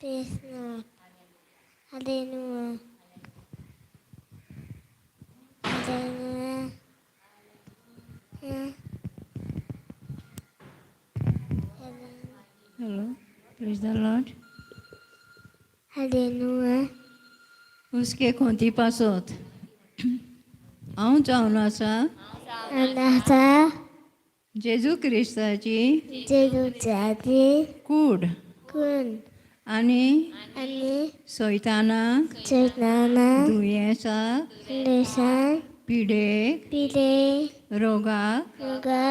Krishna, Hallelujah, Hallelujah, Hello, praise the Lord. Hallelujah. उसके खोती पासोत हांव जावन आसा Anata, जेजू क्रिस्ताची Jerusalem, कूड Kun, आनी Ani, सैतानाक Chaitana, दुयेंसाक Lisan, पिडेक Pile, रोगाक Yoga,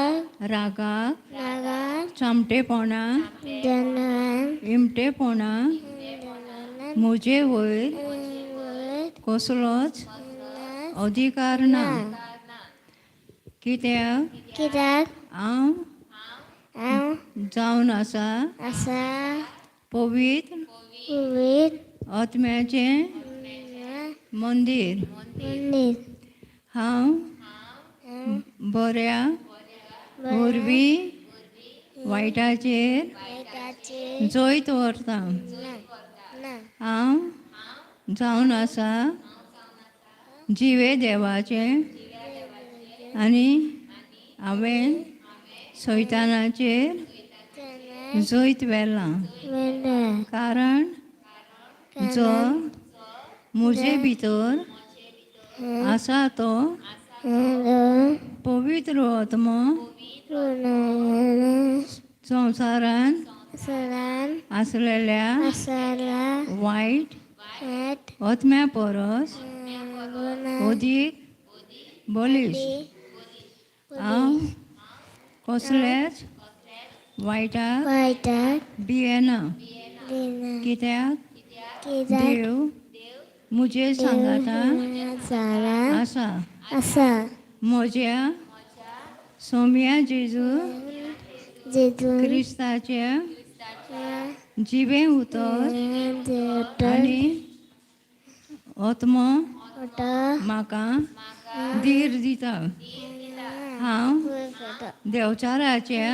रागाक Naga, चामटेपणाक Janan, इमटेपणाक Janan, म्हजे वयर Word, कसलोच Nas, अधिकार ना कित्याक Kidak, हांव Am, जावन आसा Asa, पवित्र Uvid, आत्म्याचें मंदिर Munir, हांव Am, बऱ्या वरवीं वायटाचेर Vaitachi, जैत व्हरता Na, हांव जावन आसा जिवे देवाचें आनी हांवें सैतानाचेर Janan, जैत व्हेलां Veda, कारण जो म्हजे भितर आसा तो Hello, पवित्र आत्मा Puna, संवसारान Saran, आसलेल्या Asala, वायट Hat, आत्म्या परस Buna, अदीक बलीश हांव कसलेच वायटाक Vaitak, भियेना Dina, कित्याक Kidak, देव म्हजे सांगाता Sara, आसा Asa, म्हज्या सोम्या जेजू Jidun, क्रिस्ताच्या जिवे उतर Jidun, आनी आत्मा Oda, म्हाका धीर दिता हांव देवचाराच्या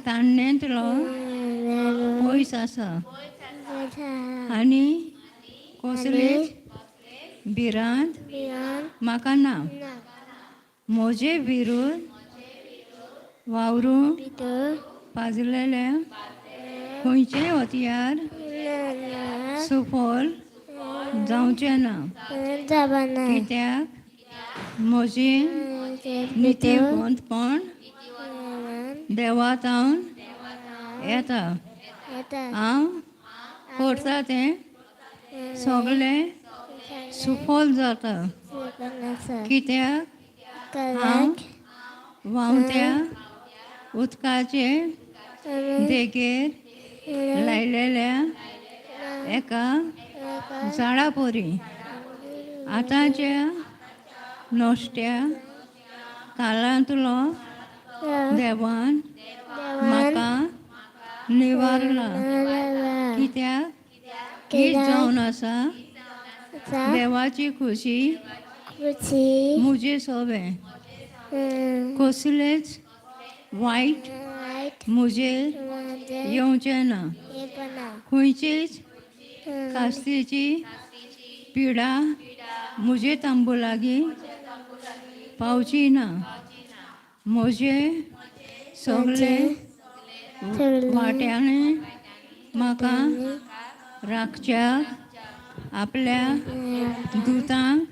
तान्नेंतलो पयस आसा आनी कसलीच भिरांत म्हाका ना म्हजे विरोध वावरूंक पाजलेल्या खंयचेय हतियार सफल जावचें ना कित्याक म्हजी नितीवंतपण देवातावन येता हांव करता तें सगळें सफल जाता कित्याक हांव व्हांवत्या उदकाचे देगेर लायलेल्या एका झाडा परी आतांच्या नश्ट्या काळांतलो देवान म्हाका निवारला कित्याक हीच जावन आसा देवाची खुशी म्हजे सोबे कसलेच वायट म्हजेर येवचें ना खंयचीच कास्तीची पिडा म्हजे तांबू लागीं पावची ना म्हजे सगळे वाट्यांनी म्हाका राखच्याक आपल्या दुतांक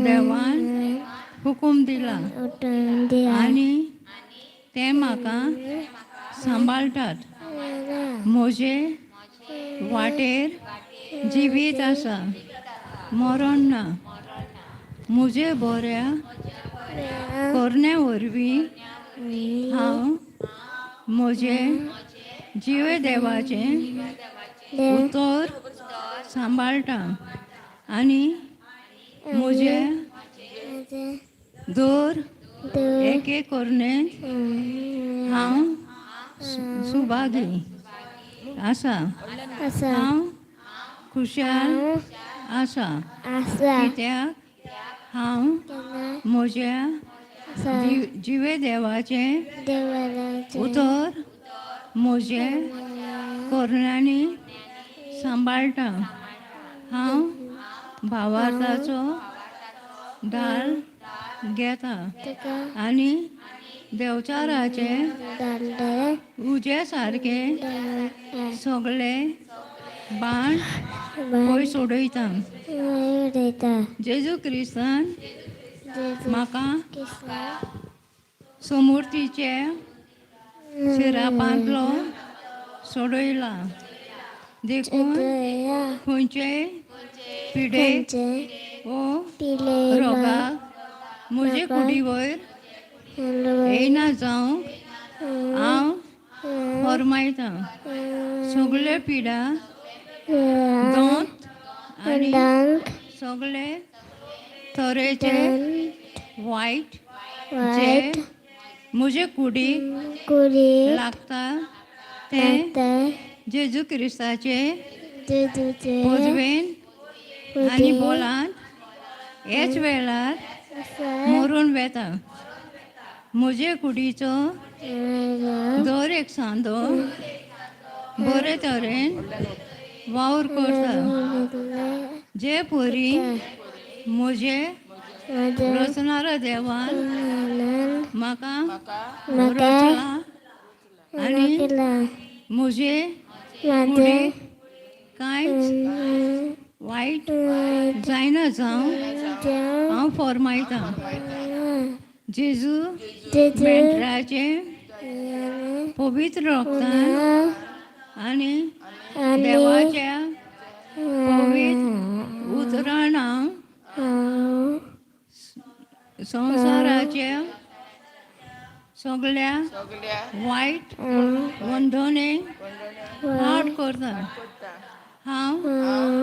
देवान हुकूम दिला आनी ते म्हाका सांबाळटात म्हजे वाटेर जिवीत आसा मरण ना म्हजे बऱ्या करण्या वरवीं हांव म्हजे जिवे देवाचें उतर सांबाळटा आनी म्हजे दर एक एक करनेंत हांव सुभागी आसा हांव खुशाल आसा कित्याक हांव म्हज्या जिवे देवाचें उतर म्हजे करण्यांनी सांबाळटा. हांव भावार्थाचो ढाल घेता आनी देवचाराचे उजे सारके सगळे बाण पयस उडयता. जेजू क्रिस्तान म्हाका समृद्धीचे शिरापांतलो सोडयला. देखून खंयचेय पिडेक वो रोगाक म्हजे कुडी वयर येयना जावंक हांव फर्मायता. सगळे पिडा दोंत आनी सगळे तरेचे वायट जे म्हजे कुडीक लागता ते जेजू क्रिस्ताचे पोजवेन आनी बोलान हेच वेळार मरून वेता. म्हजे कुडीचो दर एक सांदो बरे तरेन वावर करता. जे परी म्हजे रचणारा देवान म्हाका रचला आनी म्हजे कुडीक कांयच वायट जायना जावं हांव फर्मायता. जेजू मेंढराचे पवित्र रक्तान आनी देवाच्या पवित्र उतरान हांव संवसाराच्या सगळ्या वायट वंधनेक पाड करता. हांव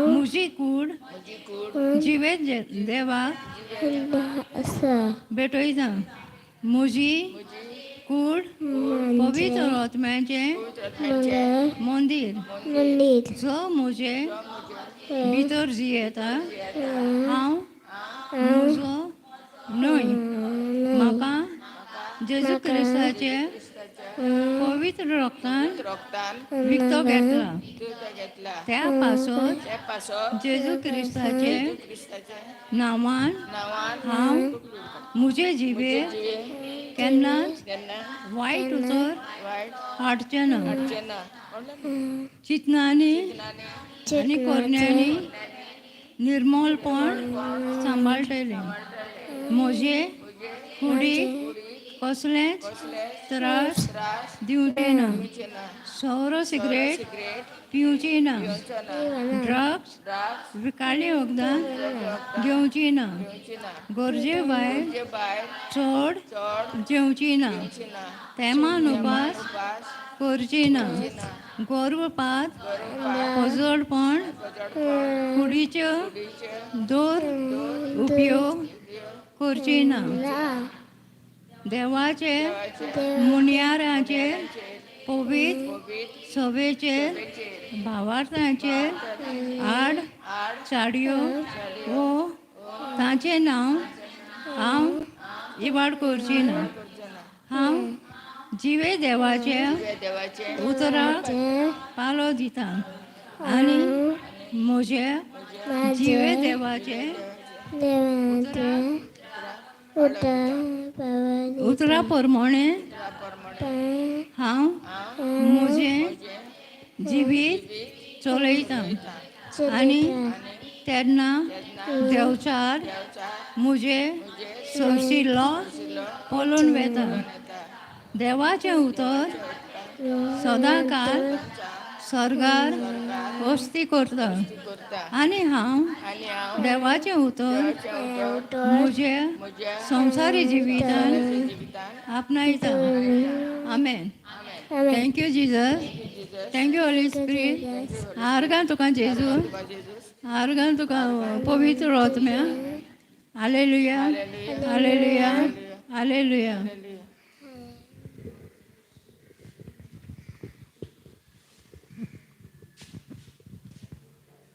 म्हजी कूड जिवेत देवाक भेटयता. म्हजी कूड पवित्र आत्म्याचें मंदीर जो म्हजे भितर जियेता. हांव म्हजो न्हय, म्हाका जेजू क्रिस्ताचे पवित्र रक्तान विकतो घेतला. त्या पासून जेजू क्रिस्ताचे नांवान हांव म्हजे जिवेर केन्नाच वायट उतर हाडचें ना. चिंतनांनी आनी करण्यांनी निर्मलपण सांबाळटलें. म्हजे कुडीक कसलेच त्रास दिवचे ना. सोरो सिगरेट पिवची ना. ड्रग्स विकाळी वखदां घेवची ना. गरजे भायर चड जेवची ना. तेमान उपास करची ना. गर्भपात पजळपण कुडीच्यो दोर उपयोग करची ना. देवाचे मुनयाराचेर पवित्र सभेचेर भावार्थांचेर आड चाडयो वो तांचें नांव हांव इबाड करची ना. हांव जिवे देवाच्या उतराक पालो दिता आनी म्हजे जिवे देवाचे उतरा प्रमाणे हांव म्हजें जिवीत चलयता आनी तेन्ना देवचार म्हजे सोयशिल्लो पळोवन वेता. देवाचें उतर सदां काल स्वर्गार वस्ती करता आनी हांव देवाचें उतर म्हजे संवसारी जिवितांत आपणायता. Amen. Thank you Jesus. Thank you Holy Spirit. आर्गां तुका जेजू. आर्गां तुका पवित्र आत्म्या. Hallelujah hallelujah hallelujah.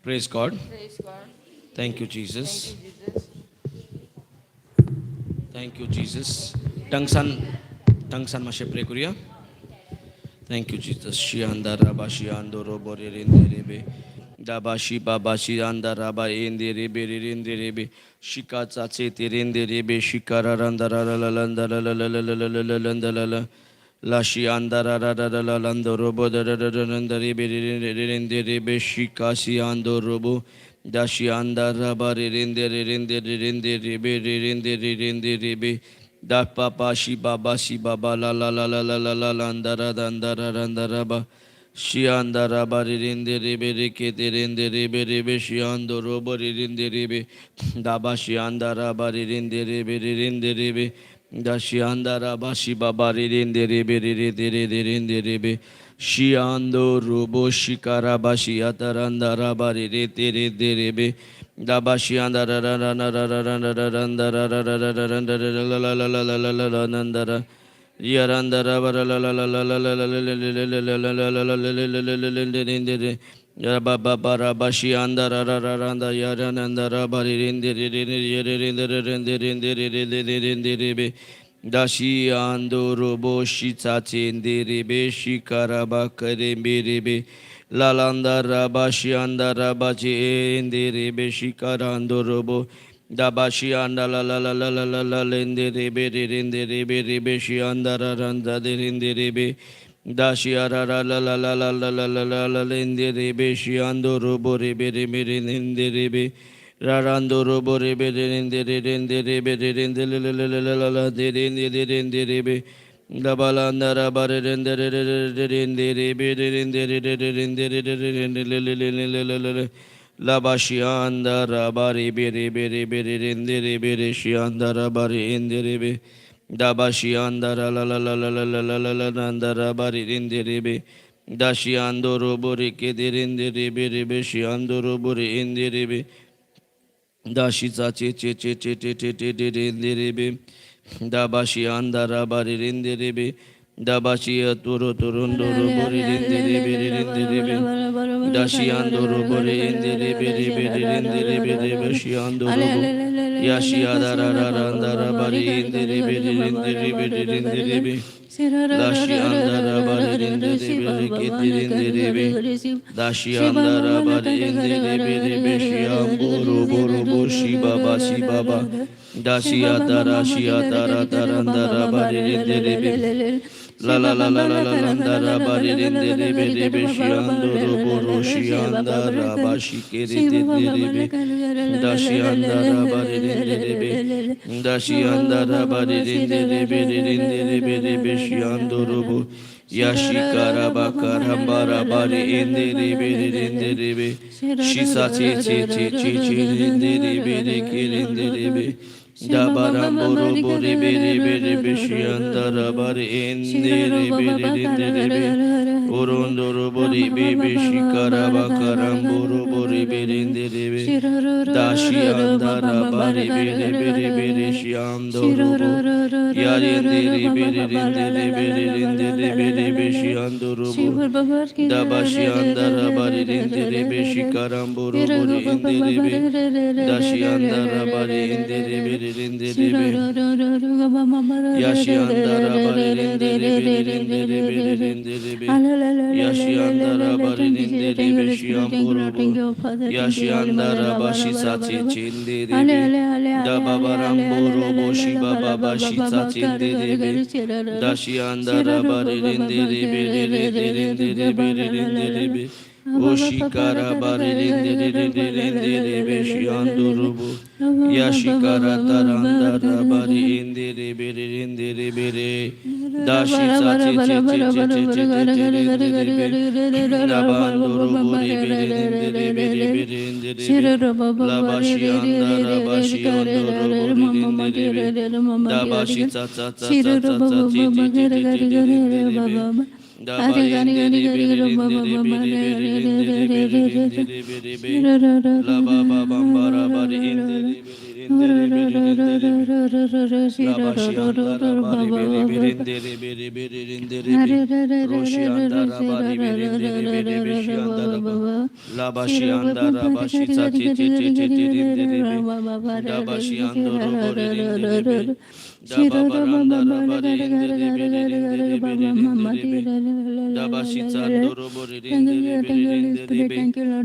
Praise God. Thank you, Jesus. Thank you, Jesus. Tangsan mashe pray koriya. Thank you, Jesus. Shiandara ba shiandoro borerinde rebe. Dabashi babashi andaraba indirebe rindirebe shikatsa rindirebe shikara randarala Lashi andara landorobo rindirebe shikasi andorobo dashi andaraba rindirebe da papashi babashi baba la landara dandaraba Shiandara barinde rebe rekete rende rebe rebe shiandoro barinde rebe daba shiandara barinde rebe rende rebe da shiandara bashi babarinde rebe rende rebe shiando robo shikara bashi atarandara barinde rebe daba shiandara randara Yarandara Baba Bashi Andara Randa Yaranandara Baririndiribe Dashi Ando Robo Shitatin Diribe Shikaraba Karembiribe Lalandara Bashi Andara Baji Indiribe Shikarando Robo Dabashi anda la lende rebe shi anda randa derinde rebe dashi ara la lende rebe shi ando robo rebe rende rebe rarando robo rebe rende la derinde rebe dabalanda rabare rende rebe Labashianda rabari biri biri biri rindiri biri shianda rabari indiribi Dabashianda la nanda rabari rindiribi Dashiando robori kidirindiribi ribi shiando robori indiribi Dashita rindiribi Dabashianda rabari rindiribi Dabashia turundo robori rindiribi Dashiando robori indiribi shiando robo Yashiada raranda rabari indiribi Dashianda rabari indiribi Dashianda rabari indiribi shiambo robo shibaba Dashiada taranda rabari indiribi La landa rabari rebe shiando robo shianda rabashi rebe dashianda rabari rebe dashianda rabari rebe shiando robo yashikara bakaramba rabari rebe shisati rebe Dabarambo robo rebe shianda rabari rebe Orondo robo rebe shikara bakarambo robo rebe Dashianda rabari rebe shiando robo Yarinde rebe shiando robo Dabashianda rabari rebe shikarambo robo rebe Dashianda rabari rebe Yashianda rabari Yashianda rabari Yashianda rabashi sati chinde Dababarambo robo shiba baba shita chinde Dashianda rabari Oshikara bari rebe shiando robo Yashikara taranda rabari rebe Dashita Rabando robo rebe Labashianda rabashiando robo rebe Dabashita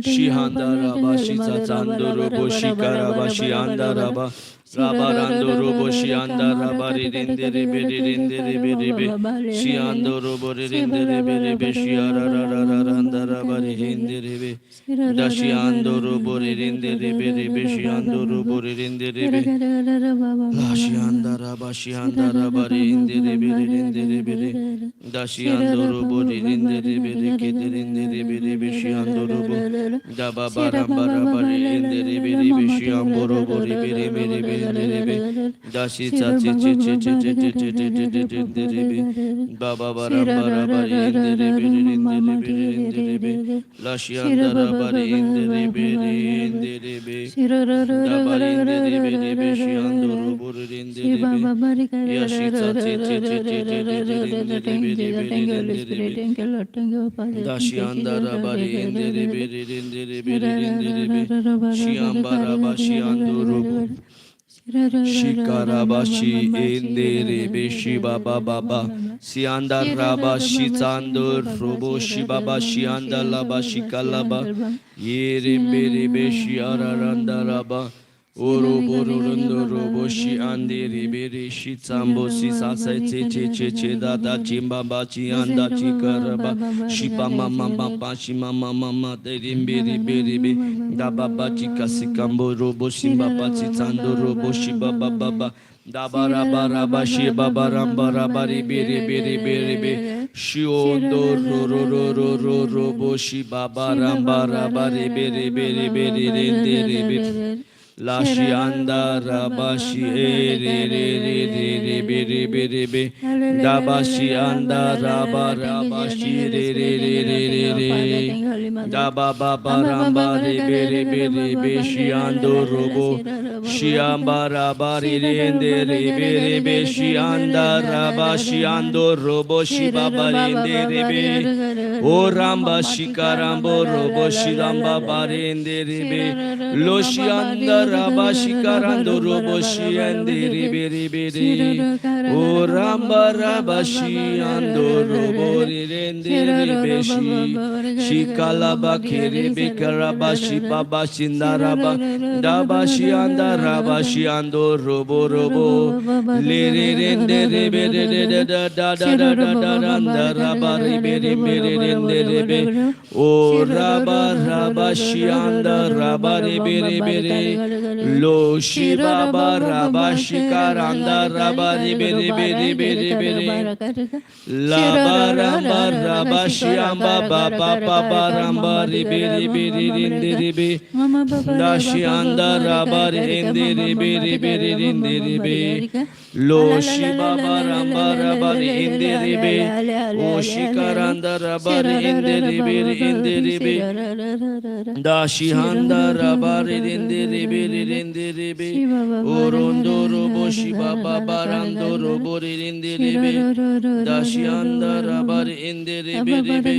Shihandara Bashita Zandoro Boshikara Bashiandaraba Rabarando Boshianda Rabari Rindere Shiandoro Borindere Beshiara Rabari Hindere Dashiandoro Borindere Beshiandoro Borindere Lashiandara Bashiandara Bari Indere Dashiandoro Borindere Keterindere Beshiandoro Dababara Bari Indere Beshiamboro Boribere Dashi Tati Baba Barambara Bari Indere Lashiandara Bari Indere Dabari Indere Shiandoro Borindere Yashita Dashiandara Bari Indere Shiambara Bashiandoro Shikarabashi Indere Beshi Baba Baba Sianda Rabashi Tando Robo Shibaba Shianda Labashi Kalaba Yerimbere Beshi Araranda Raba Oro Bororondo Roboshi Andi Ribiri Shitambo Sisa Che Data Chimbabachi Anda Chikaraba Shipa Mama Pashi Mama Derimbiri Biribi Dababachi Kasikambo Robo Shimbabachi Tando Roboshi Baba Baba Dabarabashi Babarambari Biri Shiondo Roboshi Babarambara Biri Lashianda Rabashi Re Dabashi Anda Rabashi Re Dababa Ramba Re Shiando Robo Shiamba Rabari Re Shianda Rabashi Ando Robo Shibaba Re O Ramba Shikarambo Robo Shiramba Barende Re Loshianda Rabashi Karando Roboshi and Ribiri O Ramba Rabashi Ando Robori Renderebeshi Shikalaba Kiribi Karabashi Babashindaraba Dabashi Anda Rabashi Ando Robo Liri Renderebe da Rabari Rebe O Rabashi Anda Rabari Biri Lo Shiba Rabashi Karanda Rabari Biri La Baramba Rabashi Amba Baba Baramba Ribiri Dashi Anda Rabari Indiri Lo Shiba Baramba Rabari Indiri O Shikaranda Rabari Indiri Dashi Handa Rabari Rindiribi Orondo Roboshi Baba Barando Robori Rindiribi Dashianda Rabari Indiribi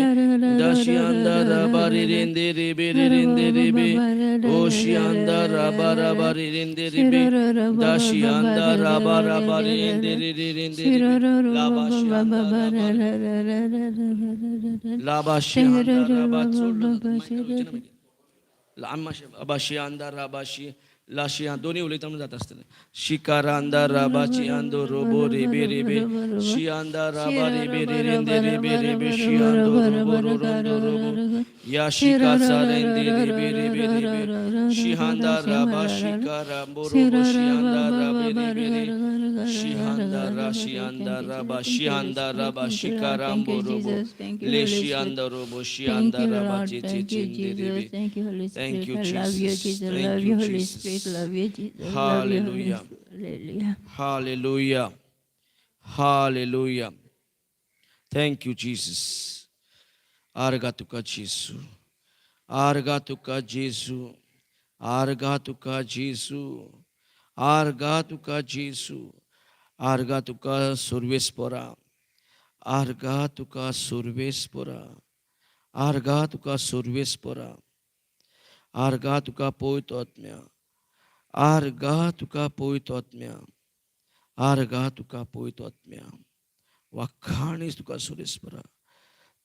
Dashianda Rabari Rindiribi Oshianda Rabarabari Rindiribi Dashianda Rabarabari Rindiribi Labashianda Rabatsul Abashianda Rabashi Lashian Doni Ulitam Zatastan Shikaranda Rabachi Ando Robo Ribi Shianda Rabari Biri Shiando Robo Yashika Sarendi Ribi Shihanda Rabashika Ramboro Shianda Rabiri Shihanda Rashianda Rabashianda Rabashika Ramboro Leshianda Robo Shianda Rabachi Ribi. Thank you, Jesus. Thank you, Jesus. Hallelujah. Hallelujah. Hallelujah. Thank you, Jesus. Argatuka Jesu. Argatuka Jesu. Argatuka Jesu. आर्गा तुका जेसू, आर्गा तुका सर्वेस्परा, आर्गा तुका सर्वेस्परा, आर्गा तुका सर्वेस्परा, आर्गा तुका पवित्र आत्म्या, आर्गा तुका पवित्र आत्म्या, आर्गा तुका पवित्र आत्म्या, वाखाणीस तुका सर्वेस्परा,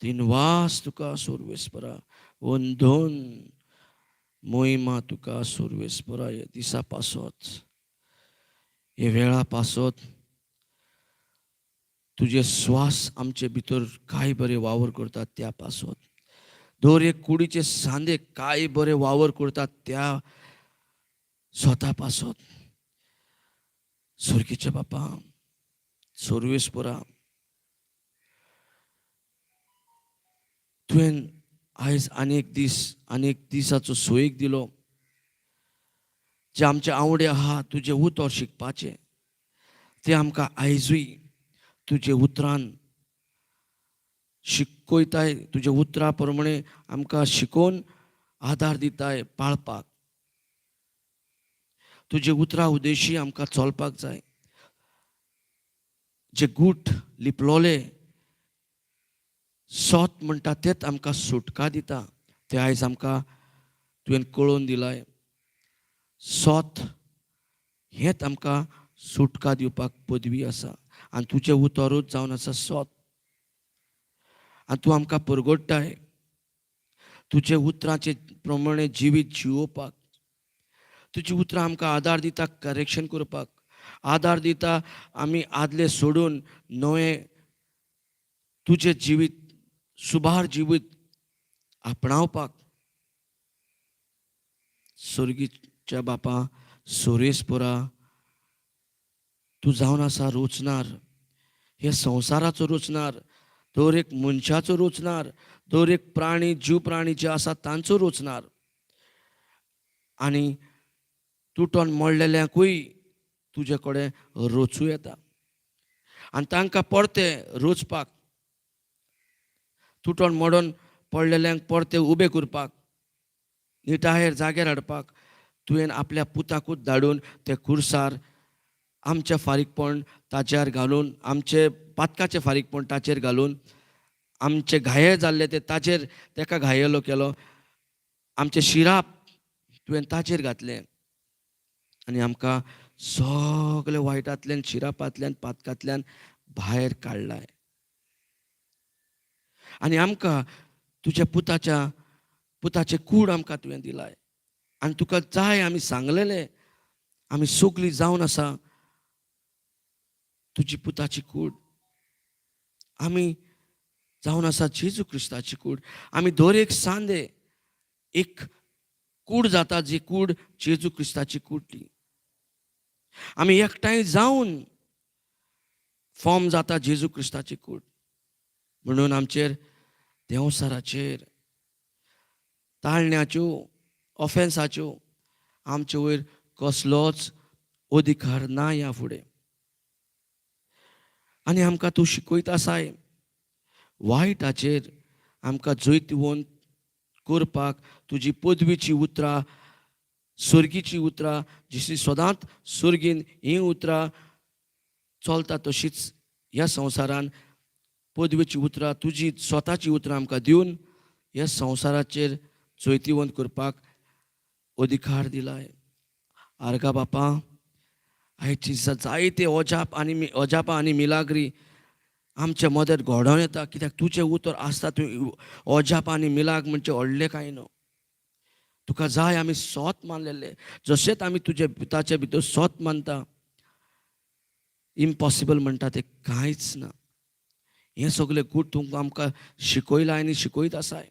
दिनवास तुका सर्वेस्परा, वंदन मोहिमा तुका सर्वेस्परा. हे दिसा पासत, हे वेळा पासत तुझे श्वास आमचे भितर काय बरे वावर करतात त्या पासत, दर एक कुडीचे सांदे काय बरे वावर करतात त्या स्वता पासत. स्वर्गीचे बापा सर्वेस्परा, तुवें आयज अनेक दिसाचो सोयेक दिलो, जे आमचे आवडे आहा तुझे उतर शिकपाचे, ते आमकां आयजूय तुझे उतरान शिकयताय, तुझे उतरा प्रमाणे आमकां शिकोवन आदार दिताय पाळपाक. तुझे उतरा उद्देशी आमकां चलपाक जाय. जे गूट लिपलोले सोत म्हणटा तेच आमकां सुटका दिता, ते आयज आमकां तुवें कळोवन दिलाय. सोत हेच आमकां सुटका दिवपाक पदवी आसा, आनी तुजें उतरूच जावन आसा सोत. आनी तूं आमकां परगडटाय तुजे उतराचे प्रमाणे जिवीत जिवोवपाक. तुजी उतरां आमकां आदार दिता करेक्शन करपाक, आदार दिता आमी आदले सोडून नवें तुजें जिवीत सुबार जिवीत आपणावपाक. स्वर्गीच्या बापा सोरेस्परा, तूं जावन आसा रोचणार, हे संवसाराचो रोचणार, दर एक मनशाचो रोचणार, दर एक प्राणी जीव प्राणी जे आसा तांचो रोचणार. आनी तुटोन मोडलेल्यांकूय तुजे कडेन रोचूं येता, आनी तांकां परते रोचपाक, तुटोन मोडोन पडलेल्यांक परते उबे करपाक, निटायेर जाग्यार हाडपाक तुवें आपल्या पुताकूच धाडून ते खुर्सार आमचें फारीकपण ताचेर घालून, आमचे पातकाचें फारीकपण ताचेर घालून, आमचे घाये जाल्ले ते ताचेर ताका घायेलो केलो, आमचे शिराप तुवें ताचेर घातलें, आनी आमकां सगळे वायटांतल्यान शिरापांतल्यान पातकांतल्यान भायर काडलाय. आनी आमकां तुज्या पुताचे कूड आमकां तुवें दिलाय. आनी तुका जाय आमी सांगलेले, आमी सगळीं जावन आसा तुजी पुताची कूड, आमी जावन आसा जेजू क्रिस्ताची कूड. आमी दर एक सांदे एक कूड जाता, जी कूड जेजू क्रिस्ताची कूड ती. आमी एकठांय जावन फॉर्म जाता जेजू क्रिस्ताची कूड. म्हणून आमचेर देंवसाराचेर ताळण्याच्यो ऑफेन्साच्यो आमचे वयर कसलोच अधिकार ना ह्या फुडें. आनी आमकां तूं शिकयता आसाय वायटाचेर आमकां जैतवंत करपाक तुजी पदवीची उतरां, स्वर्गीची उतरां, जशी सदांच स्वर्गीन ही उतरां चलता तशीच ह्या संवसारान पदवीची उतरां, तुजी स्वताची उतरां आमकां दिवन ह्या संवसाराचेर जैतवंत करपाक अधिकार दिलाय. आर्गा बापा, आयची जायते अजापां आनी मिलाग्री आमच्या मदत घडोवन येता, कित्याक तुजें उतर आसता. तूं अजापां आनी मिलाग म्हणजे व्हडलें कांय न्हू. तुका जाय आमी सोत मानलेले, जशेंच आमी तुजे पुताचे भितर सोत मानता, इम्पॉसिबल म्हणटा तें कांयच ना. हें सगळें गूट तुमकां आमकां शिकयलाय आनी शिकयत आसाय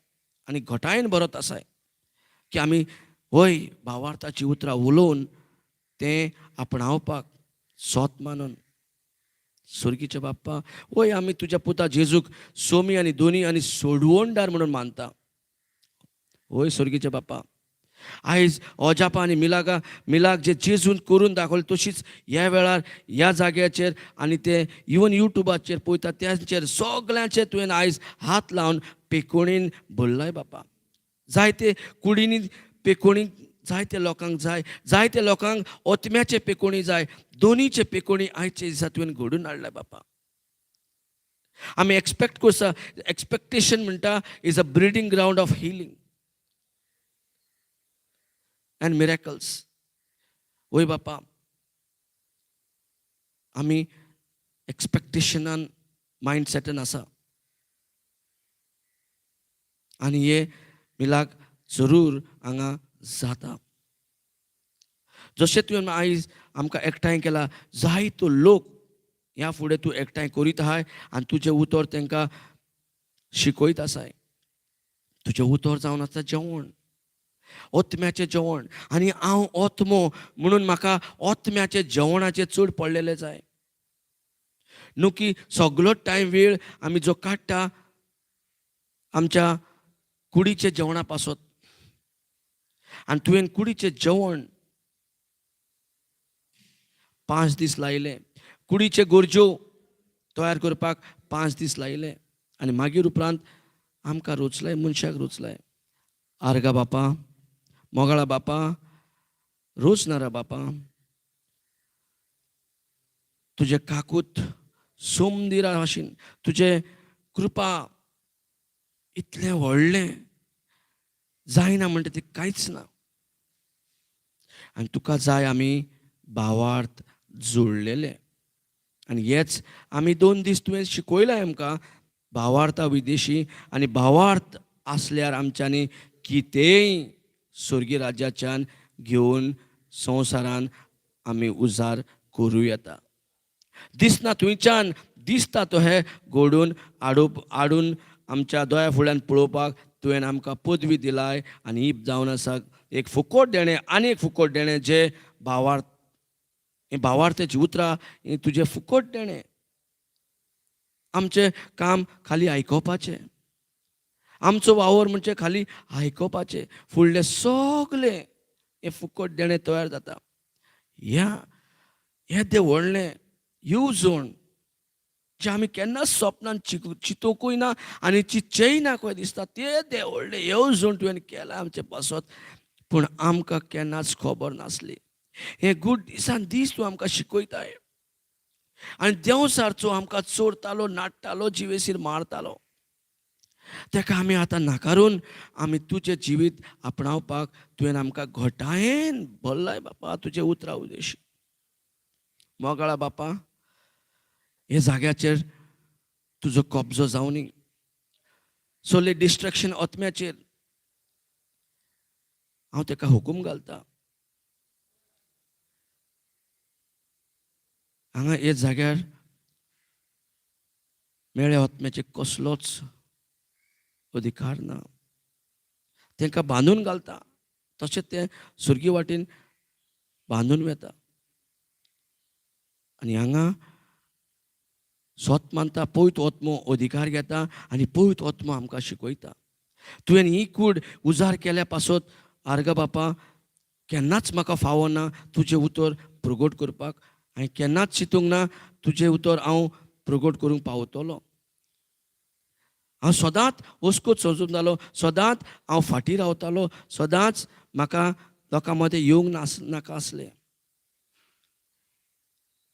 आनी घटायेन बरत आसाय की आमी वय भावार्थाची उतरां उलोवन तें आपणावपाक सोत मानून. स्वर्गीचे बाप्पा, वय आमी तुज्या पुता जेजूक सोमी आनी दोनी आनी सोडवणदार म्हणून मानता. वय स्वर्गीचे बाप्पा, आयज अजापां आनी मिलाग जे जेजून करून दाखयलें तशीच ह्या वेळार ह्या जाग्याचेर आनी ते इवन युट्यूबाचेर पळयता त्यांचेर सगळ्यांचेर तुवें आयज हात लावन पेकोणीन भरलाय बापा. जायते कुडींनी पेकोणी जायत्या लोकांक जायत्या लोकांक ओतम्याचे पेकोणी जाय, दोनीचे पेकोणी आयचे दिसा तुवें घडून हाडला बापा. आमी एक्सपेक्ट करता, एक्सपेक्टेशन म्हणटा is a breeding ground of healing and miracles. वय बापा, आमी एक्सपेक्टेशनान मायंडसेटान आसा आनी हे मिलाक जरूर हांगा जाता. जशें तुवें आयज आमकां एकठांय केला, जायतो लोक ह्या फुडें तूं एकठांय करीत आहाय आनी तुजें उतर तांकां शिकयत आसाय. तुजें उतर जावन आसा जेवण, ओतम्याचें जेवण. आनी हांव ओतमो म्हणून म्हाका ओतम्याचें जेवणाचें चड पडलेलें जाय न्हू की सगळो टायम वेळ आमी जो काडटा आमच्या कुडीच्या जेवणा पासत. आनी तुवें कुडीचें जेवण 5 दीस लायले, कुडीचे गरज्यो तयार करपाक 5 दीस लायले आनी मागीर उपरांत आमकां रुचलाय, मनशाक रुचलाय. आर्गा बापा, मोगाळा बापा, रोचणारा बापा, तुजे काकूत सोमदिरा भाशेन तुजे कृपा इतलें व्हडलें जायना म्हणटा तें कांयच ना. आनी तुका जाय आमी भावार्थ जोडलेले. आनी हेच आमी 2 दीस तुवें शिकयलाय आमकां भावार्था विदेशी. आनी भावार्थ आसल्यार आमच्यांनी कितेंय स्वर्गीय राज्याच्यान घेवन संवसारान आमी उजार करूं येता. दिसना थंयच्यान दिसता तो हे घडोवन हाडून आमच्या दोळ्या फुड्यान पळोवपाक तुवें आमकां पदवी दिलाय. आनी ही जावन आसा एक फुकट देणें आनी एक फुकट देणें, जे भावार्थ, हें भावार्थाची उतरां हें तुजें फुकट देणें. आमचें काम खाली आयकोपाचें, आमचो वावर म्हणजे खाली आयकोपाचें. फुडलें सगलें हें फुकट देणें तयार जाता. हें तें व्हडलें येवजण जे आमी केन्नाच स्वप्नान चिंतूंकूय ना आनी चिंतचेय ना कशें दिसता, तें व्हडलें येवजण तुवें केलां आमचे पासत. पूण आमकां केन्नाच खबर नासली. हे गूड दिसान दीस तूं आमकां शिकयताय आनी देंवसारचो आमकां चोरतालो, नाडटालो, जिवेसीर मारतालो. तेका आमी आतां नाकारून आमी तुजें जिवीत आपणावपाक तुवें आमकां घोटायेन भरलाय बापा तुजें उतरां उदेशी. मोगाळा बापा, हे जाग्याचेर तुजो कब्जो जावनी. सगलें डिस्ट्रॅक्शन ओतम्याचेर हांव तेका हुकूम घालता. हांगा हे जाग्यार मेळ्या ओतम्याचे कसलोच अधिकार ना. तांकां बांदून घालता तशें तें स्वर्गीय वाटेन बांदून वेता. आनी हांगा स्वत मानता पवित्र ओत्मो अधिकार घेता आनी पवित्र ओत्मो आमकां शिकयता. तुवें ही कूड उजार केल्या पासत आर्गा बापा केन्नाच म्हाका फावो ना तुजें उतर प्रगट करपाक. हांवें केन्नाच चिंतूंक ना तुजें उतर हांव प्रगट करूंक पावतलो. हांव सदांच हुस्कोच सोजून जालो, सदांच हांव फाटीं रावतालो, सदांच म्हाका लोकां मदें येवंक नाका आसलें.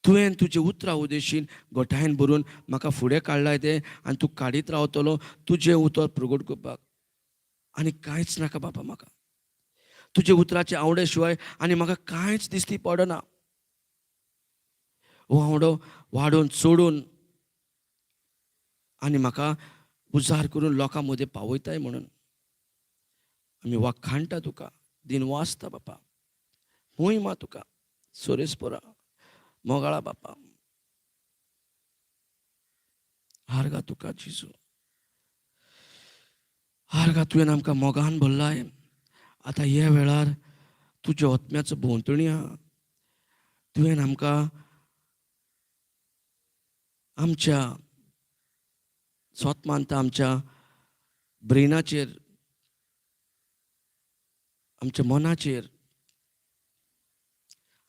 तुवें तुजें उतरां उदेशीन गोठायेन भरून म्हाका फुडें काडलाय तें आनी तूं काडीत रावतलो तुजें उतर प्रगट करपाक. आनी कांयच नाका बापा म्हाका. तुजें उतराचे आवडे शिवाय आनी म्हाका कांयच दिश्टी पडना. हो आवडो वाडोवन चोडून आनी म्हाका उजार करून लोकां मदें पावयताय म्हणून आमी वाखाणटा तुका, दिनवासता बापा. महिमा तुका सोरेस्पोरा. मोगाळा बापा, आर्गा तुका जिजू. आर्गा तुवें आमकां मोगान भरलाय. आतां ह्या वेळार तुज्या ओतम्याचो भोंवतणी आहा. तुवें आमकां आमच्या स्वत मानता आमच्या ब्रेनाचेर, आमच्या मनाचेर,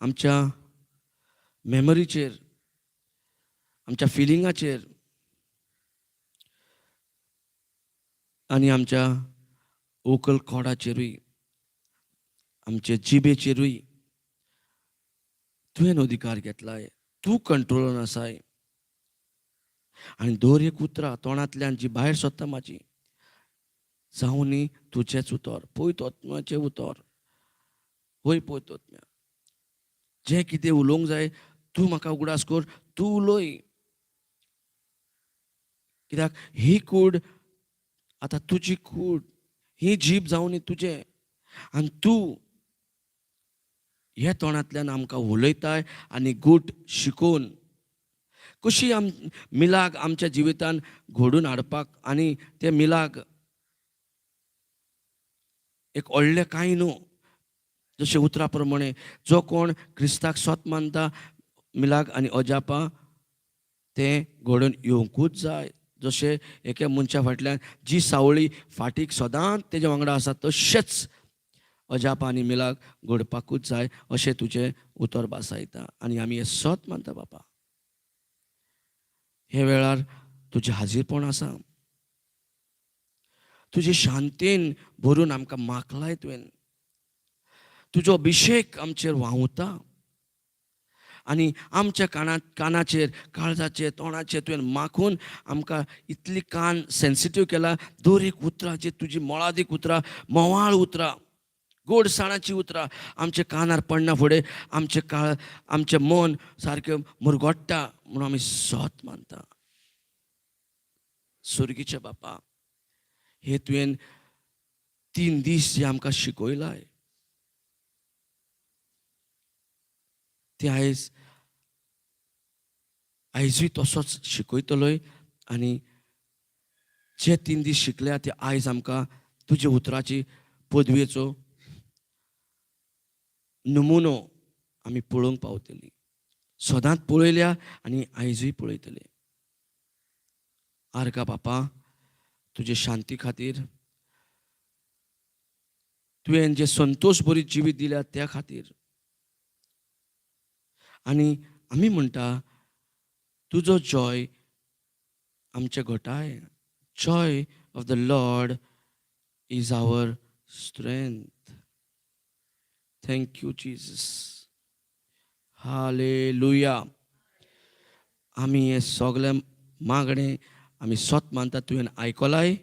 आमच्या मेमरीचेर, आमच्या फिलिंगाचेर आनी आमच्या ओकल खोडाचेरूय आमचे जिबेचेरूय तुवें अधिकार घेतलाय, तूं कंट्रोलान आसाय. आनी दर एक उतरां तोंडांतल्यान जी भायर सरता म्हाजी, जावं न्ही तुजेंच उतर, पळयत आत्म्याचें उतर. वय पळयत आत्म्या, जें कितें उलोवंक जाय तूं म्हाका उगडास कर, तूं उलय. कित्याक ही कूड आतां तुजी कूड, ही जीब जावन न्ही तुजें. आनी तूं हे तोंडांतल्यान आमकां उलयताय आनी गूट शिकोवन कशी मिलाग आमच्या जिवितान घडून हाडपाक आनी ते मिलाग एक व्हडलें कांय न्हू. जशें उतरा प्रमाणे जो कोण क्रिस्ताक स्वत मानता, मिलाग आनी अजापां तें घडोवन येवंकूच जाय. जशें एका मनशा फाटल्यान जी सावळी फाटीक सदांच तेज्या वांगडा आसा, तशेंच अजापां आनी मिलाग घडपाकूच जाय अशें तुजें उतर बासायता. आनी आमी हें सत मानता बापा. हे वेळार तुजें हाजीरपण आसा, तुजे शांतेन भरून आमकां माखलाय तुवें. तुजो अभिशेक आमचेर व्हांवता आनी आमच्या कानाचेर, काळजाचेर, तोंडाचेर तुवें माखून आमकां इतली कान सेन्सिटीव केला. दर एक उतरां जी तुजी मोळादीक उतरां, मोवाळ उतरां, गोडसाणाची उतरां आमच्या कानार पडना फुडें आमचें मन सारकें मुरगोडटा म्हणून आमी सत मानता. सुर्गीच्या बापा, हे तुवें 3 दीस जे आमकां शिकयलाय, ते आयजूय तसोच शिकयतलोय. आनी जे 3 दीस शिकल्या ते आयज आमकां तुज्या उतराची पदवेचो नमुनो आमी पळोवंक पावतली. सदांच पळयल्या आनी आयजूय पळयतले. आर्गा बापा, तुजे शांती खातीर, तुवें जे संतोश भरी जिवीत दिल्या त्या खातीर. आनी आमी म्हणटा तुजो जॉय आमचे घटाय. Joy of the Lord is our strength. Thank you Jesus. Hallelujah. आमी हे सगळे मागणे आमी सत मानता तुवें आयकलाय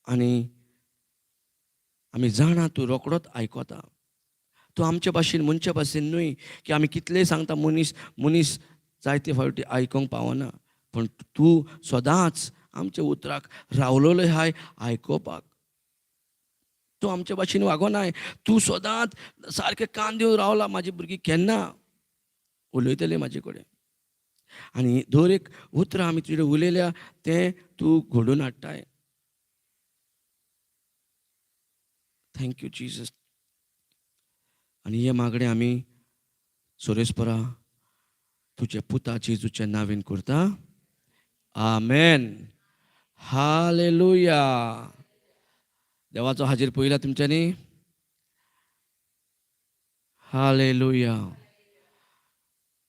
आनी आमी जाणा तूं रोकडोच आयकोता. तूं आमचे भाशेन मनच्या भाशेन न्हय की आमी कितलेय सांगता मनीस जायते फावटी आयकोंक पावना. पण तूं सदांच आमच्या उतराक रावलोले हाय आयकोपाक. तूं आमच्या भाशेन वागोनाय. तूं सदांच सारकें कान दिवन रावला. म्हाजी भुरगीं केन्ना उलयतले म्हाजे कडेन. आनी दर एक उतरां आमी तुजे उलयल्या तें तूं घडोवन हाडटाय. Thank you Jesus. आनी हे मागणें आमी सुरेस्परा तुज्या पुता जेजूच्या नांवेन करता. आमेन. हालेलुया. देवाचो हाजीर पळयला तुमच्यांनी. हालेलुया.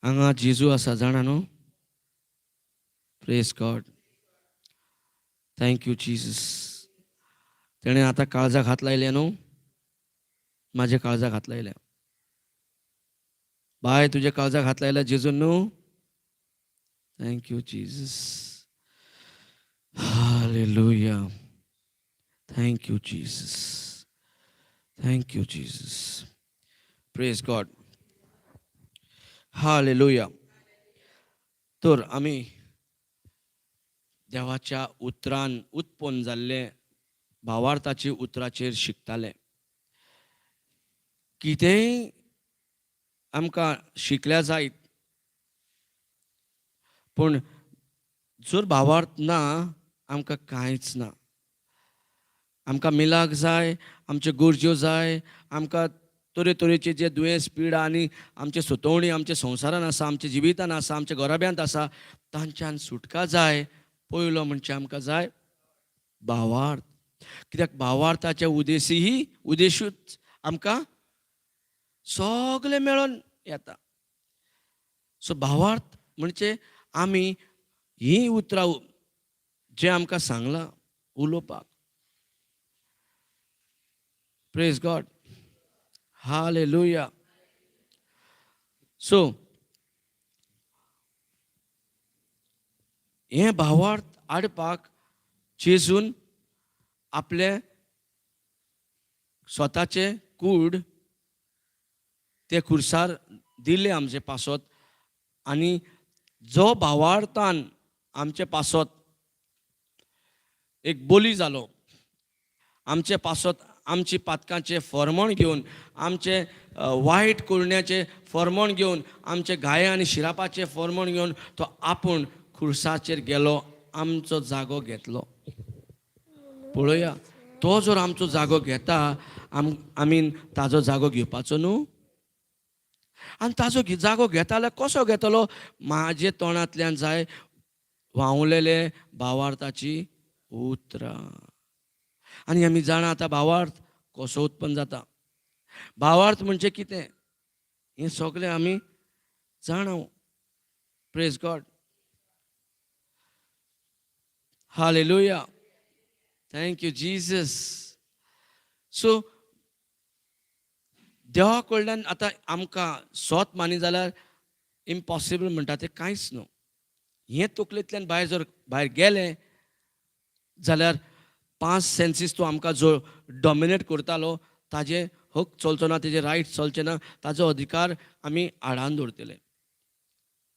हांगा जेजू आसा जाणा न्हू. Praise God. Thank you Jesus. तेणें आतां काळजाक हात लायल्या न्हू. म्हाज्या काळजाक हात लायल्या. बाय तुज्या काळजाक हात लायल्या जेजून न्हू. Thank you Jesus. Hallelujah. Thank you Jesus. Thank you Jesus. Praise God. Hallelujah. तर आमी देवाच्या उतरान उत्पन्न जाल्ले भावार्थाचे उतराचेर शिकताले. कितेंय आमकां शिकल्या जायत, पूण जर भावार्थ ना आमकां कांयच ना. आमकां मिलाक जाय, आमच्यो गरज्यो जाय, आमकां तरेतरेचे जे दुयेंस पिडा आनी आमचे सतवणी आमच्या संवसारान आसा, आमच्या जिवितान आसा, आमच्या घराब्यांत आसा, तांच्यान सुटका जाय. पयलो म्हणजे आमकां जाय भावार्थ. कित्याक भावार्थाचे उद्देशूच आमकां सगळें मेळोन येता. सो भावार्थ म्हणजे आमी ही उतरां जे आमकां सांगलां उलोवपाक. Praise God. हालेलुया. सो हे भावार्थ हाडपाक जेजून आपले स्वताचे कूड ते खुर्सार दिले आमचे पासत, आणि जो भावार्थान आमचे पासत एक बोली जालो, आमचे पासत आमची पातकांचे फर्मण घेवन, आमचे वायट करण्याचे फर्मण घेवन, आमचे गाये आनी शिरापाचे फर्मण घेवन तो आपूण खुर्साचेर गेलो, आमचो जागो घेतलो. पळया, तो जर आमचो जागो घेता, आमी ताजो जागो घेवपाचो न्हू. आनी ताजो जागो घेता जाल्यार कसो घेतलो? म्हाजे तोंडांतल्यान जाय व्हांवलेले भावार्थाची उतरां. आनी आमी जाणा आतां भावार्थ कसो उत्पन्न जाता. भावार्थ म्हणजे कितें हें सगळें आमी जाणा. Praise God. Hallelujah. Thank you Jesus. So देवा कडल्यान आतां आमकां स्वत मानी जाल्यार इम्पॉसिबल म्हणटा तें कांयच न्हू. हें तकलेंतल्यान जर भायर गेलें जाल्यार 5 सेन्सीस तो आमकां जो डॉमिनेट करतालो ताजे हक चलचो ना, तेजे रायट चलचे ना, ताजो अधिकार आमी आडावन दवरतले.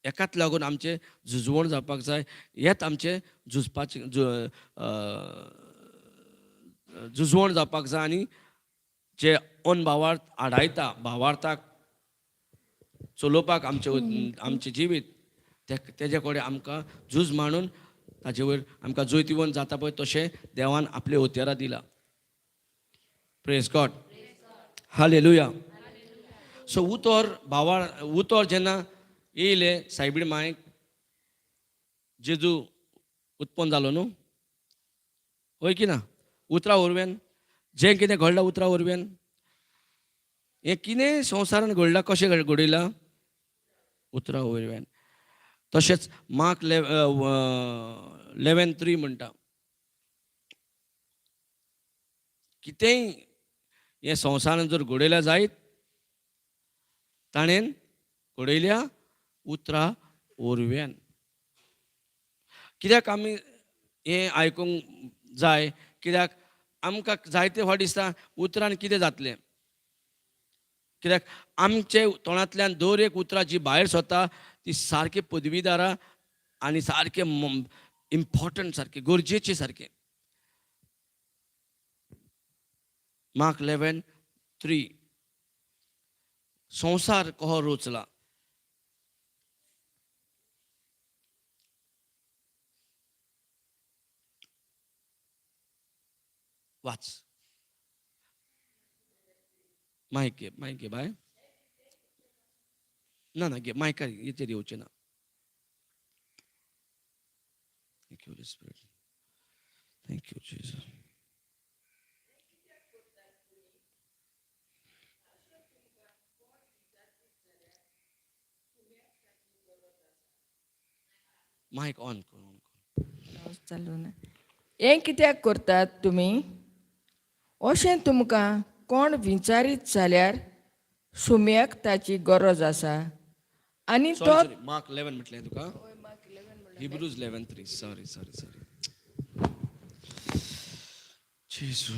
एकाच लागून आमचें झुजवण जावपाक जाय. हेंच आमचें झुजवण जावपाक जाय. आनी जे ओन भावार्थ आडायता, भावार्थाक चलोवपाक आमचें जिवीत, तेजे कडेन आमकां झूज मांडून ताजे वयर आमकां जैतिवंत जाता पळय तशें देवान आपले उतेरां दिला. Praise God. हालेलुया. सो उतर जेन्ना येयले सायबीण मांयक, जेजू उत्पन्न जालो न्हू, वय की ना. उतरा वरवेन जें कितें घडलां उतरा वरवेन, हें कितें संवसारान घडलां, कशें घडयलां उतरा वरवेन. तशेंच मार्क 11:3 म्हणटा, कितेंय हें संवसारान जर घडयल्या जायत, ताणें घडयल्या उतरा वरवेन. कित्याक आमी हें आयकूंक जाय? कित्याक आमकां जायते फावट दिसता उतरान कितें जातलें. कित्याक आमचे तोंडांतल्यान दर एक उतरां जी भायर सरता ती सारकी पदवीदारां आनी सारके इम्पॉर्टंट, सारके गरजेचे सारके. मार्क 11:3 संवसार कहो रचला. वाच. मायक घे बाय. ना घे, मायकार येचेर येवचें ना. Thank you spirit. Thank you Jesus. मायक ऑन कर. चालू ना. हें कित्याक करतात तुमी? अशें तुमकां कोण विचारीत जाल्यार सुम्याक ताची गरज आसा. आनी तो मार्क 11 म्हटलें तुका. हिब्रूज 11:3. सॉरी. जेजू.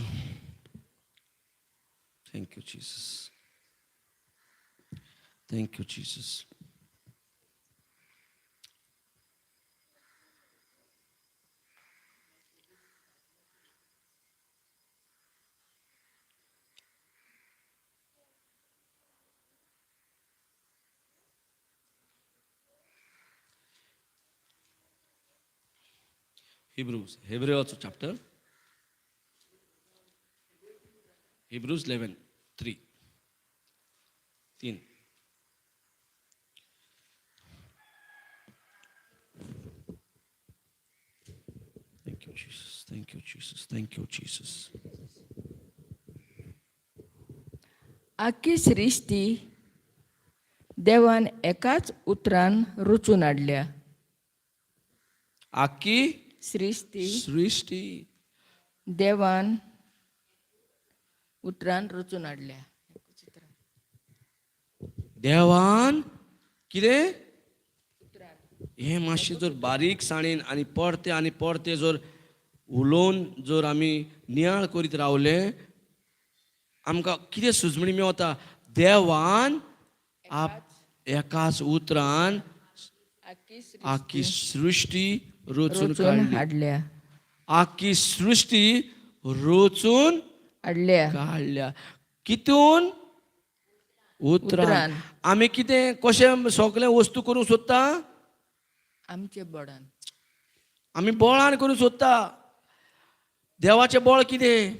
Thank you Jesus. Thank you Jesus. Hebrews chapter. Hebrews 11:3. Thank you, Jesus. Thank you, Jesus. Thank you, Jesus. आख्खी सृश्टी देवान एकाच उतरान रचून हाडल्या. आख्खी सृष्टी देवान उतरान रचून हाडल्या. देवान कितें हे मातशें जर बारीक साणीन आनी परते जर उलोवन जर आमी नियाळ करीत रावले आमकां कितें सुजमणी मेवता देवान एकाच उतरान आख्खी सृश्टी रचून काडली हाडल्या आख्खी सृश्टी रचून हाडल्या काडल्या कितून उतरान आमी कितें कशें सगळें वस्तू करूंक सोदता आमचे बळान आमी बळान करूंक सोदता देवाचें बळ कितें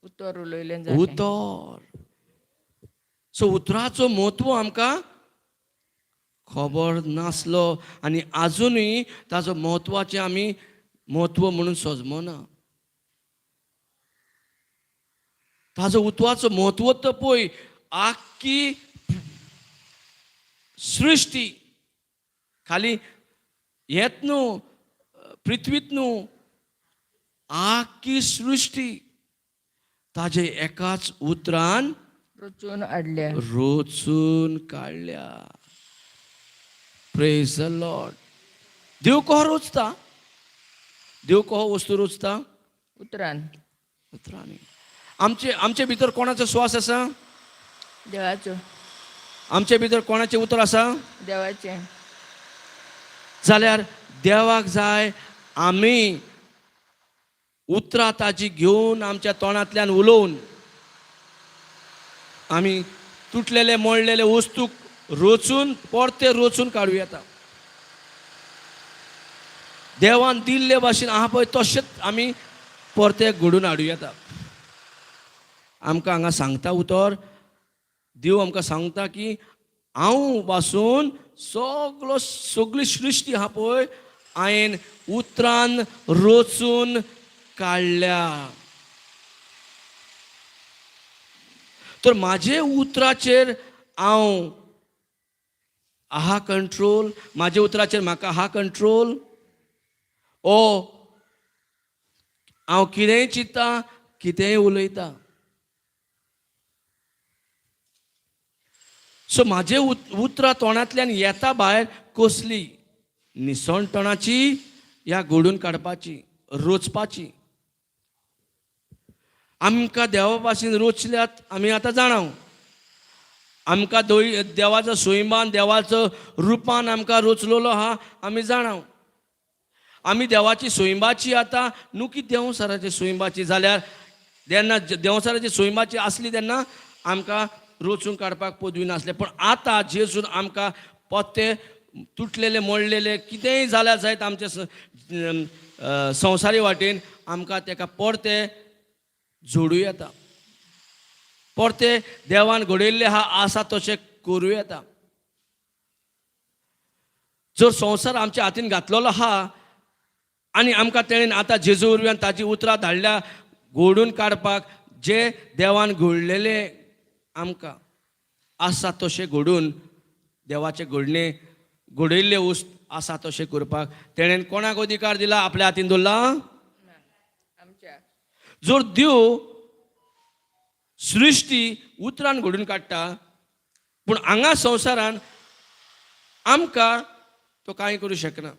उतर उलयलें उतर सो उतराचो म्हत्व आमकां खबर नासलो आनी आजुनूय ताचो म्हत्वाचें आमी म्हत्व म्हणून सजमना ताचो उतवाचो म्हत्व तो पळय आख्खी सृश्टी खाली हेत न्हू पृथ्वीत न्हू आख्खी सृश्टी ताजे एकाच उतरान रचून हाडल्या रोचून काडल्या प्रेज द लॉर्ड देव कहो रोचता देव कहो वस्तू रोचता उतरान उतरांनी आमचे भितर कोणाचो श्वास आसा देवाचो आमचे भितर कोणाचें उतर आसा देवाचें जाल्यार देवाक जाय आमी उतरां ताजी घेवन आमच्या तोंडांतल्यान उलोवन आमी तुटलेले मोडलेले वस्तूक रोचून परते रोचून काडूं येता देवान दिल्ले भाशेन आहा पळय तशेंच आमी परते घडून हाडूं येता आमकां हांगा सांगता उतर देव आमकां सांगता की हांव पासून सगळी सृश्टी आहा पळय हांवें उतरान रोचून काडल्या तर म्हाजे उतराचेर हांव आहा कंट्रोल म्हाजे उतराचेर म्हाका आहा कंट्रोल ओ हांव कितेंय चिंत्ता कितेंय उलयता सो म्हाजे उतरां तोंडांतल्यान येता भायर कसली निसणटणाची या घडून काडपाची रोचपाची आमकां देवा भाशेन रोचल्यात आमी आतां जाणाव आमकां देवाचो स्वयंबान देवाचो रुपान आमकां रोचलेलो आहा आमी जाणाव आमी देवाची स्वयंबाची आतां न्हू की देवसराची स्वयंबाची जाल्यार जेन्ना देवसराची स्वयंबाची आसली तेन्ना आमकां रोचून काडपाक पदवी नासले पण आतां जेजून आमकां पत्ते तुटलेले मोडलेले कितेंय जाल्यार जायत आमचे संवसारी वाटेन आमकां तेका परते जोडूं येता परते देवान घडयल्ले आसा तशें करूं येता जर संवसार आमच्या हातीन घातलेलो आहा आनी आमकां तेणेन आतां जेजू वरवीं ताजी उतरां धाडल्या घडून काडपाक जे देवान घडलेले आमकां आसा तशें घडून देवाचे घडणे घडयल्ले वस्त आसा तशें करपाक तेणेन कोणाक अधिकार दिला आपल्या हातीन दवरला आमच्या जर देव सृश्टी उतरान घडून काडटा पूण हांगा संवसारान आमकां तो कांय करूं शकना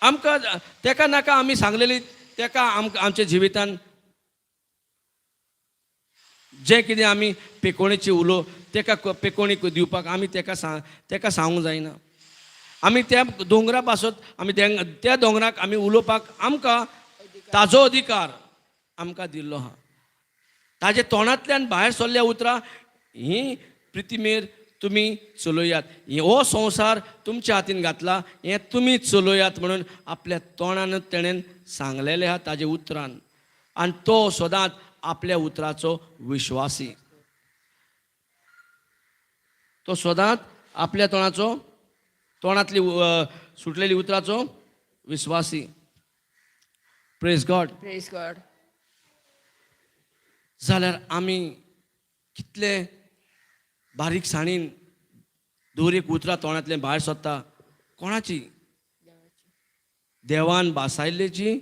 आमकां तेका नाका आमी सांगलेली तेका आमच्या जिवितान जे कितें आमी पेकोणेची उलो तेका पेकोणी दिवपाक आमी तेका सांगूंक जायना आमी त्या दोंगरा पासत आमी त्या दोंगराक आमी उलोवपाक आमकां ताजो अधिकार आमकां दिल्लो आहा ताजे तोंडांतल्यान भायर सरल्या उतरां ही प्रितीमेर तुमी चलोयात हो संवसार तुमच्या हातीन घातला हें तुमी चलोयात म्हणून आपल्या तोंडान तेणेन सांगलेलें आहा ताजे उतरान आनी तो सदांच आपल्या उतराचो विश्वासी तो सदांच आपल्या तोंडांतली सुटलेली उतराचो विश्वासी प्रेज गॉड जाल्यार आमी कितले बारीक साणीन दोर एक उतरां तोंडांतल्यान भायर सरता कोणाची देवान भासायल्लेची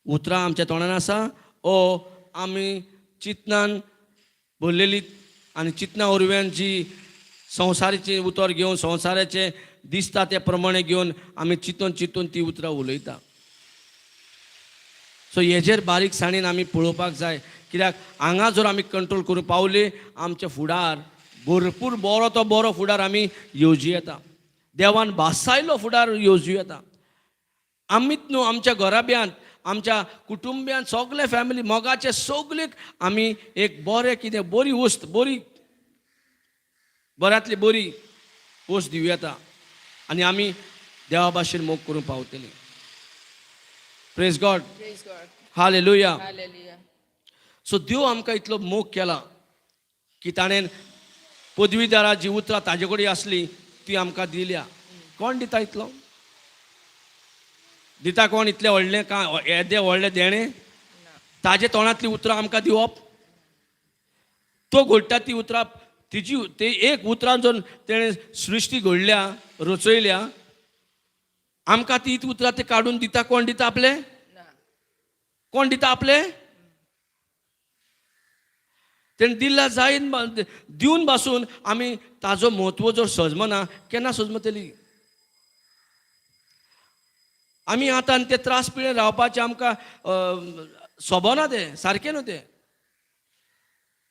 उतरां आमच्या तोंडान आसा ओ आमी चिंतनान भरलेली आनी चिंतना उरव्यान जी संवसाराची उतर घेवन संवसाराचे दिसता ते प्रमाणे घेवन आमी चिंतून चिंतून ती उतरां उलयता. सो हेजेर बारीकसाणेन आमी पळोवपाक जाय, कित्याक हांगा जर आमी कंट्रोल करूंक पावले आमच्या फुडार भरपूर बरो फुडार आमी येवजी येता. देवान भासायलो फुडार येवजू येता. आमीच न्हू, आमच्या घराब्यांत, आमच्या कुटुंब्यांत सगळे फॅमिली मोगाचे सगळेक आमी एक बरें कितें बरी वस्त, बऱ्यांतली बरी वस्त दिवं येता आनी आमी देवा भाशेन मोग करूंक पावतली. Praise God. हालेलुया. सो देव आमकां इतलो मोग केला की ताणें पदवीदारा जी उतरां ताजे कडेन आसली ती आमकां दिल्या. कोण दिता इतलो? दिता कोण इतलें व्हडलें येदें व्हडलें देणें? ताजे तोंडांतली उतरां आमकां दिवप? तो घडटा ती उतरां, ते एक उतरां जर तेणें सृश्टी घडल्या, रचयल्या, आमकां ती उतरां ते काडून दिता. कोण दिता? आपले. कोण दिता? आपले. तेणें दिला जायन दिवन पासून आमी ताजो म्हत्व जर सजमना केन्ना सजमतली? आमी आतां ते त्रास पिळेन रावपाचें आमकां सोबना, तें सारकें न्हू. तें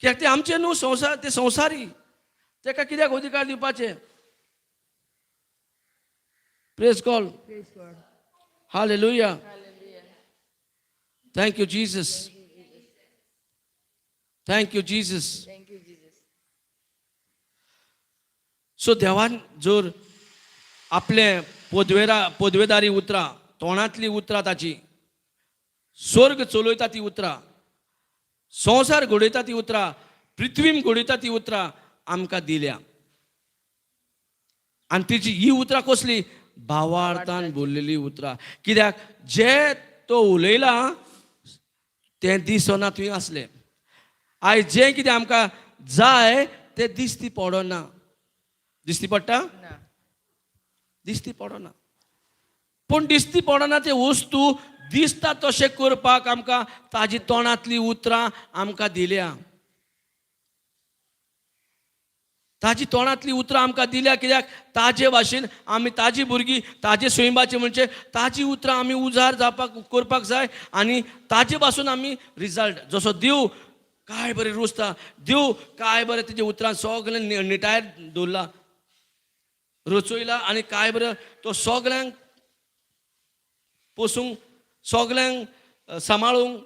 कित्याक ते आमचे न्हू, संवसार ते संवसारी, ताका कित्याक अधिकार दिवपाचे? Praise God. Hallelujah. Thank you Jesus. Thank you Jesus. So देवान जर आपले पदवेदारी उतरां, तोंडांतली उतरां ताची, स्वर्ग चलयता ती उतरां, संवसार घडयता ती उतरां, पृथ्वीम घडयता ती उतरां आमकां दिल्या. आनी तिची ही उतरां कसली? भावार्थान बोललेली उतरां. कित्याक जे तो उलयला ते दिसना थंय आसले. आयज जें कितें आमकां जाय तें दिसती पडना. दिसती पडटा? दिसती पडना. पूण दिसती पडना ते वस्तू दिसता तशें करपाक आमकां ताजी तोंडांतली उतरां आमकां दिल्या. ताजी तोंडांतली उतरां आमकां दिल्या. कित्याक ताजे भाशेन आमी ताजी भुरगीं, ताजे स्वयंबाचे म्हणजे ताजी उतरां आमी उजार जावपाक करपाक जाय आनी ताजे पासून आमी रिजल्ट. जसो देव काय बरें रुजता, देव काय बरें तेजे उतरां सगळें निटायर दवरला, रचयला आनी काय बरें तो सगळ्यांक पोसूंक, सगळ्यांक सांबाळूंक,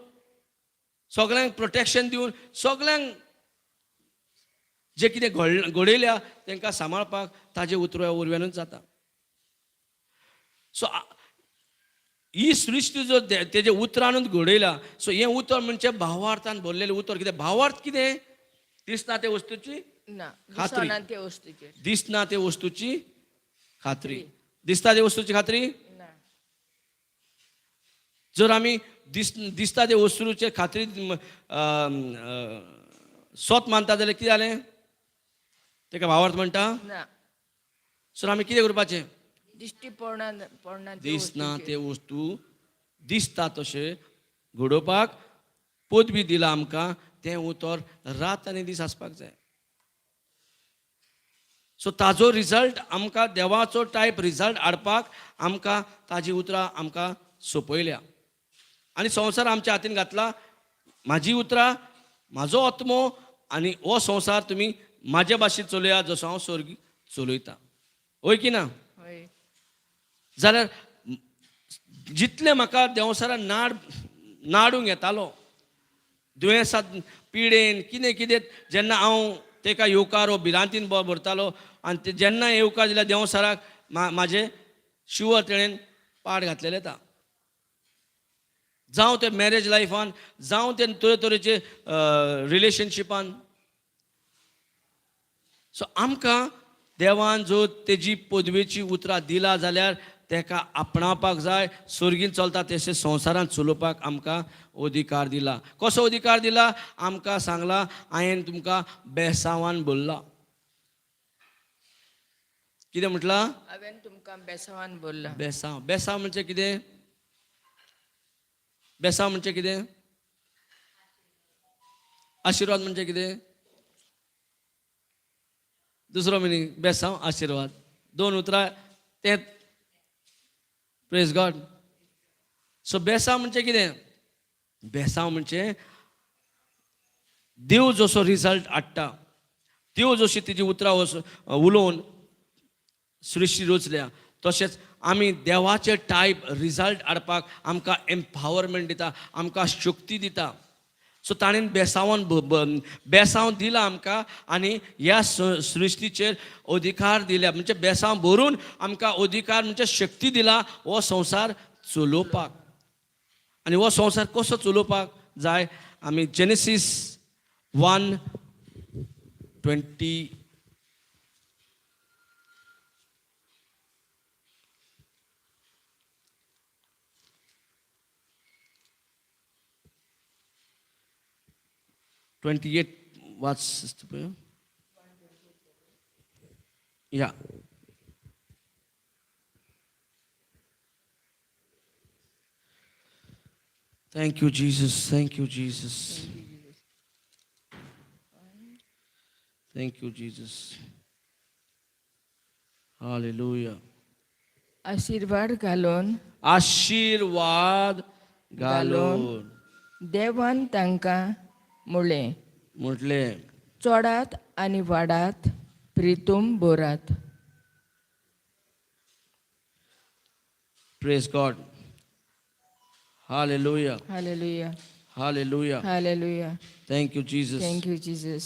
सगळ्यांक प्रोटेक्शन दिवन, सगळ्यांक जे कितें घडयल्या तांकां सांबाळपाक ताजे उतरां वरव्यानूच जाता. सो ही सृश्टी जो तेजे उतरानूच घडयला. सो हें उतर म्हणजे भावार्थान भरलेलें उतर. कितें भावार्थ? कितें? दिसना ते वस्तूची खात्री. दिसना ते वस्तूची खात्री. दिसता ते वस्तूची खात्री? जर आमी दिसता ते वस्तूचे खात्री स्वत मानता जाल्यार कितें जालें? ताका भावार्थ म्हणटा. सो आमी कितें करपाचें? दिसना ते वस्तू दिसता तशें घडोवपाक पदवी दिला आमकां. तें उतर रात आनी दीस आसपाक जाय. सो ताजो रिजल्ट आमकां, देवाचो टायप रिजल्ट हाडपाक आमकां ताजी उतरां आमकां सोंपयल्या. आनी संवसार आमच्या हातीन घातला. म्हाजी उतरां, म्हाजो आत्मो आनी हो संवसार तुमी म्हाज्या भाशेन चलया जसो हांव स्वर्ग चलयता. वय की ना? जाल्यार जितलें म्हाका देंवसारान नाडूंक येतालो, दुयेंसांत, पिडेन, कितें कितें, जेन्ना हांव ताका येवकार हो भिरांतीन भरतालो आनी जेन्ना येवकार दिल्यार देंवसाराक म्हाजें शिवर तेणेन पाड घातलेलें आसा. जावं ते मॅरेज लायफान, जावं ते तरेतरेचे रिलेशनशिपान. सो आमकां देवान जो तेजी पदवेची उतरां दिला जाल्यार ताका आपणावपाक जाय. स्वर्गीन चलता तशें संवसारांत चलोवपाक आमकां अधिकार दिला. कसो अधिकार दिला? आमकां सांगला, हांवें तुमकां बेसांवान भरला. कितें म्हटलां? हांवें तुमकां बेसांवान भरला. बेसांव म्हणजे कितें? बेसांव म्हणजे कितें? आशिर्वाद म्हणजे कितें? दुसरो मिनींग बेसांव आशिर्वाद. दोन उतरां तें प्रेज गॉड. सो बेसांव म्हणजे कितें? बेसांव म्हणजे देव जसो रिजल्ट हाडटा, देव जशी तिजी उतरां उलोवन सृश्टी रचल्या, तशेंच आमी देवाचे टायप रिजल्ट हाडपाक आमकां एम्पावरमेंट दिता, आमकां शक्ती दिता. सो ताणें बेसांव दिला आमकां आनी ह्या सृश्टीचेर अधिकार दिल्या. म्हणजे बेसांव भरून आमकां अधिकार म्हणजे शक्ती दिला हो संवसार चलोवपाक. आनी हो संवसार कसो चलोवपाक जाय? आमी जेनेसीस 1:20 28 वाच. या thank you Jesus, thank you Jesus, thank you Jesus. Hallelujah. आशीर्वाद घालून आशीर्वाद घालून देवान तांकां म्हटलें चोडात आनी वाडात, प्रितूम बोरात. Praise God. Hallelujah, hallelujah, hallelujah. Hallelujah. Thank you Jesus, thank you Jesus,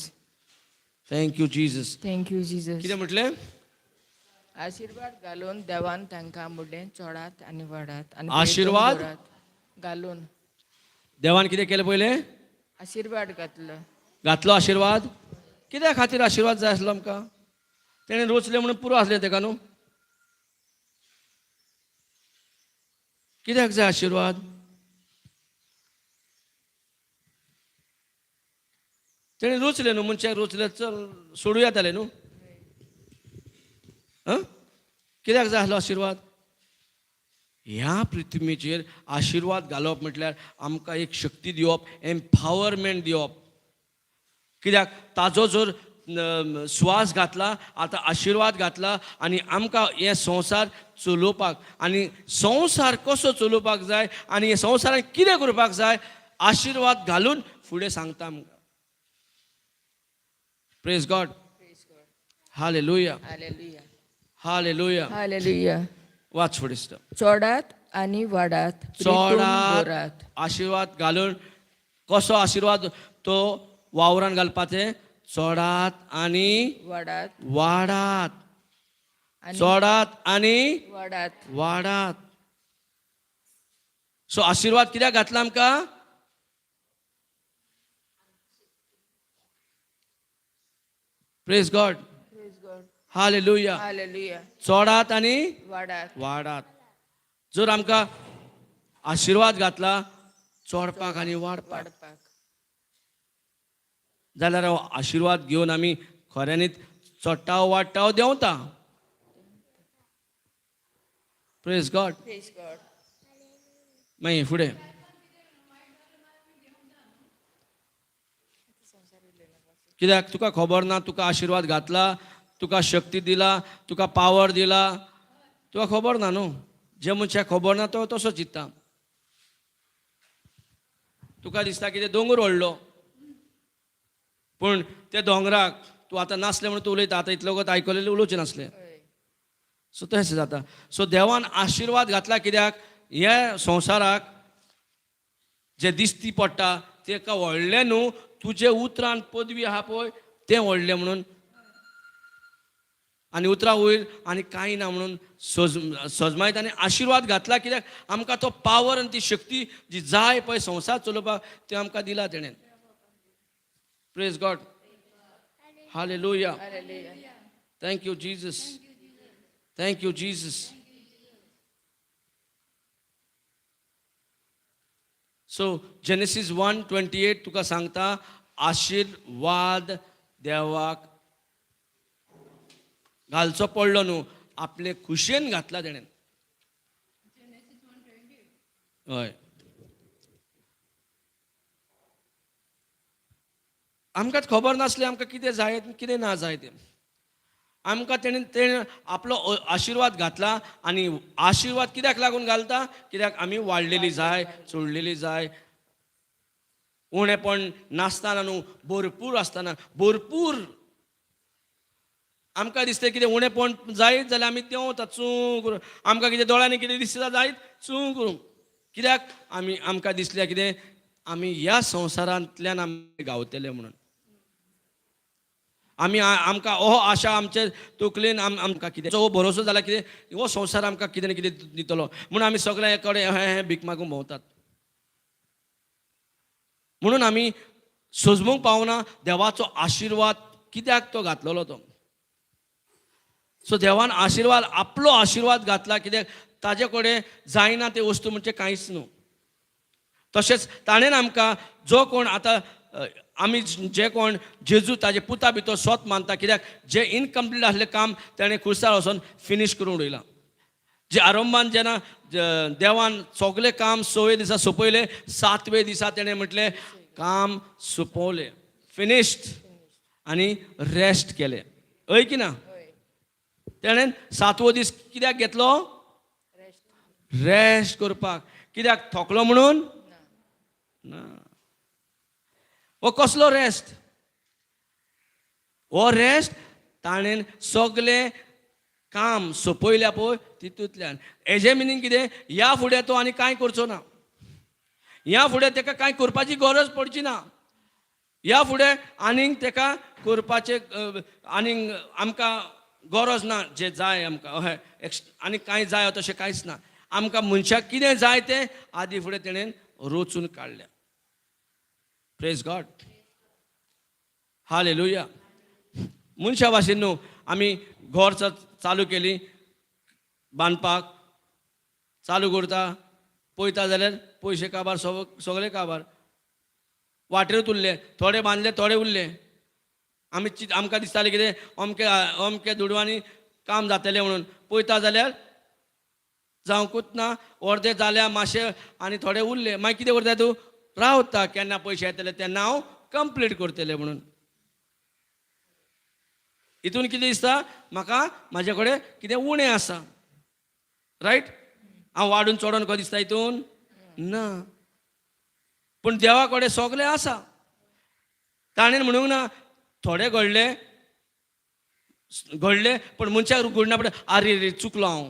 thank you Jesus. Thank you Jesus. कितें म्हटलें? आशीर्वाद घालून देवान तांकां चोडात आनी वाडात आनी आशीर्वाद? प्रितूम बोरात. घालून देवान कितें केलें पयलें? आशीर्वाद घातलो आशीर्वाद. कित्या खातीर आशीर्वाद जाय आसलो आमकां? तेणें रोचलें म्हणून पुरो आसलें तेका न्हू. कित्याक जाय आशीर्वाद? तेणें रोचलें न्हू, मनशाक रोचलें, चल सोडूं येतालें न्हू. कित्याक जाय आसलो आशीर्वाद? ह्या पृथ्वीचेर आशीर्वाद घालप म्हटल्यार आमकां एक शक्ती दिवप, एम्पावरमेंट दिवप. कित्याक ताजो जर स्वास घातला, आतां आशीर्वाद घातला आनी आमकां हे संवसार चलोवपाक, आनी संवसार कसो चलोवपाक जाय आनी हे संवसारान कितें करपाक जाय, आशीर्वाद घालून फुडें सांगता आमकां. Praise God. Hallelujah, hallelujah, hallelujah. Hallelujah. वाच फुडें स्टॉप. चोडात आनी वाडात, प्रितूम बोरात. चोडात आशीर्वाद घालून कसो आशीर्वाद तो वावरान घालपाचें? चोडात आनी वाडात वाडात, आनी चोडात आनी वाडात. वाडात. सो आशीर्वाद कित्याक घातला आमकां? Praise God. हालेलुया. हालेलुया. चोडात आनी वाडात. वाडात. जर आमकां आशीर्वाद घातला चोडपाक आनी वाडपाक, वाडपाक. जाल्यार हो आशीर्वाद घेवन आमी खऱ्यांनीच चोडटाव वाडटाव देंवता. Praise God. Praise God. मागीर फुडें कित्याक तुका खबर ना, तुका आशीर्वाद घातला, तुका शक्ती दिला, तुका पावर दिला, तुका खबर ना न्हू. जे मनशाक खबर ना तो तसो चिंत्ता. तुका दिसता कितें दोंगर व्हडलो, पूण त्या दोंगराक तूं आतां नासलें म्हणून तूं उलयता, आतां इतलो वगत आयकलेलें उलोवचें नासलें. सो तशें जाता. सो देवान आशीर्वाद घातला कित्याक? हे संवसाराक जे दिसती पडटा तेका व्हडलें न्हू, तुजे उतरान पदवी आहा पळय तें व्हडलें म्हणून, आनी उतरां वयर आनी कांय ना म्हणून सजमायता. आनी आशीर्वाद घातला कित्याक? आमकां तो पावर आनी ती शक्ती जी जाय पळय संवसार चलोवपाक ती आमकां दिला तेणें. Praise God. Hallelujah. Thank you Jesus, thank you Jesus. So Genesis 1:28 तुका सांगता आशीर्वाद देवाक घालचो पडलो न्हू, आपले खुशेन घातला तेणें. हय. आमकां खबर नासलें आमकां कितें जाय कितें ना जाय तें. आमकां तेणें आपलो आशिर्वाद घातला आनी आशिर्वाद कित्याक लागून घालता, कित्याक आमी वाडलेली जाय, चोडलेली जाय, उणेपण नासतना न्हू, भरपूर आसतना. भरपूर आमकां दिसता कितें उणेपण जायत जाल्यार आमी देंवता चूं करून. आमकां कितें दोळ्यांनी कितें दिसता जायत चूं करून. कित्याक आमकां दिसलें कितें आमी ह्या संवसारांतल्यान आमी गावतले म्हणून. आमकां हो आशा आमचे तकलेन आमकां कितें हो भरोसो जाला कितें हो संवसार आमकां कितें ना कितें दितलो म्हणून आमी सगळे कडेन हें भीक मागूंक भोंवतात. म्हणून आमी सोजमूंक पावना देवाचो आशिर्वाद कित्याक तो घातलेलो तो. सो देवान आशिर्वाद आपलो आशिर्वाद घातला कित्याक ताजे कडेन जायना ते वस्तू म्हणजे कांयच न्हू. तशेंच ताणें आमकां जो कोण आतां आमी जे कोण जेजू ताजे पुता भितर स्वत मानता कित्याक जे इनकम्प्लीट आसलें काम ताणें खुर्सार वचोन फिनीश करून उडयलां. जे आरंभान जेन्ना देवान सगळें काम 6 दिसा सोंपयलें, 7वें दिसा तेणें म्हटलें काम सोंपवलें, फिनिश्ड, आनी रेस्ट केलें. हय की ना. तेणें 7वो दीस कित्याक घेतलो, रेस्ट करपाक. कित्याक थकलो म्हणून ना. हो कसलो रेस्ट, हो रेस्ट ताणें सगळें काम सोंपयल्या पळय तितूंतल्यान. हेजें मिनींग कितें, ह्या फुडें तो आनी कांय करचो ना, ह्या फुडें ताका कांय करपाची गरज पडची ना, ह्या फुडें आनीक ताका करपाचें आनीक आमकां गरज ना. जें जाय आमकां हय आनी कांय जाय तशें कांयच ना. आमकां मनशाक कितें जाय तें आदी फुडें तेणें रचून काडलें. Praise God, hallelujah. मनशा भाशेन न्हू आमी घर चालू केली बांदपाक, चालू करता पळयता जाल्यार पयशे काबार सगळे काबार, वाटेरूच उरले, थोडे बांदले थोडे उरले. आमकां दिसतालें कितें अमके दुडवांनी काम जातलें म्हणून, पळयता जाल्यार जावंकूच ना. अर्दे जाल्या मातशे आनी थोडे उरले. मागीर कितें करता तूं, रावता केन्ना पयशे येतले तेन्ना हांव कंप्लीट करतलें म्हणून. हितून कितें दिसता म्हाका म्हाजे कडेन कितें उणें आसा, रायट. हांव वाडून चोडोन खंय दिसता हितून ना. पूण देवा कडेन सगळें आसा. ताणें म्हणूंक ना थोडें घडलें पण मनशाक घडना पडटा आरे रे चुकलो हांव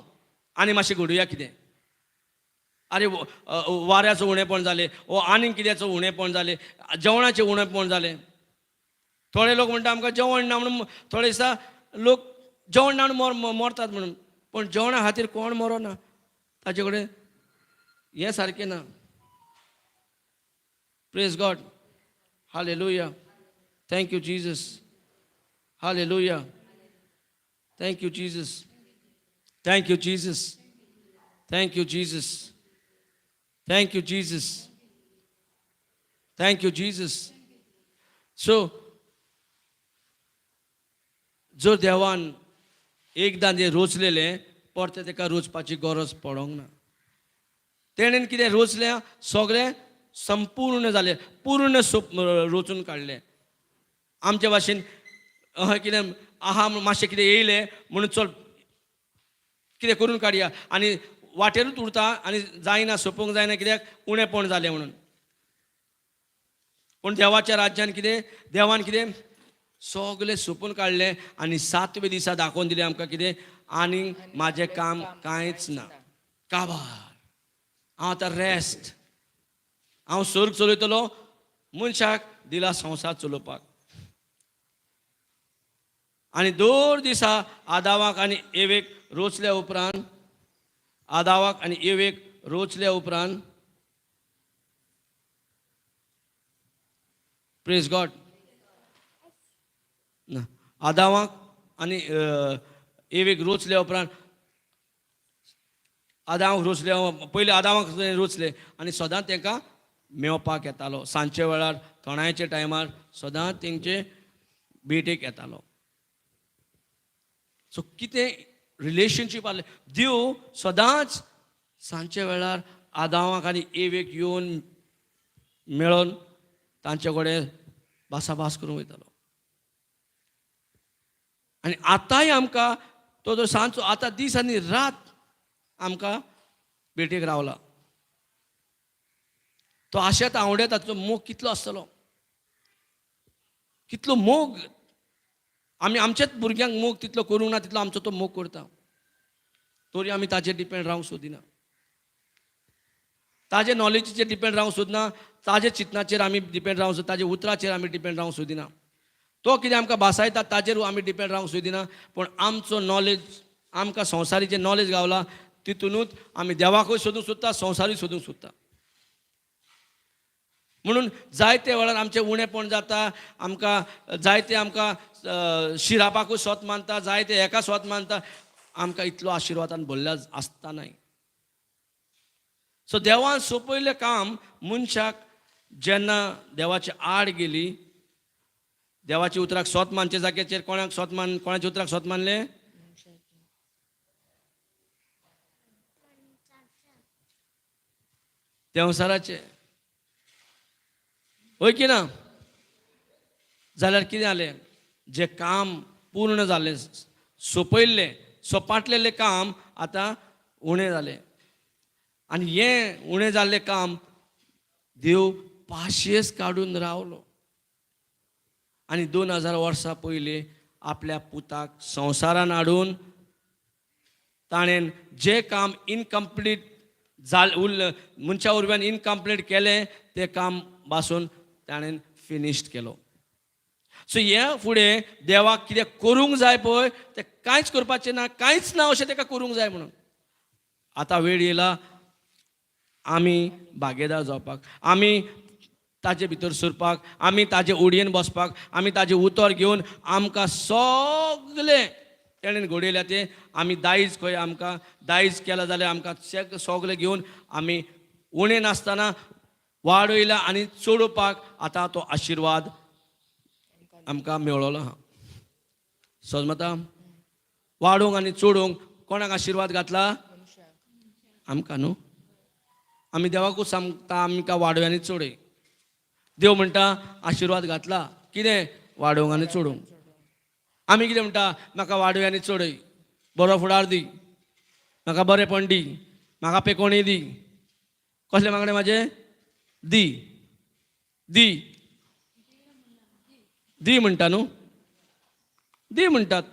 आनी मातशें घडुया कितें, आरे वाऱ्याचो उणेपण जालें, वो आनीक कित्याचो उणेपण जालें, जेवणाचें उणेपण जालें. थोडे लोक म्हणटा आमकां जेवण ना म्हणून, थोडे दिसा लोक जेवण ना म्हणून मरतात म्हणून. पण जेवणा खातीर कोण मरोना, ताजे कडेन हें सारकें ना. Praise God, hallelujah. Thank you Jesus, hallelujah. Thank you Jesus, thank you Jesus, thank you Jesus, thank you Jesus, thank you Jesus. So जर देवान एकदां जें रोचलेलें परतें ताका रोचपाची गरज पडोंक ना. तेणेन कितें रोचलें सगळें संपूर्ण जालें, पूर्ण रोचून काडलें. आमचे भाशेन कितें आहा मातशें कितें येयलें म्हणून चल कितें करून काडया आनी वाटेरूच उरता आनी जायना, सोंपोवंक जायना कित्याक उणेपण जालें म्हणून. पूण देवाच्या राज्यान कितें, देवान कितें सगळें सोंपून काडलें आनी 7वें दिसा दाखोवन दिलें आमकां कितें आनी म्हाजें काम कांयच ना, काबार. हांव आतां रेस्ट, हांव सर्ग चलयतलो, मनशाक दिला संवसार चलोवपाक. आनी 2 दिसा आदावाक आनी एवेक रोचल्या उपरांत, आदावाक आनी एवेक रोचल्या उपरांत, प्रेज गॉड, आदावाक आनी एवेक रोचल्या उपरांत, आदावाक रोचले, पयलीं आदावाक रोचले आनी सदांच तांकां मेवपाक येतालो. सांजचे वेळार थोणायचे टायमार सदांच तेंचे भेटेक येतालो. सो कितें रिलेशनशीप आसलें. देव सदांच सांजचे वेळार आदावाक आनी एवेक येवन मेळोन तांचे कडेन भासाभास करून वयतालो. आनी आतांय आमकां तो सांजचो आतां दीस आनी रात आमकां भेटेक रावला. तो आशेत आवडेत ताचो मोग कितलो आसतलो, कितलो मोग आमी आमच्याच भुरग्यांक मोग तितलो करूंक ना तितलो आमचो तो मोग करता. तरी आमी ताचेर डिपेंड रावंक सोदिना, ताजे नॉलेजीचेर डिपेंड रावंक सोदना, ताजे चिंतनाचेर आमी डिपेंड रावंक सोदना, ताजे उतराचेर आमी डिपेंड रावंक सोदिना. तो कितें आमकां भासायता ताजेर आमी डिपेंड रावंक सोदिना. पूण आमचो नॉलेज आमकां संवसारीचें नॉलेज गावला तितूनूच आमी देवाकूय सोदूंक सोदता, संवसारूय सोदूंक सोदता. म्हणून जायते वेळार आमचें उणेपण जाता, आमकां जायते आमकां शिरापाकूय स्वत मानता, जायते एका स्वत मानता, आमकां इतलो आशिर्वादान भरल्या आसतानाय. सो देवान सोपयलें काम मनशाक जेन्ना देवाची आड गेली, देवाच्या उतराक स्वत मानचे जाग्याचेर कोणाक स्वत मान, कोणाच्या उतराक स्वत मानले? देवसाराचे. होय की ना? जाल्यार कितें जालें? जे काम पूर्ण जालें, सोपयल्लें, सोपाटलेलें काम आतां उणें जालें. आनी हें उणें जाल्लें काम देव पाशयेस काडून रावलो. आनी 2000 वर्सां पयलीं आपल्या पुताक संवसारान हाडून ताणें जें काम इनकम्प्लीट मनशा उर्ब्यान इनकम्प्लीट केलें तें काम पासून ताणें फिनिश्ड केलो. सो हे फुडें देवाक कितें करूंक जाय पळय तें कांयच करपाचें ना, कांयच ना अशें ताका करूंक जाय म्हणून. आतां वेळ येयला आमी भागेदार जावपाक, आमी ताजे भितर सरपाक, आमी ताजे ओडयेन बसपाक, आमी ताजें उतर घेवन आमकां सगलें तेणेन घडयल्या तें आमी दायज खंय आमकां दायज केला जाल्यार आमकां सगलें घेवन आमी उणें नासतना वाडयला आनी चडोवपाक आतां तो आशिर्वाद आमकां मेळ्ळो आहा. समजता? वाडोवंक आनी चोडोवंक कोणाक आशिर्वाद घातला? आमकां न्हू. आमी देवाकूच सांगता आमकां वाडय आनी चोडय. देव म्हणटा आशिर्वाद घातला कितें? वाडोवंक आनी चोडोवंक. आमी कितें म्हणटा? म्हाका वाडय आनी चोडय, बरो फुडार दी, म्हाका बरेंपण दी, म्हाका पेकोणी दी. कसलें मागणें म्हाजें? दी दी दी म्हणटा न्हू. दी म्हणटात.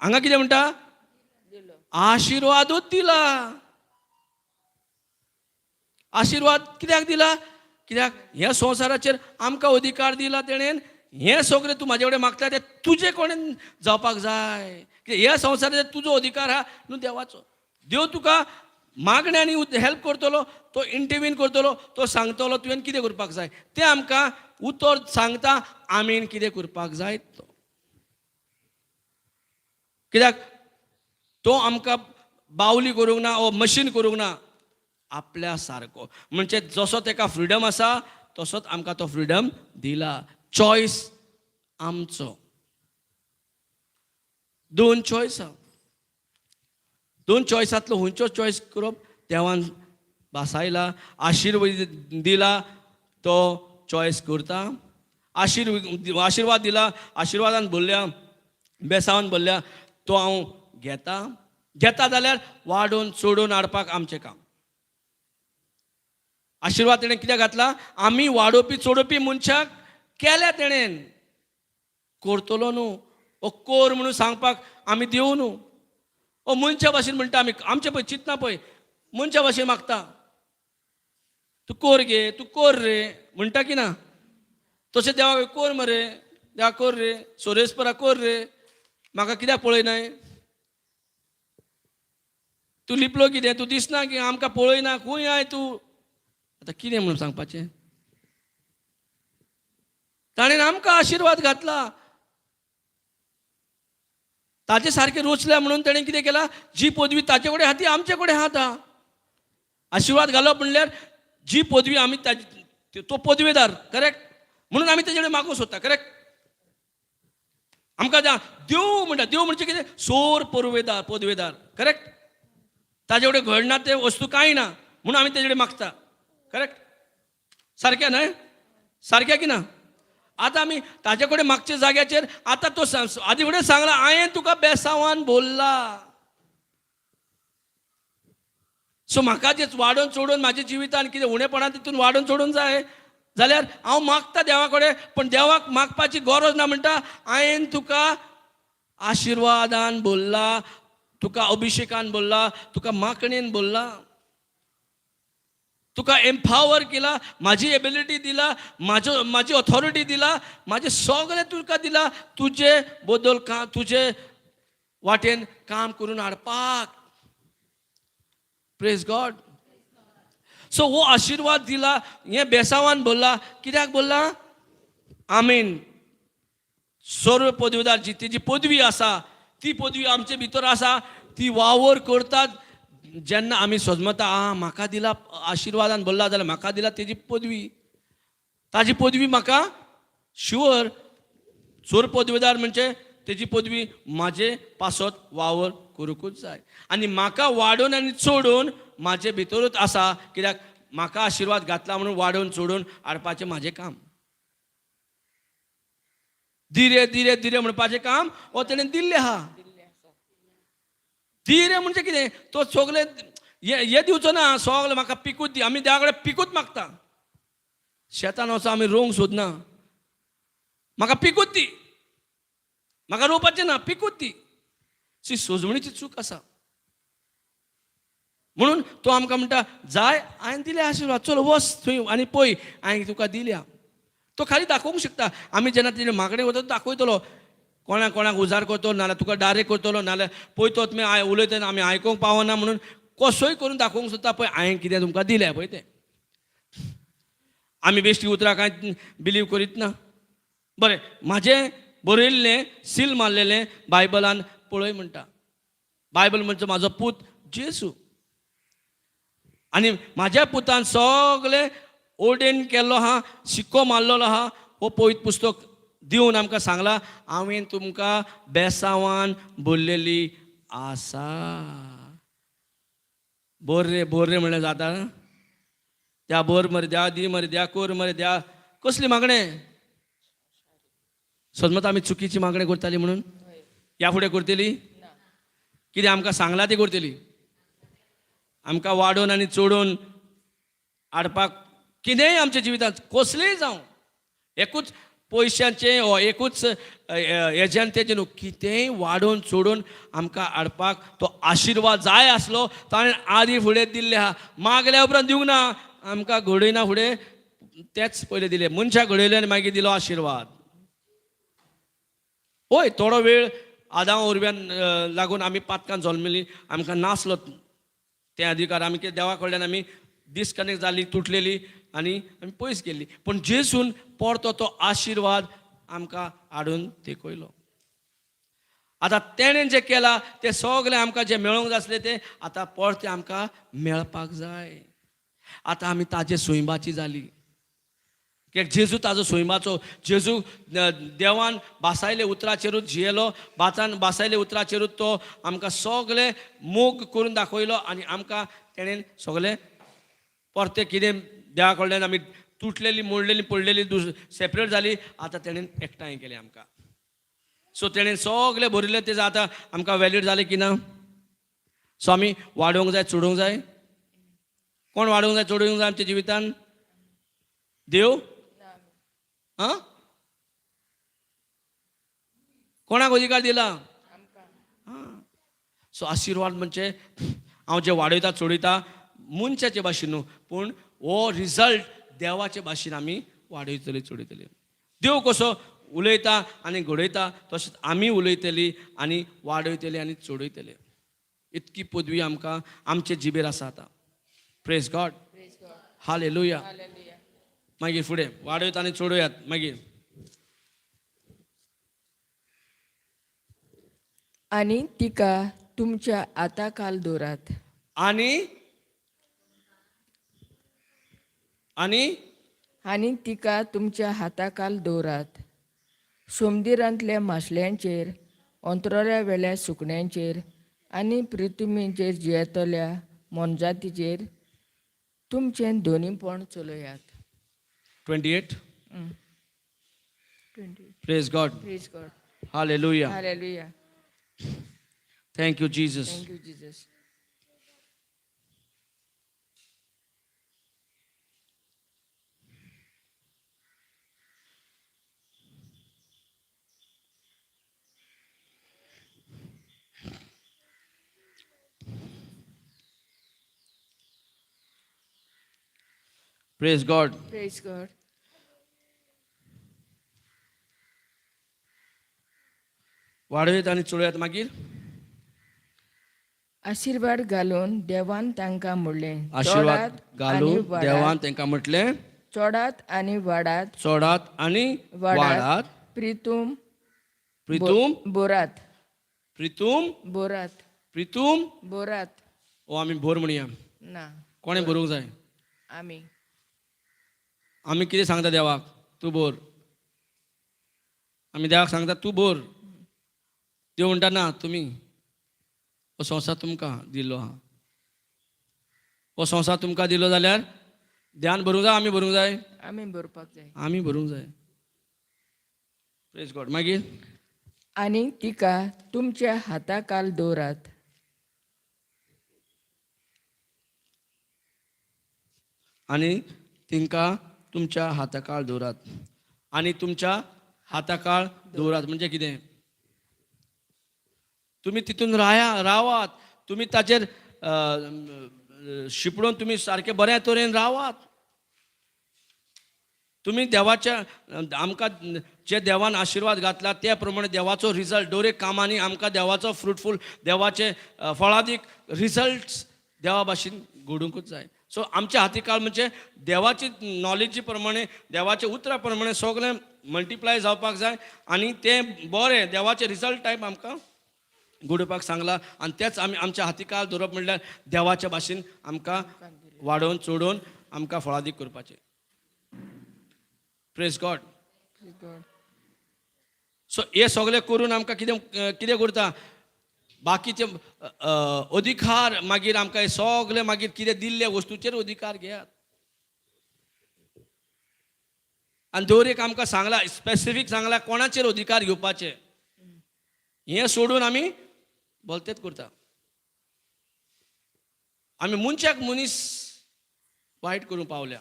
हांगा कितें म्हणटा? आशिर्वादूच दिला. आशिर्वाद कित्याक दिला? कित्याक ह्या संवसाराचेर आमकां अधिकार दिला तेणेन. हें सगळें तूं म्हाजे कडेन मागता तें तुजें कोणें जावपाक जाय. ह्या संवसाराचेर तुजो अधिकार आहा न्हू देवाचो. देव तुका मागण्यांनी हेल्प करतलो, तो इंटरव्हीन करतलो, तो सांगतलो तुवें कितें करपाक जाय तें आमकां उतर सांगता. आमीन कितें करपाक जाय तो. कित्याक तो आमकां बावली करूंक ना ओ मशीन करूंक ना, आपल्या सारको. म्हणजे जसो ताका फ्रिडम आसा तसोच आमकां तो फ्रिडम दिला. चॉयस आमचो. 2 चॉयस आहा. 2 चॉयसांतलो खंयचो चॉयस करप देवान भासायला. आशिर्वाद दिला तो चॉयस करता. आशिर्वाद दिला, आशिर्वादान भरल्या, बेसावन भरल्या तो हांव घेता जाल्यार वाडोवन चोडून हाडपाक आमचें काम. आशिर्वाद तेणें कित्याक घातला? आमी वाडोवपी चोडोवपी मनशाक केल्या तेणेन. करतलो न्हू ओ कोर म्हणून सांगपाक आमी देव न्हू. ओ मनशा भाशेन म्हणटा आमी, आमचें पळय चिंतना पळय मनशा भाशेन मागता. तूं कोर गे, तूं कोर रे म्हणटा की ना. तशें देवाक कोर मरे, देवा कोर रे, सोरेस्परा कोर रे, म्हाका कित्याक पळयनाय? तूं लिपलो कितें? तूं दिसना की आमकां पळयना, खूंय आय तूं. आतां कितें म्हणून सांगपाचें? ताणेन आमकां आशिर्वाद घातला. ताजे सारकें रोचल्या म्हणून ताणें कितें केलां? जी पदवी ताचे कडेन आहा ती आमचे कडेन आहा. आशिर्वाद घालप म्हणल्यार जी पदवी आमी तो पदवेदार, करेक्ट, म्हणून आमी तेजे कडेन मागूंक सोदता, करेक्ट. आमकां देव म्हणटा, देव म्हणजे कितें? सोर पदवेदार, करेक्ट. ताजे कडेन घडना ते वस्तू कांय ना म्हणून आमी तेजे कडेन मागता, करेक्ट. सारकें न्हय? सारकें की ना? आता आमी ताजे कडेन मागच्या जाग्याचेर आतां तो आदी फुडें सांगला हांवें तुका बेसांवान बोलला. सो म्हाका जे वाडोवन चोडून म्हाज्या जिवितान कितें उणेपणां तितून वाडोवन चोडून जाय जाल्यार हांव मागता देवा कडेन, पण देवाक मागपाची गरज ना म्हणटा हांवें तुका आशिर्वादान बोलला, तुका अभिषेकान बोलला, तुका माकणेन बोलला, तुका एम्पावर केला, माझी एबिलिटी दिला, माझी ऑथॉरिटी दिला, माझे सगळें तुका दिला तुजे बदल तुजे वाटेन काम करून हाडपाक. Praise God. सो हो आशिर्वाद दिला, हे बेसांवान बोलला. कित्याक बोलला? आमीन. सर्व पदवीदार जी तेजी पदवी आसा ती पदवी आमचे भितर आसा, ती वावर करतात. जेन्ना आमी सोजमता म्हाका दिला आशिर्वादान बोलला जाल्यार म्हाका दिला तेजी पदवी, ताजी पदवी म्हाका शुअर. चोर पदवीदार म्हणजे तेजी पदवी म्हाजे पासत वावर करूंकूच जाय. आनी म्हाका वाडोवन आनी चोडून म्हाजे भितरूच आसा, कित्याक म्हाका आशिर्वाद घातला म्हणून वाडोवन चोडून हाडपाचें म्हाजें काम. धीरे धीरे धीरे म्हणपाचें काम हो तेणें दिल्लें आहा. धीरे म्हणजे कितें? तो सगळें हे दिवचो ना, सगळें म्हाका पिकूच दी. आमी देवा कडेन पिकूच मागता. शेतान वचून आमी रोवंक सोदना, म्हाका पिकूच दी, म्हाका रोवपाचें ना, पिकूच दी. सी सोजवणीची चूक आसा. म्हणून तो आमकां म्हणटा जाय हांवें दिले आशिर्वाद, चल वच थंय आनी पळय हांवें तुका दिल्या. तो खाली दाखोवंक शकता. आमी जेन्ना तेजे मागणे वता दाखयतलो, कोणाक कोणाक उजार करतलो, नाल्यार तुका डायरेक्ट करतलो, नाल्यार पळय तो तुमी उलयतना आमी आयकूंक पावना म्हणून कसोय करून दाखोवंक सोदता. पळय हांवें कितें तुमकां दिलें पळय तें. आमी बेश्टी उतरां कांय बिलीव करीत ना. बरें, म्हाजें बरयल्लें सील मारलेलें बायबलान पळय म्हणटा. बायबल म्हणजे म्हाजो पूत जेसू. आनी म्हाज्या पुतान सगळें ओर्डेन केल्लो आहा, शिक्को मारलेलो आहा. हो पवित्र पुस्तक दिवन आमकां सांगला हांवें तुमकां बेसांवान बोललेली आसा. बोर रे बोर रे म्हणल्यार जाता? त्या बोर मरे द्या, दी मरे द्या, कोर मरे द्या. कसली मागणें? समज आमी चुकीची मागणी करताली म्हणून ह्या फुडें करतली? कितें आमकां सांगला ती करतली? आमकां वाडोवन आनी चोडून हाडपाक कितेंय आमच्या जिवितांत कसलेंय जावं, एकूच पयशांचें हो एकूच एजंटेचें न्हू, कितेंय वाडोवन चोडून आमकां हाडपाक तो आशिर्वाद जाय आसलो ताणें आदी फुडें दिल्ले आहा. मागल्या उपरांत दिवंक ना, आमकां घडयना फुडें तेच पयलें दिलें. मनशाक घडयलें आनी मागीर दिलो आशिर्वाद. होय, थोडो वेळ आदां उरव्यान लागून आमी पातकान जल्मली, आमकां नासलो ते अधिकार. आमी कितें देवा कडल्यान आमी डिस्कनेक्ट जाली, तुटलेली आनी आमी पयस गेल्ली. पण जेसून परतो तो आशिर्वाद आमकां हाडून तेकयलो. आतां तेणें जें केलां तें सगळें आमकां जें मेळोंक जाय आसलें तें आतां परतें आमकां मेळपाक जाय. आतां आमी ताजे सोयंबाची जाली. कित्याक जेजू ताजो सोयंबाचो. जेजू देवान बासायले उतराचेरूच जियेलो, बासायले उतराचेरूच तो आमकां सगळें मोग करून दाखयलो आनी आमकां तेणें सगळें परतें कितें देवा कडल्यान आमी तुटलेली, मोडलेली, पडलेली, सेपरेट जाली, आतां तेणें एकठांय केलें आमकां. सो तेणें सगळें भरिल्लें तेजें आतां आमकां वॅलिड जालें की ना? सो आमी वाडोवंक जाय, चोडूंक जाय. कोण वाडोवंक जाय, चोडूंक जाय आमच्या जिवितान? देव? आं? कोणाक अधिकार दिला? सो आशिर्वाद म्हणजे हांव जे वाडयता चोडयता मनशाचे भाशेन न्हू, पूण हो रिजल्ट देवाचे भाशेन आमी वाडयतली चोडयतली. देव कसो उलयता आनी घडयता तशेंच आमी उलयतली आनी वाडयतली आनी चोडयतली. इतकी पदवी आमकां आमचे जिबेर आसा आतां. Praise God. हालेलुया. मागीर फुडें वाडयता आनी चोडयात. मागीर आनी तिका तुमच्या हाताखाल दवरात. आनी तिका तुमच्या हाताखाल दवरात. सोमदिरांतल्या माशल्यांचेर, अंतरोल्या वेल्या सुकण्यांचेर आनी पृथ्वीचेर जियेतल्या मनजातीचेर तुमचें दोनीपण चलयात. 28. Praise God. Praise God. Hallelujah. Hallelujah. Thank you, Jesus. Thank you, Jesus. Praise God. Praise God. वाढवेत आणि चोळयात मागीर आशीर्वाद घालून देवान तांकां म्हणलें, आशीर्वाद चोडात आनी घालून वाडात, देवान तांकां म्हटलें, चोडात आनी वाडात, चोडात आणि वाडात, प्रितूम प्रितूम बोरात, प्रितूम बोरात, प्रितूम बोरात. ओ आमी भोर म्हणया. ना, कोणे बरोवंक जाय? आमी. आमी कितें सांगता देवाक? तूं बोर. आमी देवाक सांगता तूं बोर. देव म्हणटा ना, तुमी हो संवसार तुमकां दिल्लो आहा. हो संवसार तुमकां दिलो जाल्यार ध्यान भरूंक जाय, आमी भरूंक जाय? आमी बरोवपाक जाय. आमी भरूंक जाय. Praise God. मागीर आनी तिका तुमच्या हाताखाल दवरात. आनी तिंका तुमच्या हाताखाल दवरात. आनी तुमच्या हाताखाल दवरात म्हणजे कितें? तुमी तितून रावात. तुमी ताचेर शिपडून तुमी सारके बऱ्या तरेन रावात. तुमी देवाच्या आमकां जे देवान आशिर्वाद घातला त्या प्रमाणे देवाचो रिजल्ट दरेक कामांनी आमकां देवाचो फ्रुटफूल देवाचे फळादीक रिजल्ट्स देवा भाशेन घडोवंकूच जाय. सो आमच्या हातीकाल म्हणजे देवाची नॉलेजी प्रमाणे देवाच्या उतरा प्रमाणे सगळें मल्टिप्लाय जावपाक जाय आनी तें बरें देवाचे रिजल्ट टायप आमकां घडोवपाक सांगला. आनी तेच आमी आमच्या हातीकाल दवरप म्हणल्यार देवाच्या भाशेन आमकां वाडोवन चोडोवन आमकां फळादीक करपाचें. Praise God. सो हे सगळें करून आमकां कितें करता? बाकीचे अधिकार मागीर आमकां हे सगळे मागीर कितें दिल्ले वस्तूचेर अधिकार घेयात. आनी दर एक आमकां सांगला स्पेसिफीक सांगला कोणाचेर अधिकार घेवपाचे. हें सोडून आमी बोलतेच करता. आमी मनशाक मनीस वायट करूंक पावल्या.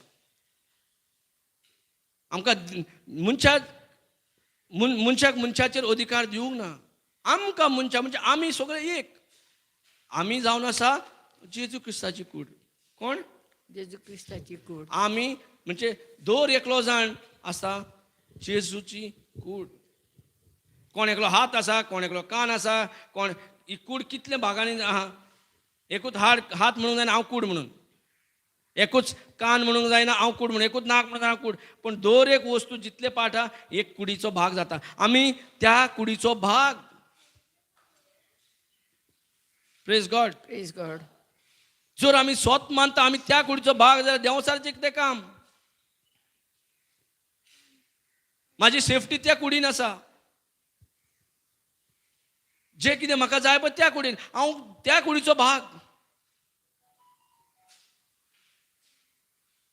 आमकां मनशाक मनशाचेर अधिकार दिवंक ना. आमकां मनशा म्हणजे आमी सगळे एक. आमी जावन आसा जेजू क्रिस्ताची कूड. कोण? जेजू क्रिस्ताची कूड. आमी म्हणजे दर एकलो जाण आसा जेजूची कूड. कोण एकलो हात आसा, कोण एकलो कान आसा, कोण ही कूड कितले भागांनी आहा. एकूच हात म्हणूंक जायना हांव कूड म्हणून. एकूच कान म्हणूंक जायना हांव कूड म्हणून. एकूच नाक म्हणून हांव कूड. पण दर एक वस्तू जितले पार्ट आहा एक कुडीचो भाग जाता. आमी त्या कुडीचो भाग. Praise God. Praise God. जर आमी स्वत मानता आमी त्या कुडीचो भाग जाल्यार देंवसारचें कितें काम? म्हाजी सेफ्टी त्या कुडीन आसा. जे कितें म्हाका जाय पळय त्या कुडीन हांव त्या कुडीचो भाग.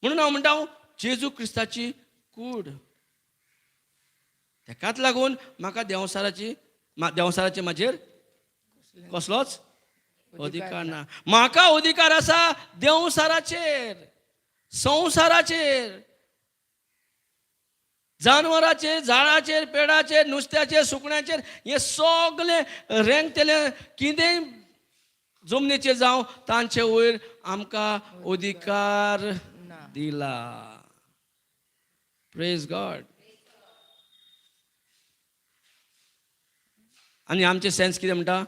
म्हणून हांव म्हणटा हांव जेजू क्रिस्ताची कूड. तेकाच लागून म्हाका देंवसाराचे म्हाजेर कसलोच अधिकार ना. म्हाका अधिकार आसा देंवसाराचेर, संवसाराचेर, जानवराचेर, झाडाचेर, पेडाचेर, नुस्त्याचेर, सुकण्याचेर. हे सगळे रेंगतेले कितेंय जमनीचेर जावं तांचे वयर आमकां अधिकार दिला. Praise God. आनी आमचे सेन्स कितें म्हणटा?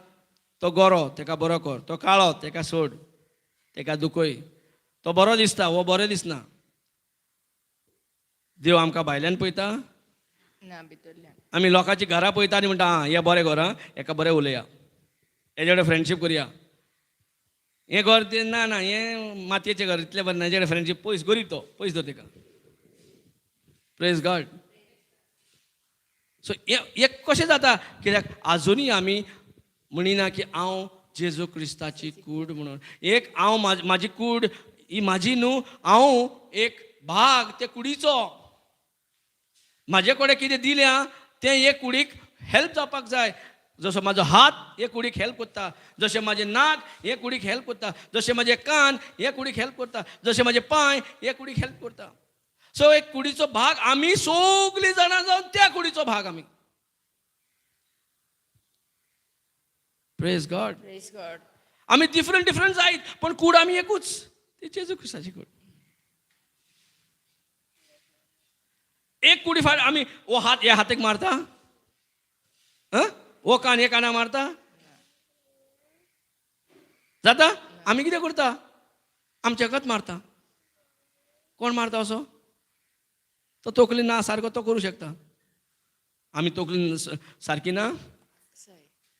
तो गोरो तेका बरो कर, तो काळो तेका सोड, तेका दुखय. तो बरो दिसता वो बरें दिसना. देव आमकां भायल्यान पळयता ना भितरल्यान. आमी लोकांची घरां पळयता आनी म्हणटा आं हें बरें घर आं हेका बरें उलया, हेजे कडेन फ्रेंडशीप करया. हें घर तें ना ना हें मातयेचें घर इतलें बरें ना, हेजे कडेन फ्रेंडशीप पयस गरीब तो पयस दर तेका. Praise God. सो हें कशें जाता? कित्याक आजुनूय आमी म्हणिना की हांव जेजू क्रिस्ताची कूड म्हणून. एक हांव म्हाजी कूड ही म्हाजी न्हू, हांव एक भाग ते कुडीचो. म्हाजे कडेन कितें दिल्या तें एक कुडीक हेल्प जावपाक जाय. जसो म्हाजो हात एक कुडीक हेल्प करता, जशें म्हाजें नाक एक कुडीक हेल्प करता, जशें म्हाजे कान एक कुडीक हेल्प करता, जशें म्हाजे पांय एक कुडीक हेल्प करता. सो एक कुडीचो भाग आमी सगळीं जाणां जावन त्या कुडीचो भाग आमी. Praise God. Praise God. आमी डिफरंट डिफरंट जायत पण कूड आमी एकूच, ती जेजू ख्रिस्ताची कूड. एक कुडी फाट आमी हो हात ह्या हाताक मारता, हो कान हे कानाक मारता जाता. आमी कितें करता, आमच्याकच मारता. कोण मारता असो? तो तकली ना सारको तो करूं शकता. आमी तकली सारकी ना,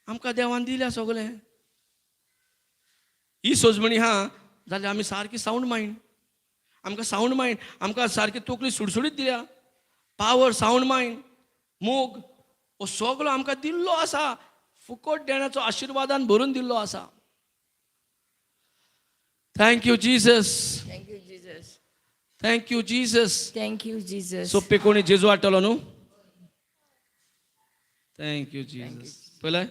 आमकां देवान दिल्या सगळें. ही सोजमणी हा जाल्यार आमी सारकी साऊंड मायंड. आमकां साऊंड मायंड, आमकां सारकी तकली सुडसुडीत दिल्या. पावर, साऊंड मायंड, मोग हो सगळो आमकां दिल्लो आसा. फुकट देण्याचो आशिर्वादान भरून दिल्लो आसा. Thank you Jesus. Thank you Jesus. Thank you Jesus. Thank you Jesus. सोप्पे कोणी जेजू हाडटलो न्हू. Thank you Jesus. पळय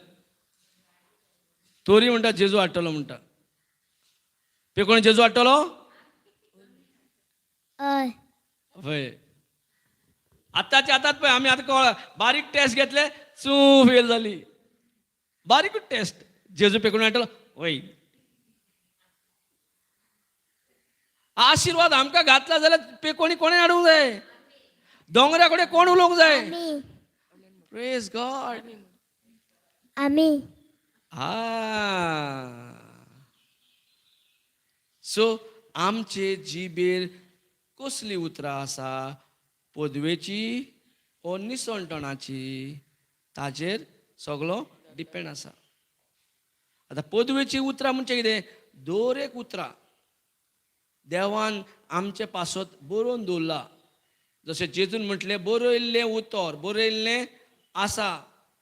तोरी म्हणटा जेजू हाडटलो म्हणटा. पे कोणी जेजू हाडटलो? हय. हय. आतांच्या आतांत पळय आमी आतां बारीक टेस्ट घेतले, फेल जाली. बारीकूच टेस्ट. जेजू पे कोणी हाडटलो? वय. आशिर्वाद आमकां घातला जाल्यार पे कोणी हाडूंक जाय. दोंगरा कडेन कोण उलोवंक जाय? आमी. Praise God. आमी. सो आमचे जिबेर कसली उतरां आसा, पदवेची ओ निसणटणाची, ताजेर सगळो डिपेंड आसा. आतां पदवेची उतरां म्हणजे कितें? दर एक उतरां देवान आमचे पासत बरोवन दवरला. जशें जेजून म्हटलें बरयल्लें उतर बरयल्लें आसा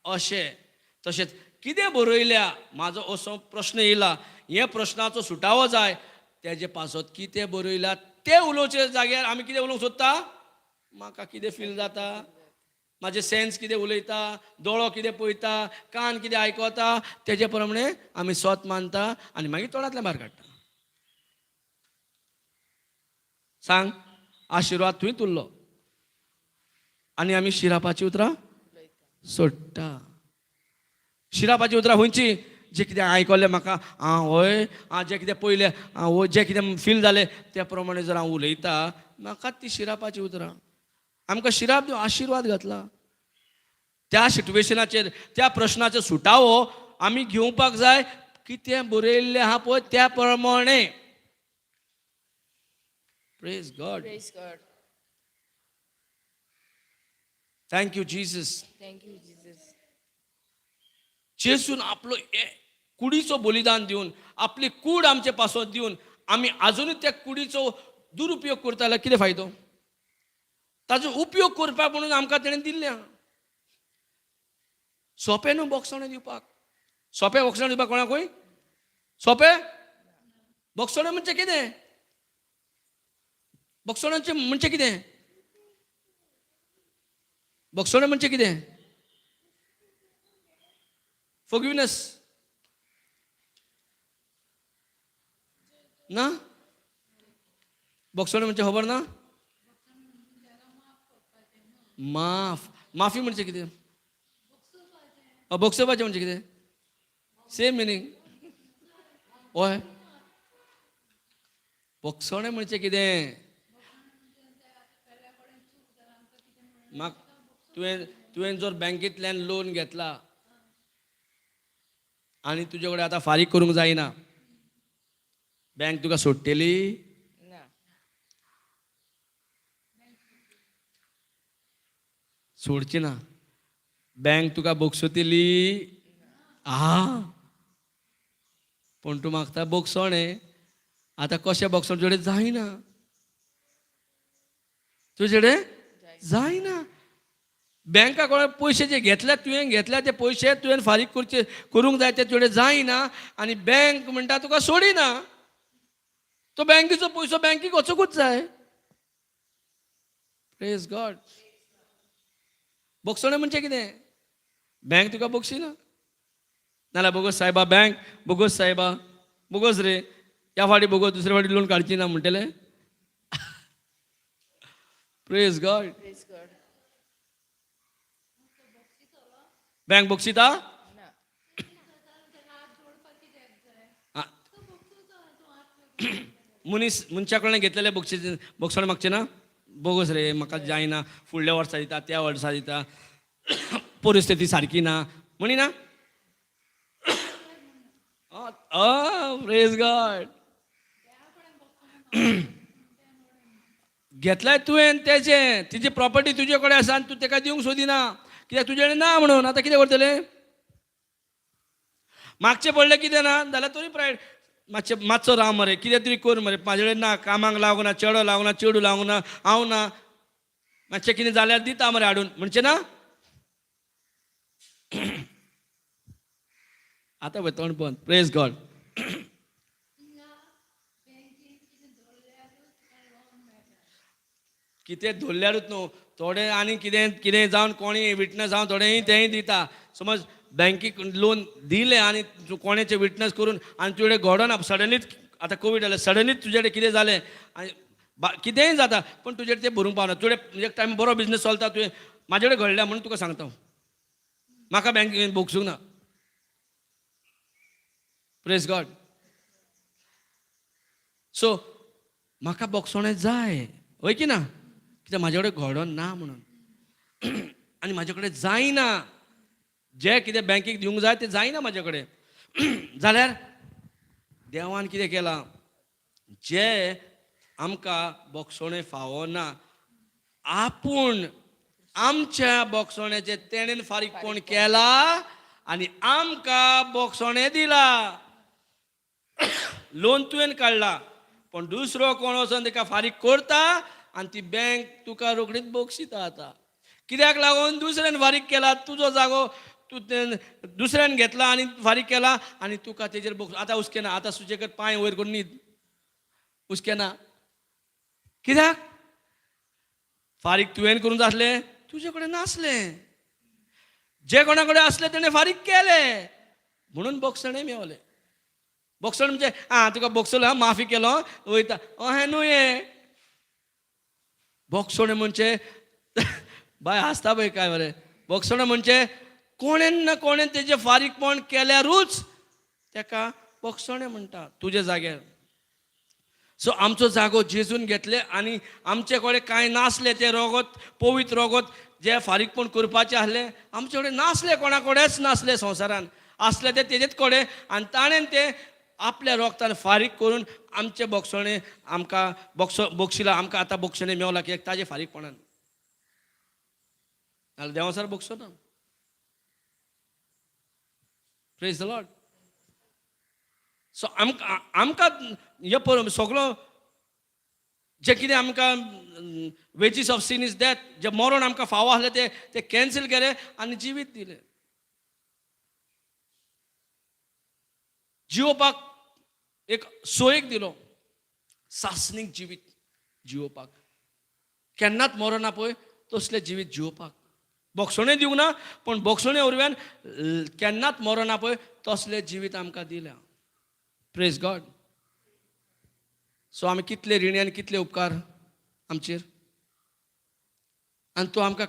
अशें. तशेंच कितें बरयल्या, म्हाजो असो प्रश्न येयला, हे प्रश्नाचो सुटावो जाय. तेजे पासत कितें बरयल्या तें उलोवचे जाग्यार आमी कितें उलोवंक सोदता? म्हाका कितें फील जाता, म्हाजे सेन्स कितें उलयता, दोळो कितें पळयता, कान कितें आयकता, तेजे प्रमाणे आमी स्वत मानता आनी मागीर तोंडांतल्यान भायर काडटा. सांग, आशिर्वाद थंय तुल्लो आनी आमी शिरापाची उतरां सोडटा. शिरापाची उतरां खंयची? जे कितें आयकल्लें म्हाका, हय, जें कितें पळयलें, जें कितें फील जालें त्या प्रमाणे जर हांव उलयता, म्हाका ती शिरापाची उतरां. आमकां शिराप दिवन आशिर्वाद घातला. त्या सिट्युएशनाचेर, त्या प्रश्नाचो सुटावो आमी घेवपाक जाय. कितें बरयल्लें आहा पळय त्या प्रमाणे. Praise God. Praise God. Thank you Jesus. Thank you Jesus. जेजून आपलो कुडीचो बलिदान दिवन, आपली कूड आमचे पासत दिवन आमी आजुनूय त्या कुडीचो दुरुपयोग करता जाल्यार कितें फायदो? ताजो उपयोग करपाक म्हणून आमकां तेणें दिल्लें. सोंपें न्हू बोगसणें दिवपाक. सोंपें बोगसणें दिवपाक कोणाकूय सोंपें? बोगसणें म्हणजे कितें? बोगसणांचें म्हणजे कितें? बोगसणें म्हणजे कितें? फॉरगिवनेस ना? बोगसणें म्हणजे खबर ना? माफी म्हणजे कितें? बोगसोवपाचें म्हणजे कितें? Same meaning. हय. बोगसणें म्हणजे कितें? तुवें जर बँकेंतल्यान लोन घेतला आनी तुजे कडेन आतां फारीक करूंक जायना, बँक तुका सोडटली? ना. सोडची ना. बँक तुका बोगसोतली? पण तूं मागता बोगसणें. आतां कशें बोगसणें तुजे कडेन जायना, तुजे कडेन जायना. बँका कडल्यान पयशे जे घेतल्या, तुवें घेतल्या ते पयशे तुवें फारीक करूंक जाय, ते तुजे कडेन जायना आनी बँक म्हणटा तुका सोडिना. तो बँकेचो पयसो बँकेक वचोंकूच जाय. Praise God. बोगसणें म्हणजे कितें? बँक तुका बोगशिना नाल्यार बोगस सायबा बँक बोगस सायबा बोगस रे, ह्या फाटी बोगस दुसरे फाटी लोन काडची ना म्हणटले. Praise God. बँक बोगसिता मनशा कडल्यान घेतलेले बोगसण मागचे ना. बोगस रे, म्हाका जायना, फुडल्या वर्सा दिता, त्या वर्सा दिता, परिस्थिती सारकी ना म्हणिना. Praise God. घेतलाय तुवें तेजें, तिची प्रॉपर्टी तुजे कडेन आसा आनी तूं ताका दिवंक सोदिना, कित्याक तुजे कडेन ना म्हणून. आतां कितें करतले? मागचें पडलें कितें ना जाल्यार तरी प्रायड मातसो राव मरे, कितें तरी कर मरे, म्हाजे कडेन ना, कामाक लागूना, चेडो लागूना, चेडू लागूना, हांव ना, मातशें कितें जाल्यार दिता मरे हाडून म्हणचें ना. आतां पळय तोंड बंद. Praise God. कितें धरल्यारूच न्हू, थोडे आनी कितें कितें जावन कोणी विटनस जावन थोडेंय तेंय दिता. समज बँकीक लोन दिले आनी कोणाचें विटनस करून आनी तुजे कडेन घडोना, सडनलीच आतां कोवीड जालें, सडनलीच तुजे कडेन कितें जालें आनी कितेंय जाता पूण तुजे कडेन तें भरूंक पावना. तुजे एक टायम बरो बिजनस चलता, तुवें म्हाजे कडेन घडल्या म्हणून तुका सांगता हांव, म्हाका बँकेन बोगसूंक ना. Praise God. सो म्हाका बोगसणें जाय, वय की ना, कित्याक म्हाजे कडेन घडोन ना म्हणून. आनी म्हाजे कडेन जायना, जें कितें बँकेक दिवंक जाय तें जायना म्हाजे कडेन. जाल्यार देवान कितें केलां, जें आमकां बोगसणें फावना, आपूण आमच्या बोगसण्याचें तेणेन फारीकपण केला आनी आमकां बोगसणें दिलां. लोन तुवें काडला पण दुसरो कोण वचून ताका फारीक करता आनी ती बँक तुका रोखडीच बोगशिता. आतां कित्याक लागून दुसऱ्यान फारीक केला, तुजो जागो तूं दुसऱ्यान घेतला आनी फारीक केला आनी तुका तेजेर बोग. आतां हुस्के ना, आतां तुजे कडेन पांय वयर करून न्हीद, हुस्के ना. कित्याक? फारीक तुवें करून जातलें, तुजे कडेन नासलें. जे कोणा कडेन आसलें तेणें फारीक केलें म्हणून बोगसणें मेवलें. बोगसण म्हणजे तुका बोगसलो, माफी केलो, वयता, अहें न्हू. हें बोगसणें म्हणजे बाय हांसता पळय काय बरें. बोगसणें म्हणजे कोणेन ना कोणेन तेजें फारीकपण केल्यारूच ताका बोगसणें म्हणटा तुजे जाग्यार. सो आमचो जागो जेजून घेतले आनी आमचे कडेन कांय नासलें, तें रगत, पवित्र रगत जें फारीकपण करपाचें आहलें आमचे कडेन नासलें, कोणा कडेच नासलें संवसारान. आसलें तें तेजेच कडेन आनी ताणें तें आपल्या रोगतान फारीक करून आमचें बोगसणें आमकां बोगशिलां. आमकां आतां बोगसणें मेवलां कित्याक ताजे फारीकपणान. नाल्यार देवासर बोगसो ना. Praise the Lord. सो आमकां हे पळोवन सगळो जे कितें आमकां wages of sin is death, जे मरण आमकां फावो आसलें तें कॅन्सील केलें आनी जिवीत दिलें. जिवोवपाक एक सोयेक दिलो, सासणीक जिवीत जिवोवपाक. केन्नाच मरना पळय तसलें जिवीत जिवोवपाक. बोगसणें दिवंक ना पूण बोगसणे वरव्यान केन्नाच मरना पळय तसलें जिवीत आमकां दिल्या. Praise God. सो आमी कितले रिणी आनी कितले उपकार आमचेर, आनी तो आमकां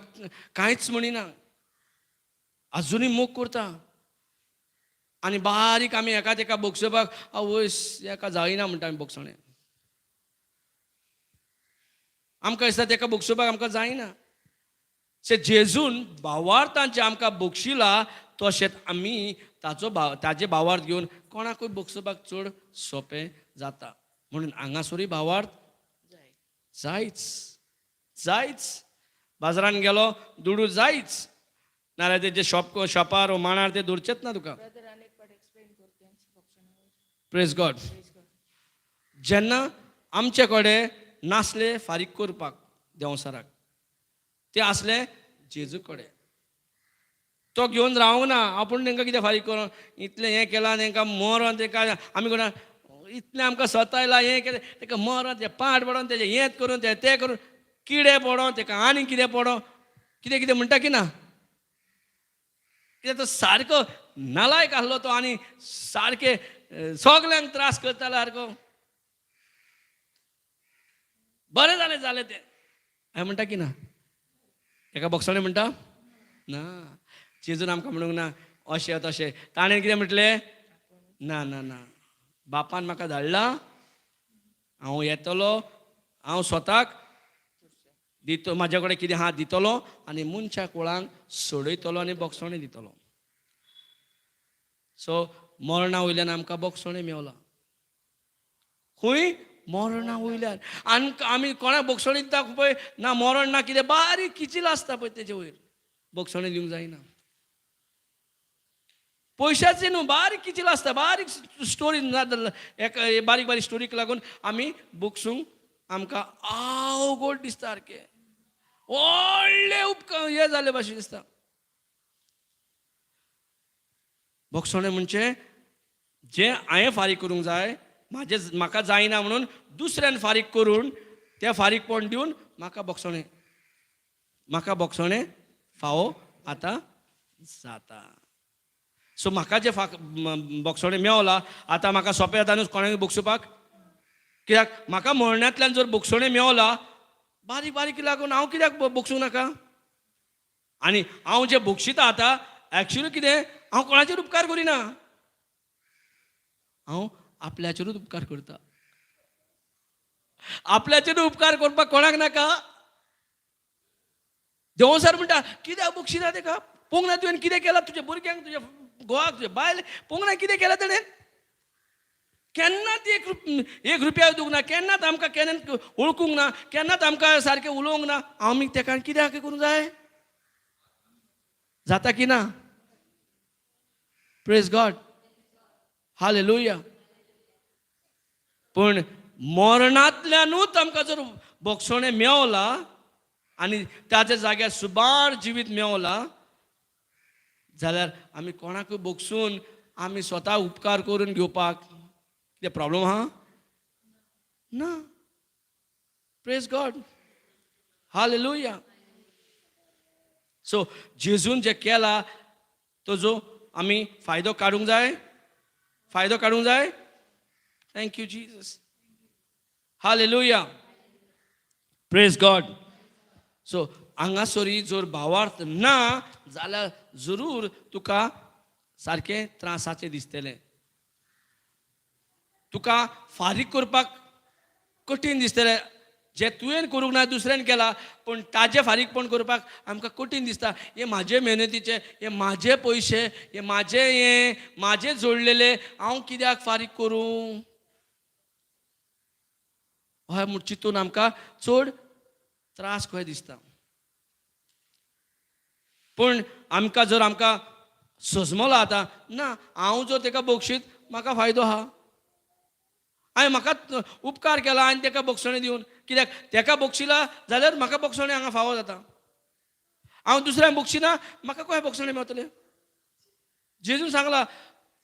कांयच म्हणिना, आजुनूय मोग करता. आनी बारीक आमी एका बोगसोवपाक आवयस एका जायना म्हणटा आमी बोगसणें. आमकां दिसता ताका बोगसोवपाक आमकां जायना. जेजून भावार्थांचे आमकां बोगशिला तशेंच आमी ताजे भावार्थ घेवन कोणाकूय बोगसोवपाक चड सोंपें जाता. म्हणून हांगासरूय भावार्थ जायच जायच. बाजारान गेलो दुडू जायच, नाल्यार तेजे शॉपार मांडार ते दवरचेच ना तुका. Praise God. जेन्ना आमचे कडेन नासले फारीक करपाक देंवसाराक, ते आसले जेजू कडेन. तो घेवन रावंक ना, आपूण तांकां कितें फारीक करूं, इतलें हें केलां तांकां मरोन, तांकां आमी कोणा इतलें आमकां सतायलां, हें केलें ताका मरोन, तें पाट पडोन, तेजें हेंच करून तें करून, किडे पडोन ताका आनी कितें पडो, कितें कितें म्हणटा की ना. कित्याक तो सारको नालायक आहलो तो आनी सारके सगल्यांक त्रास करतालो सारको. बरें जालें तें हांवें म्हणटा की ना, एका बोक्साणें म्हणटा ना, जेजून आमकां म्हणूंक ना अशें तशें. ताणें कितें म्हटलें, ना ना ना, बापान म्हाका धाडला, हांव येतलो, हांव स्वताक दितो, म्हाजे कडेन कितें आहा दितलो आनी मनशा कुळांक सोडयतलो आनी बोक्सोणें दितलो. सो मरणा वयल्यान आमकां बोक्सोणें मेवला. खंय मरणा वयल्यान. आमी कोणाक बोक्सोणें दिता पळय ना, मरण ना, कितें बारीक किचील आसता पळय तेजे वयर बोक्सोणें दिवंक जायना. पयशांची न्हू, बारीक किचील आसता, बारीक स्टोरी बारीक बारीक स्टोरीक लागून आमी बोक्सूंक आमकां अवघड दिसता सारकें, व्हडलें हें जाले भाशेन दिसता. बोक्सोणें म्हणजे जें हांवें फारीक करूंक जाय, म्हाका जायना म्हणून दुसऱ्यान फारीक करून तें फारीकपण दिवन म्हाका बोक्सोणें फावो आतां जाता. सो म्हाका जें बोक्सोणें मेवलां आतां म्हाका सोंपें जाता न्हू कोणाक बोगसुपाक. कित्याक म्हाका मरणांतल्यान जर बोक्सोणें मेवलां, बारीक बारीक लागून हांव कित्याक बोगसूंक नाका. आनी हांव जें बोगशिता आतां एक्चुली कितें, हांव कोणाचेर उपकार करिना, हांव आपल्याचेरूच उपकार करता. आपल्याचेर उपकार करपाक कोणाक नाका. देव सर म्हणटा कित्याक बोगशिता तेका, पळोवंक ना तुवें कितें केलां तुज्या भुरग्यांक, तुज्या घोवाक, तुज्या बायल, पळोवंक ना कितें केलां ताणें. केन्नाच एक रुपया दिवंक ना, केन्नाच आमकां केन्ना वळखूंक ना, केन्नाच आमकां सारकें उलोवंक ना. आमी तेका कित्याक करूंक जाय, जाता की ना. Praise God, hallelujah. पण मरणांतल्यानूच आमकां जर बोगसोणें मेवलां आनी ताच्या जाग्यार सुबार जिवीत मेवलां, जाल्यार आमी कोणाकूय बोगसून आमी स्वता उपकार करून घेवपाक कितें प्रॉब्लेम आहा ना. Praise God, hallelujah. सो जेजून जें केलां ताजो आमी फायदो काडूंक जाय. Thank you Jesus, hallelujah. Praise God. So हांगासरी जर भावार्थ ना जाल्यार जरूर तुका सारकें त्रासाचें दिसतलें. तुका फारीक करपाक कठीण दिसतलें. जें तुवें करूंक ना दुसऱ्यान केलां, पण ताजें फारीकपण करपाक आमकां कठीण दिसता. हे म्हाजे मेहनतीचे, हे म्हाजे पयशे, हे म्हाजे जोडलेले, हांव कित्याक फारीक करूं. हय म्हूण चिंतून आमकां चड त्रास कशें दिसता. पूण आमकां जर सजमलो आतां ना, हांव जर तेका बोगशीत म्हाका फायदो आहा. हांवें म्हाका उपकार केला आनी तेका बोगसोणें दिवन, कित्याक तेका बोगशिला जाल्यार म्हाका बोगसोणें हांगा फावो जाता. हांव दुसऱ्यांक बोगशिना म्हाका कशें बोगसोणें मेवतलें. जेजून सांगलां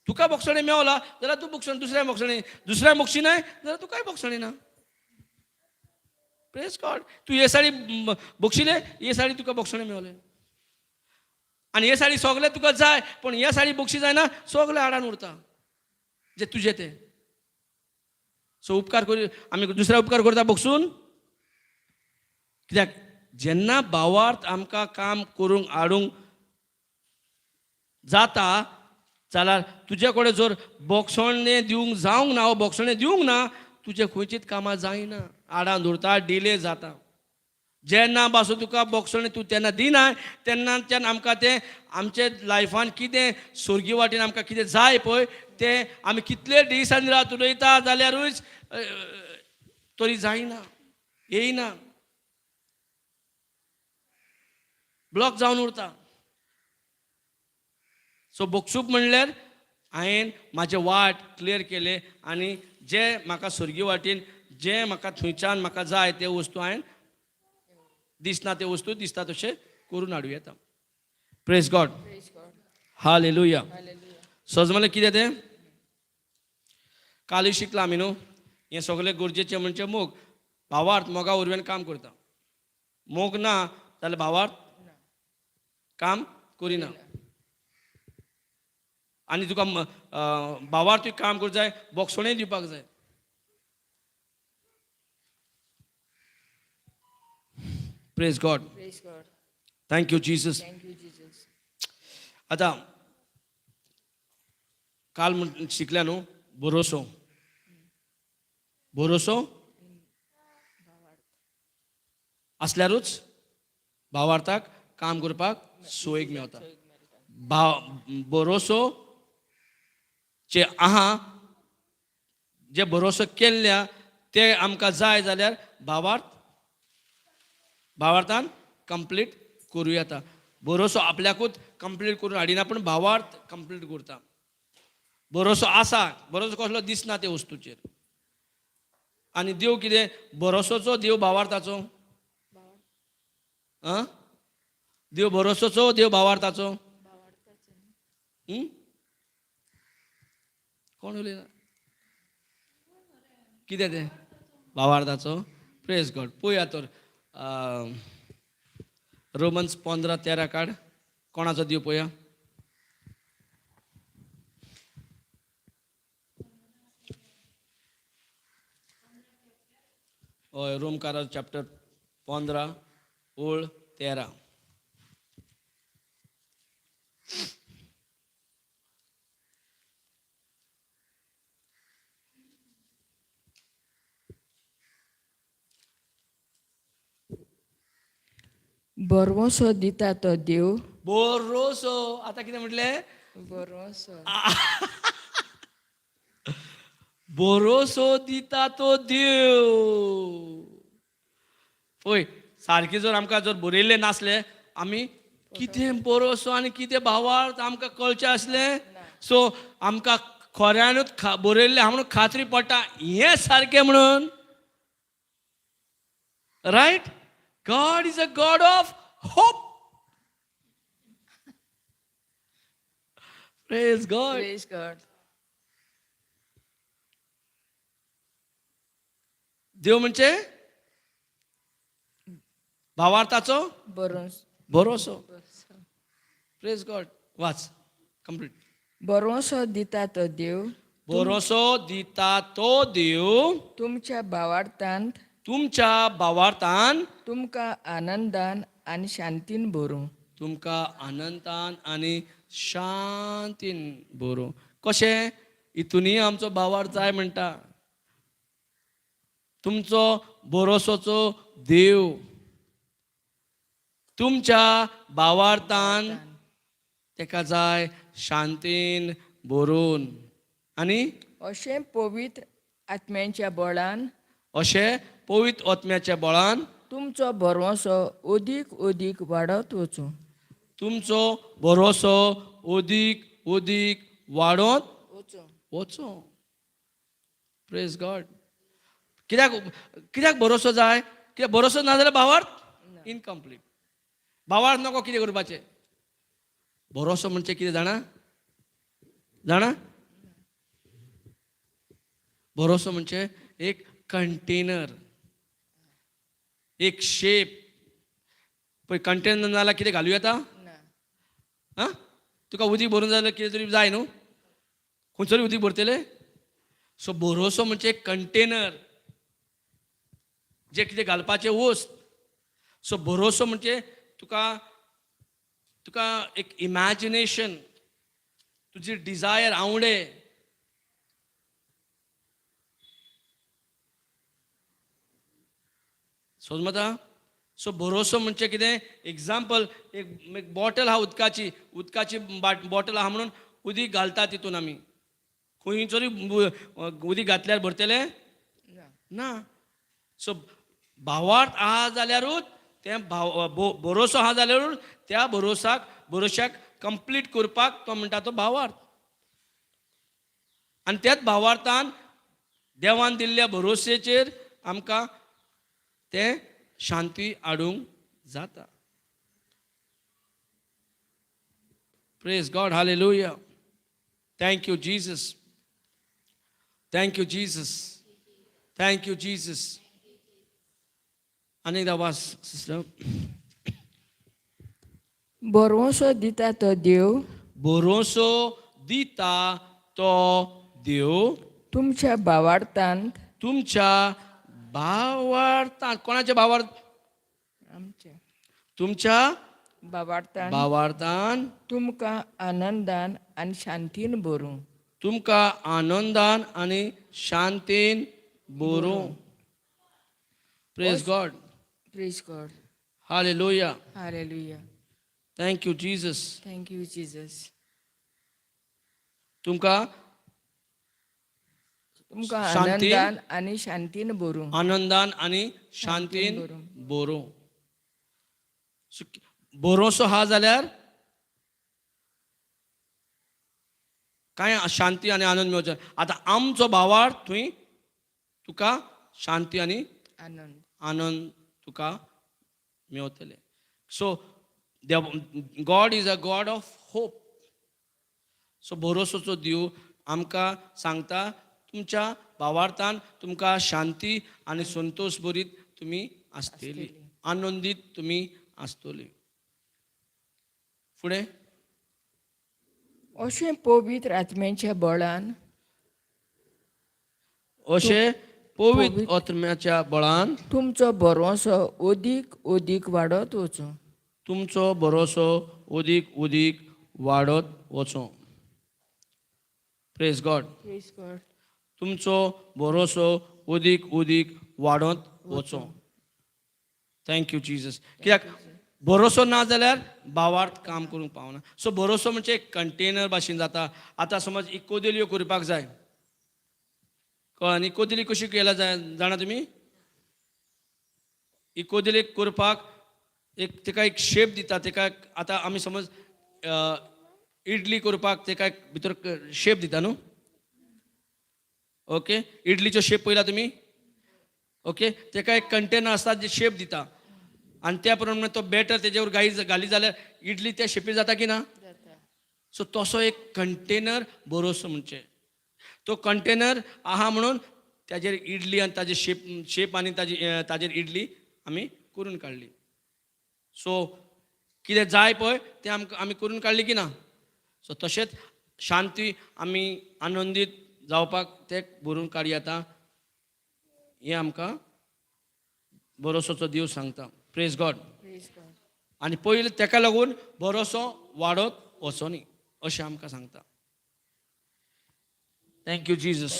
तुका बोगसोणें मेवलां जाल्यार तूं दुसऱ्यांक बोगशिनाय जाल्यार तुकाय बोगसोणें ना. Praise God. तूं हे साडी बोगशिलें, हे साडी तुका बोगसोणें मेवलें. आनी हे साडी सगळें तुका जाय, पण हे साडी बोगशी जायना, सगळें आडान उरता जे तुजें तें. सो उपकार करून आमी दुसऱ्या उपकार करता बोगसून. कित्याक जेन्ना भावार्थ आमकां काम करूंक हाडूंक जाता जाल्यार तुजे कडेन जर बोगसोणें दिवंक जावंक ना, बोगसोणें दिवंक ना, तुजें खंयचीच कामां जायना, आडान उरता, डिले जाता. जेन्ना पासून तुका बोगसोणें तूं तेन्ना दिना, तेन्नाच्यान आमकां तें आमचे लायफान कितें स्वर्गी वाटेन आमकां कितें जाय पळय तें आमी कितले दीस आनी रात उलयता जाल्यारूच तरी जायना, येयना, ब्लॉक जावन उरता. सो बोगसूप म्हणल्यार हांवें म्हाजे वाट क्लियर केले आनी जे म्हाका स्वर्गी वाटेन जे म्हाका थंयच्यान म्हाका जाय ते वस्तू हांवें दिसना ते वस्तू दिसता तशें करून हाडूं येता. Praise God, hallelujah. सजमलें कितें तें कालूय शिकला आमी न्हू. हें सगळें गरजेचें म्हणजे मोग. भावार्थ मोगा वरवीं काम करता. मोग ना जाल्यार भावार्थ काम करिना. आनी तुका भावार तुवें काम करूंक जाय, बोक्षणेय दिवपाक जाय. Praise God. Praise God. Thank you Jesus. Thank you, Jesus. आता काल शिकल्या न्हू भरोसो. भरोसो असल्यारूच भावार्थाक काम करपाक सोयीक मेळटा. भरोसो जे आहा, जे भरोसो केल्ल्या ते आमकां जाय जाल्यार भावार्थान कंप्लीट करूं येता. भरोसो आपल्याकूच कंप्लीट करून हाडिना, पण भावार्थ कंप्लीट करता. भरोसो आसा, भरोसो कसलो दिसना ते वस्तूचेर. आनी देव कितें भरोसोचो देव भावार्थाचो? देव भरोसोचो देव भावार्थाचो? कोण उलयना? कितें तें भावार्थाचो? Praise God. पळया तर रोमन्स 15:13 काड. कोणाचो देव पळया. हय, रोमकारां चॅप्टर 15:13. बरवसो दिता तो देव. भरोसो. आता कितें म्हटलें? बरवसो. भरोसो दिता तो देव. पळय, सारकी जर आमकां जर बरयल्लें नासलें, आमी कितें भरोसो आनी कितें भावार्थ आमकां कळचें आसलें. सो आमकां खऱ्यानूच बरयल्लें आहा म्हणून खात्री पडटा हें सारकें म्हणून. Right? God is a God of hope. Praise God. Praise God. देव म्हणजे भावार्थाचो भरोसो. Praise God. वाच कंप्लीट. बरवसो दिता तो देव. भरोसो दिता तो देव तुमच्या भावार्थांत तुमच्या भावार्थान तुमकां आनंदान आनी शांतीन भरूं. तुमकां आनंदान आनी शांतीन भरूं. कशें? हितूनय आमचो भावार्थ जाय म्हणटा. तुमचो भरोसोचो देव तुमच्या भावार्थान तेका जाय शांतीन भरून. आनी अशें पवित्र आत्म्याच्या बळान अशें पवित्र आत्म्याच्या बळान तुमचो बरवसो अदीक अदीक वाडत वचूं. तुमचो भरोसो अदीक अदीक वाडोत वचो. Praise God. कित्याक भरोसो जाय? कित्याक भरोसो ना जाल्यार भावार्थ इनकम्प्लीट. भावार्थ नको कितें करपाचें? भरोसो म्हणजे कितें जाणा? भरोसो म्हणजे एक कंटेनर, एक शेप. पळय, कंटेनर नाल्यार कितें घालूं येता? तुका उदीक भरून जाल्यार कितें तरी जाय न्हू. खंयसरी उदीक भरतले. सो भरोसो म्हणजे एक कंटेनर जे कितें घालपाचें वस्त. सो भरोसो म्हणजे तुका एक इमॅजिनेशन, तुजी डिझायर, आवडे. समजता? सो भरोसो म्हणजे कितें? एग्जाम्पल, एक बॉटल आहा उदकाची बॉटल आहा म्हणून उदीक घालता तितून आमी. खंयसरी उदीक घातल्यार भरतले ना. सो भावार्थ आहा जाल्यारूच तें भरोसो आहा जाल्यारूच त्या भरोशाक कंप्लीट करपाक तो म्हणटा तो भावार्थ. आनी त्याच भावार्थान देवान दिल्ल्या भरोसेचेर आमकां तें शांती हाडूंक जाता. Praise God. Hallelujah. Thank you Jesus. Thank you Jesus. Thank you Jesus. अनेकदा वाच सिस्टर. बरवसो दिता तो देव भरोसो दिता तो देव तुमच्या भावार्थांत तुमच्या भावार्थांत कोणाच्या भावार्थ आमच्या तुमच्या भावार्थांत भावार्थान तुमकां आनंदान आनी शांतीन भरूं. तुमकां आनंदान आणि शांतीन भरूं. Praise God. Praise God. Hallelujah. Hallelujah. Thank you Jesus. Thank you Jesus. तुमकां तुमकां शांतीन आनंदान आनी शांतीन भरूं. आनंदान आणि शांतीन भरूं. भरूं. भरोसो हा जाल्यार काय शांती आणि आनंद मेळचो. आता आमचो भावार्थ थंय तुका शांती आणि आनंद आनंद तुका मेळटले. So God is a God of hope. So भरोसोचो देव आमकां सांगता तुमच्या भावार्थान तुमकां शांती आणि संतोष भरीत तुमी आसतली, आनंदीत तुमी आसतली. फुडें अशें पवित्र आत्म्याच्या बळान अशें पवित्र आत्म्याच्या बळान तुमचो भरोसो ओदीक ओदीक वाडत वचो. तुमचो भरोसो ओदीक ओदीक वाडत वचो. Praise God. Praise God. तुमचो भरोसो ओदीक ओदीक वाडत वचो. Thank you Jesus. कित्याक भरोसो ना जाल्यार भावार्थ काम करूंक पावना. सो भरोसो म्हणजे एक कंटेनर भाशेन जाता. आतां समज इकोदेल्यो करपाक जाय कळ्ळें. इकोदेली कशी केल्या जाय जाणा तुमी. इकोदेलेक करपाक एक तेका एक शेप दिता. तेका आतां आमी समज इडली करपाक तेका एक भितर शेप दिता न्हू. ओके. इडलीचो शेप पयला तुमी. ओके. तेका एक कंटेनर आसता जे शेप दिता आणि त्या प्रमाणे तो बॅटर तेजेवर घाली जाल्यार इडली त्या शेपी जाता की ना. सो तसो एक कंटेनर भरोसो म्हणजे. तो कंटेनर आहा म्हणून ताजेर इडली आनी ताजे शेप आनी ताजेर इडली आमी करून काडली. सो कितें जाय पळय तें आमी करून काडली की ना. सो तशेंच शांती आमी आनंदीत जावपाक ते भरून काडी येता. हें आमकां भरोसोचो देव सांगता. Praise God. आनी पयलीं तेका लागून भरोसो वाडत वचो न्ही अशें आमकां सांगता. Thank you Jesus.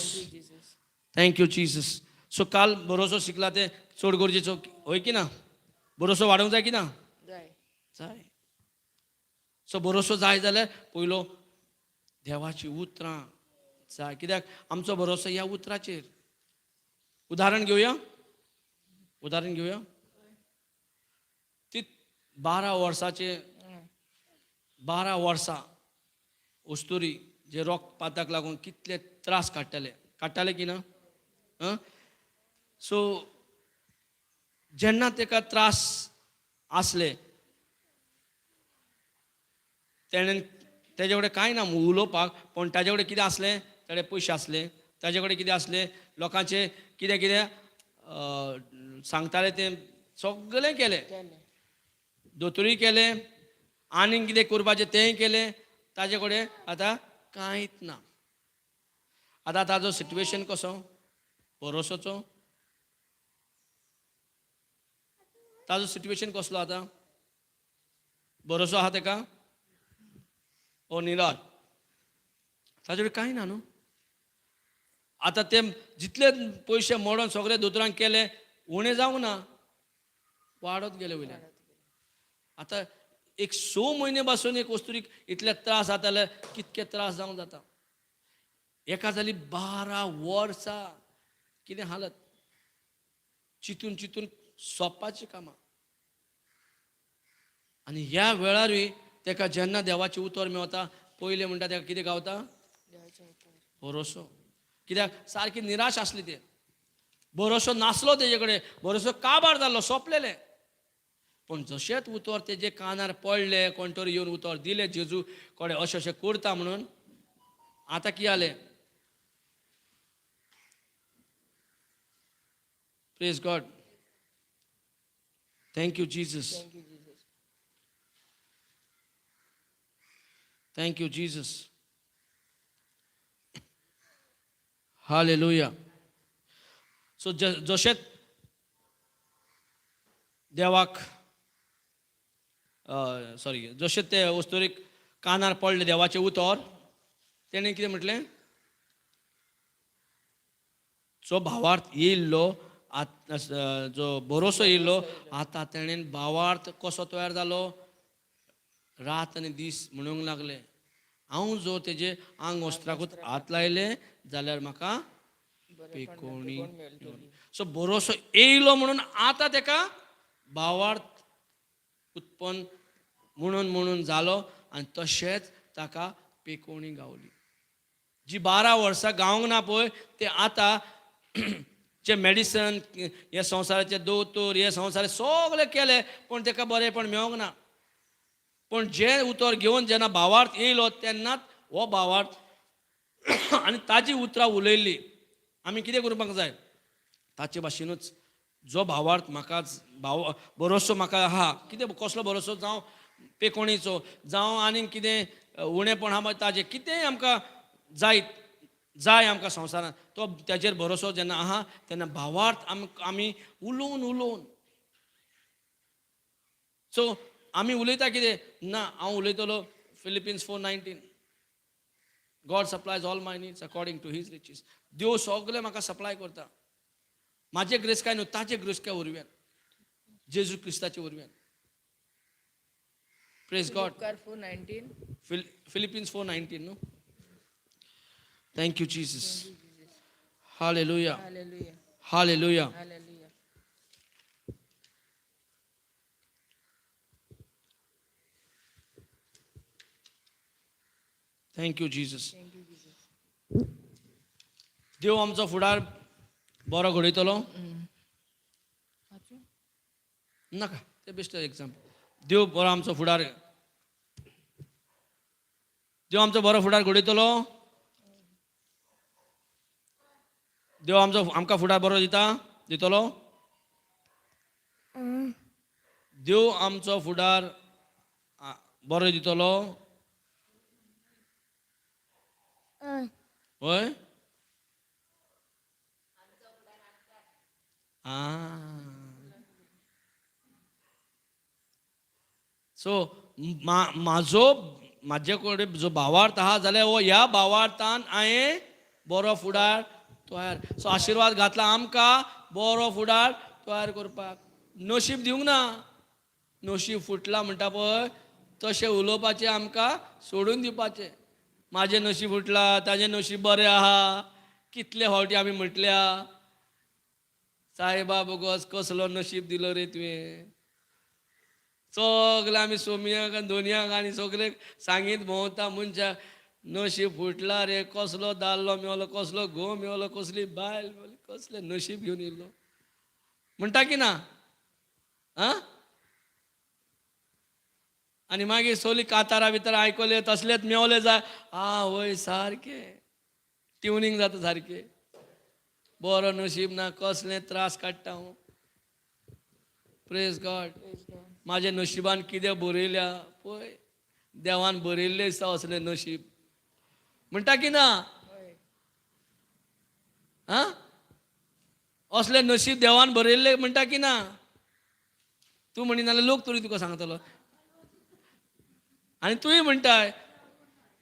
Thank you Jesus. So काल भरोसो शिकला ते चड गरजेचो होय की ना. भरोसो वाडोवंक जाय की ना. जाय. सो भरोसो जाय जाल्यार पयलो देवाची उतरां जाय. कित्याक आमचो भरोसो ह्या उतराचेर. उदाहरण घेवया. उदाहरण घेवया. ती 12 वर्सां उस्तुरी जे रक्तपाताक लागून कितले त्रास काडटाले की ना. सो जेन्ना तेका त्रास आसले तेणें तेजे कडेन कांय ना उलोवपाक. पण ताजे कडेन कितें आसलें. ताणे पयशे आसले. ताजे कडेन कितें आसलें. लोकांचे कितें कितें सांगताले तें सगळें केलें. दोतोरूय केलें आनीक कितें करपाचें तेंय केलें. ताजे कडेन आतां कांयच ना. आतां ताजो सिट्युएशन कसो भरोसोचो. ताजो सिट्युएशन कसलो आतां. भरोसो आहा तेका ओ निराश. ताजे कडेन कांय ना न्हू. आतां ते जितले पयशे मोडोन सगळे दोतोरांक केले उणें जावंक ना. वाडत गेले वयल्यान. आतां एक 6 म्हयने पासून एक वस्तुरीक इतले त्रास जाता जाल्यार कितके त्रास जावंक जाता. एका जाली 12 वर्सां. कितें हालत. चिंतून चिंतून सोंपपाची कामां. आनी ह्या वेळारूय तेका जेन्ना देवाची उतर मेवता पयलें म्हणटा तेका कितें गावता. भरोसो. कित्याक सारकी निराश आसली ते. भरोसो नासलो तेजे कडेन. भरोसो काबार जाल्लो सोंपलेलें. पण जशेंच उतर तेजे कानार पडले कोण तरी येवन उतर दिलें जेजू कडेन अशें अशें करता म्हणून. आतां कितें जालें. Praise God. Thank you Jesus. Thank you Jesus. Hallelujah. So जशें देवाक जशें ते वस्तुरीक कानार पडले देवाचें उतर, तेणें कितें म्हटलें, जो भावार्थ येयल्लो जो भरोसो येयल्लो आतां तेणेन भावार्थ कसो तयार जालो, रात आनी दीस म्हणूंक लागले, हांव जो तेजे आंग वस्त्राकूच हात लायले जाल्यार म्हाका पेकोवणी. सो भरोसो येयलो म्हणून आतां तेका भावार्थ उत्पन्न म्हणून जालो आनी तशेंच ताका पेकोवणी गावली. जी 12 वर्सां गावंक ना पळय ते आतां जे मेडिसन, हे संवसाराचे दोतोर, हे संवसार सगळे केले पण तेका बरेंपण मेळोंक ना. पण जे उतर घेवन जेन्ना भावार्थ येयलो तेन्नाच हो भावार्थ आनी ताजी उतरां उलयल्ली. आमी कितें करपाक जाय, ताचे भाशेनूच जो भावार्थ म्हाका भरोसो म्हाका आहा, कितें कसलो भरोसो, जावं पेकोणीचो, जावं आनीक कितें उणेपण आहा ताजें कितेंय आमकां जाय आमकां संवसारांत, तो त्याचेर भरोसो जेन्ना आहा तेन्ना भावार्थ आमी उलोवन सो आमी उलयता कितें ना, हांव उलयतलो Philippians 4:19, God supplies all my needs according to his riches. देव सगळें म्हाका सप्लाय करता. म्हाजे ग्रेस काय न्हू, ताजे ग्रेस काय वरव्यान, जेजू क्रिस्ताचे वरव्यान. Praise God. फिलिपिन्स 4:19 न्हू. Thank you Jesus. Hallelujah. Hallelujah. Thank you Jesus. देव आमचो फुडार बरो घडयतलो. नाका ते बेस्ट एग्जाम्पल. देव बरो आमचो फुडार, देव आमचो बरो फुडार घडयतलो. देव आमकां फुडार बरो दितलो. देव आमचो फुडार बरो दितलो. होय. सो म्हाजे कडेन जो भावार्थ आहा जाल्यार हो ह्या भावार्थान हांवें बरो फुडार तयार, सो आशिर्वाद घातला आमकां बरो फुडार तयार करपाक. नशीब दिवंक ना, नशीब फुटला म्हणटा पळय तशें उलोवपाचें, आमकां सोडून दिवपाचें. म्हाजें नशीब फुटला, ताजें नशीब बरें आहा, कितले फावटी आमी म्हटल्या, सायबा बोगस कसलो नशीब दिलो रे तुवें. सगळे आमी सोमयाक आनी दोनयाक आनी सगळे सांगीत भोंवता मनशाक, नशीब फुटला रे, कसलो दादलो मेवलो, कसलो घोव मेवलो, कसली बायल मेवली, कसलें नशीब घेवन येयलो म्हणटा की ना. आनी मागीर सोली कातारां बितारां आयकले तसलेच मेवले जाय, वय सारके ट्युनिंग जाता सारके. बरो नशीब ना, कसलें त्रास काडटा हांव. Praise God. म्हाज्या नशिबान कितें बरयल्या पळय, देवान बरयल्लें दिसता असलें नशीब म्हणटा की ना. असलें नशीब देवान बरयल्लें म्हणटा की ना. तूं म्हणी नाल्यार लोक तरी तुका सांगतलो. आनी तुय म्हणटाय,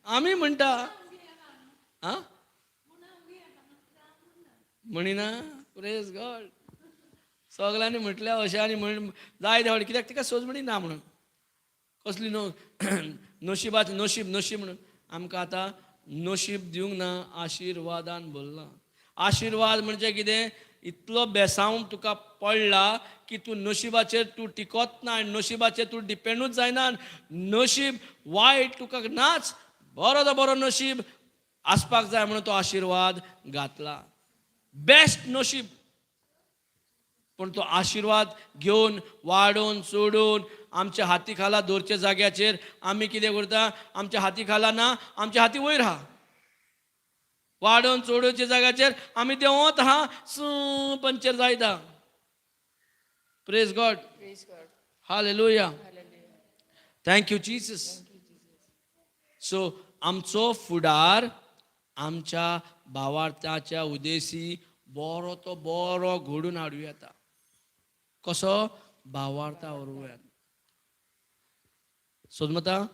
आमी म्हणटा, म्हणिना. Praise God. सगळ्यांनी म्हटल्या अशें आनी जाय त्या फावटी कित्याक तिका सोजमणी ना म्हणून, कसली नशिबाचें नशीब म्हणून आमकां आतां नशीब दिवंक ना, आशिर्वादान भरला. आशिर्वाद म्हणजे कितें, इतलो बेसांव तुका पडला की तूं नशिबाचेर तूं टिकोत ना, आनी नशिबाचेर तूं डिपेंडूच जायना. नशीब वायट तुका नाच, बरो नशीब आसपाक जाय म्हणून तो आशिर्वाद घातला. बेस्ट नशीब. पण तो आशिर्वाद घेवन वाडोवन चोडून आमच्या हाती खाला दोरच्या जाग्याचेर आमी कितें करता, आमच्या हाती खाला ना, आमच्या हाती वयर आहा. वाडोवन चोडोवच्या जाग्याचेर आमी देंवत आहा, पंचर जायता. Praise God. Hallelujah. Thank you Jesus. So आमचो फुडार आमच्या भावार्थाच्या उद्देशी बरो तो बरो घडून हाडूं येता. कसो भावार्था वरवूयात. सोदमता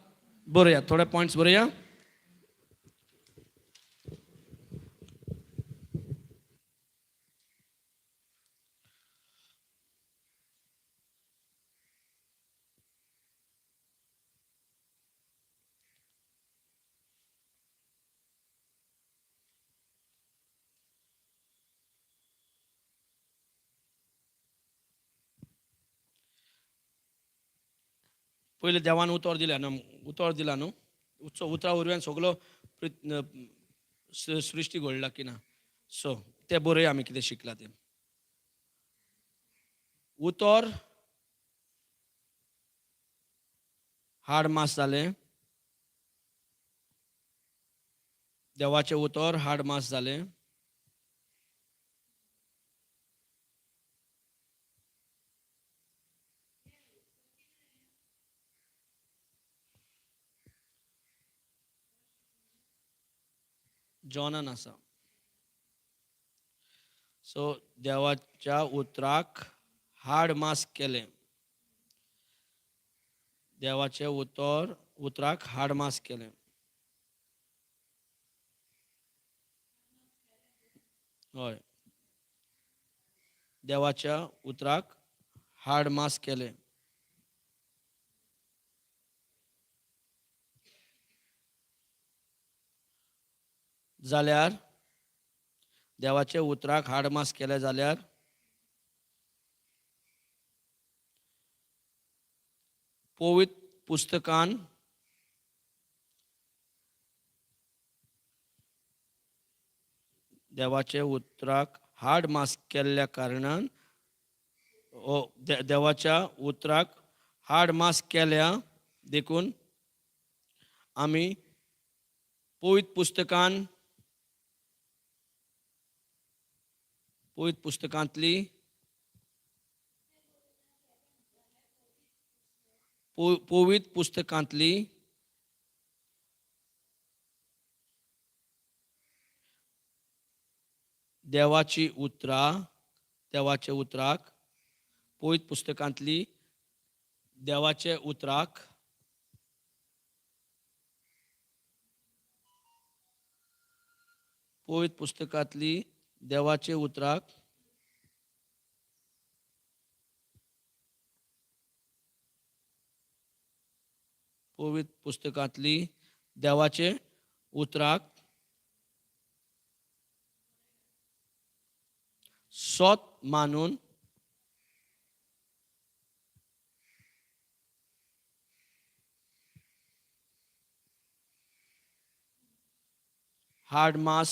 बरोया, थोडे पॉइंट्स बरोया. पहिले देवान उतर दिला न्हू. उतरा वरवीं सगळो सृश्टी घडला की ना. सो ते बरोय आमी कितें शिकला ते. उतर हाड मास जालें. देवाचें उतर हाड मास जालें. जॉनान आसा. सो देवाच्या उतराक हाड मास केलें. देवाचे उतराक हाड मास केलें. हय, देवाच्या उतराक हाड मास केलें. जाल्यार देवाचे उतराक हाड मास केलें जाल्यार पवित्र पुस्तकान देवाचे उतराक हाड मास केल्ल्या कारणान देवाच्या उतराक हाड मास केल्या देखून आमी पवित्र पुस्तकांतली पवित्र पुस्तकांतली देवाचे उतराक पवित्र पुस्तकांतली देवाचे उतराक पवित्र पुस्तकांतली देवाचे उतराक पवित्र पुस्तकांतली देवाचे उतराक सोत मानून हाड मास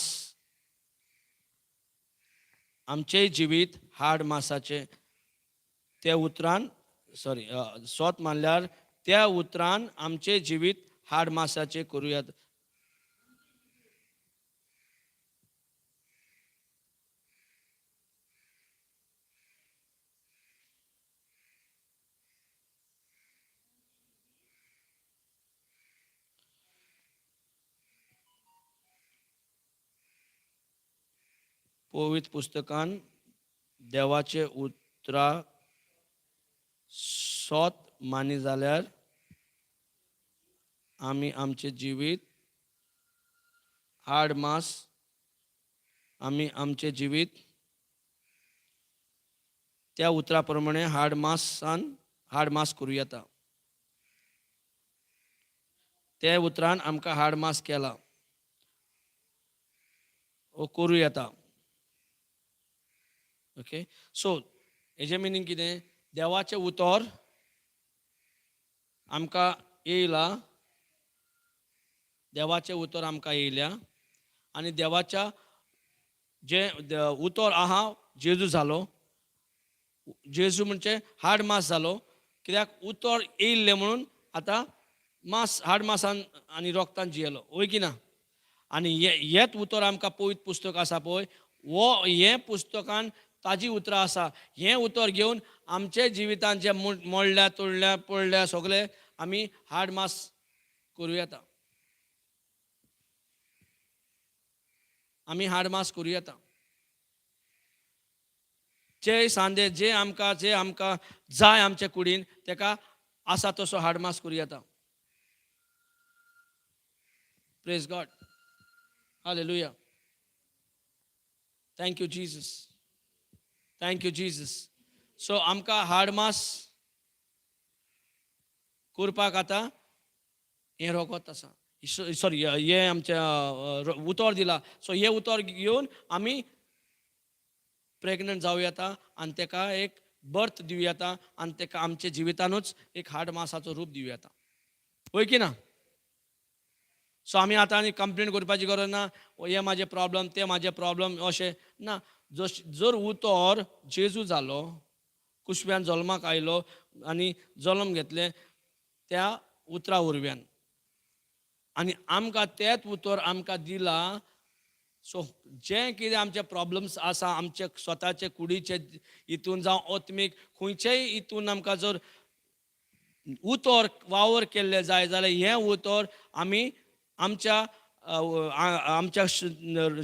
आमचे जिवीत हाड मासाचे त्या उतरान सोत मानल्यार त्या उतरान आमचे जिवीत हाड मासाचे करूयात. पवित्र पुस्तकान देवाचे उतरा सोत मानी जाल्यार आमी आमचे जिवीत हाड मास आमी आमचे जिवीत त्या उतरा प्रमाणे हाड मास करूं येता. त्या उतरान आमकां हाड मास केला ओ करूं येता. ओके, सो हेजें मिनींग कितें? देवाचें उतर आमकां येयला. देवाचें उतर आमकां येयल्या आनी देवाच्या जें उतर आहा जेजू जालो. जेजू म्हणजे हाड मास जालो. कित्याक उतर येयल्लें म्हणून आतां हाड मासान आनी रोगतान जियेलो, वय की ना. आनी हेच उतर आमकां पवित्र पुस्तक आसा पळय, हें पुस्तकान ताजी उतरां आसा. हें उतर घेवन आमचे जिवितान जे मोडल्या तोडल्या पडल्या सगळे आमी हाड मास करूं येता. आमी हाड मास करूं येता. जे सांदे जे आमकां जाय आमच्या कुडीन तेका आसा तसो हाड मास करूं येता. Praise God. Hallelujah. Thank you Jesus. Thank you Jesus. So आमकां हाड मास करपाक आतां हें रोगोत आसा. सॉरी हे आमच्या उतर दिला. सो हे उतर घेवन आमी प्रेग्नंट जावं येता आनी तेका एक बर्थ दिवं येता आनी तेका आमच्या जिवितानूच एक हाड मासाचो रूप दिवं येता. होय की ना. सो आमी आतां आनी कंप्लेन करपाची गरज ना. हे म्हाजे प्रॉब्लम ते म्हाजे प्रॉब्लम अशें ना. जर उतर जेजू जालो, कुशव्यान जल्माक आयलो आनी जल्म घेतले त्या उतरा वरव्यान आनी आमकां तेच उतर आमकां दिला. सो जे कितें आमचे प्रॉब्लम्स आसा आमचे स्वताचे कुडीचे हितून जावं आत्मीक खंयचेय हितून आमकां जर उतर वावर केल्ले जाय जाल्यार हें उतर आमी आमच्या आमच्या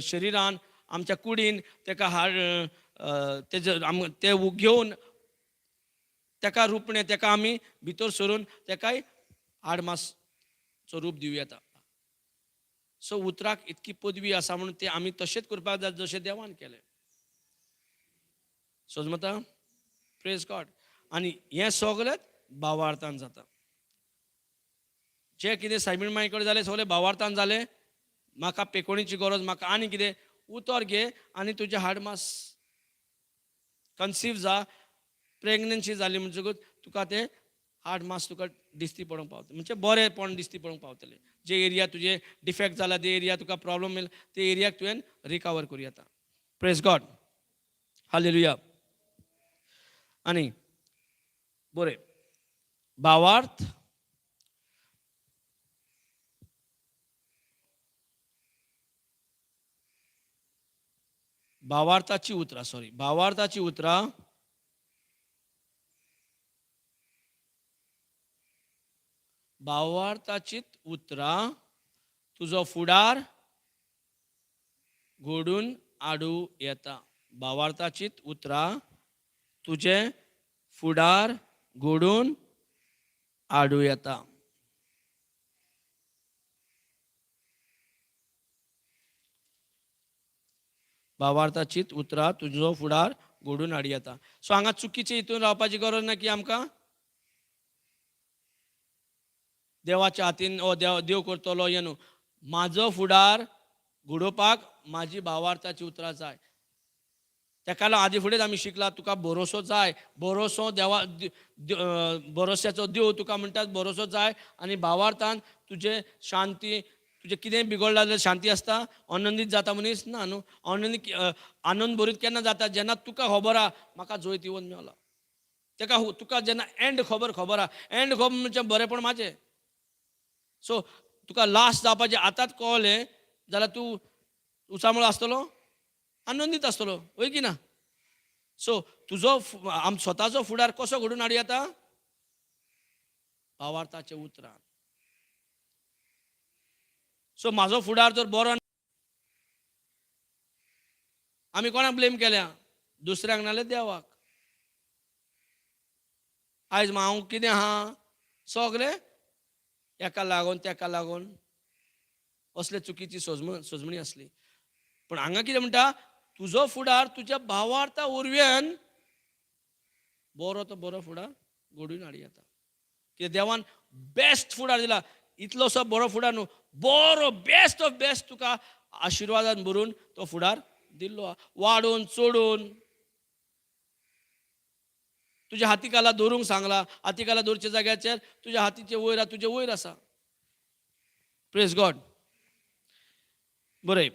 शरिरान आमच्या कुडीन तेका ते घेवन तेका रुपणे तेका आमी भितर सरून तेकाय हाडमासचो रूप दिवं येता. सो उतराक इतकी पदवी आसा म्हणून ते आमी तशेंच करपाक जाय जशें देवान केलें. समजता. Praise God. आनी हें सगळें भावार्थान जाता. जे कितें सायबीण माय कडेन जालें सगळें भावार्थान जालें. म्हाका पेकोणीची गरज म्हाका आनी कितें उतर घे आनी तुजें हाडमास कन्सीव जा. प्रेग्नन्सी जाली म्हणटकूच तुका तें हाडमास तुका दिसती पडोवंक पावता. म्हणजे बरेंपण दिसती पडोवंक पावतलें. जे एरिया तुजे डिफेक्ट जाला ते एरिया तुका प्रॉब्लम येयला ते एरियाक तुवें रिकवर करूं येता. Praise God. हालेलुया. आनी बरें भावार्थ भावार्थाची उतरां भावार्थाचीच उतरां तुजो फुडार घडून हाडूं येता. भावार्थाचीच उतरां तुजे फुडार घडून हाडूं येता. भावार्थाचीच उतरां तुजो फुडार घडून हाडूं येता. सो हांगा चुकीचे हितून रावपाची गरज ना की आमकां देवाच्या हातीन देव करतलो हे न्हू. म्हाजो फुडार घडोवपाक म्हाजी भावार्थाची उतरां जाय. तेका लागून आदी फुडेंच आमी शिकला तुका भरोसो जाय. भरोसो देवा भरोश्याचो देव तुका म्हणटात भरोसो जाय. आनी भावार्थान तुजे शांती तुजें कितेंय बिगडलां जाल्यार शांती आसता. आनंदीत जाता मनीस ना न्हू. आनंद भरीत केन्ना जाता जेन्ना तुका खबर आहा म्हाका जैत येवन मेवला. तुका जेन्ना एंड खबर आहा. एंड खबर म्हणजे बरेपण म्हाजें. सो तुका लास्ट जावपाचें आतांच कळलें जाल्यार तूं उसामळो आसतलो आनंदीत आसतलो. वय की ना. सो तुजो स्वताचो फुडार कसो घडून हाडूं येता. भावार्थाचे उतरां. सो म्हाजो फुडार जर बरो आमी कोणाक ब्लेम केल्या दुसऱ्यांक नाल्यार देवाक. आयज हांव कितें आहा सगळें एका लागून तेका लागून असले चुकीची सोजमणी आसली. पण हांगा कितें म्हणटा तुजो फुडार तुज्या भावार्था वरव्यान बरो तो बरो फुडार घडून हाडूं येता. कित्याक देवान बेस्ट फुडार दिला. इतलोसो बरो फुडार न्हू बरो बेस्ट ऑफ बेस्ट तुका आशिर्वादान भरून तो फुडार दिल्लो. वाडून चोडून तुज्या हातीकाला दवरूंक सांगला. हातीकाला दवरच्या जाग्याचेर तुज्या हातीचे वयर तुजे वयर आसा. Praise God. बरें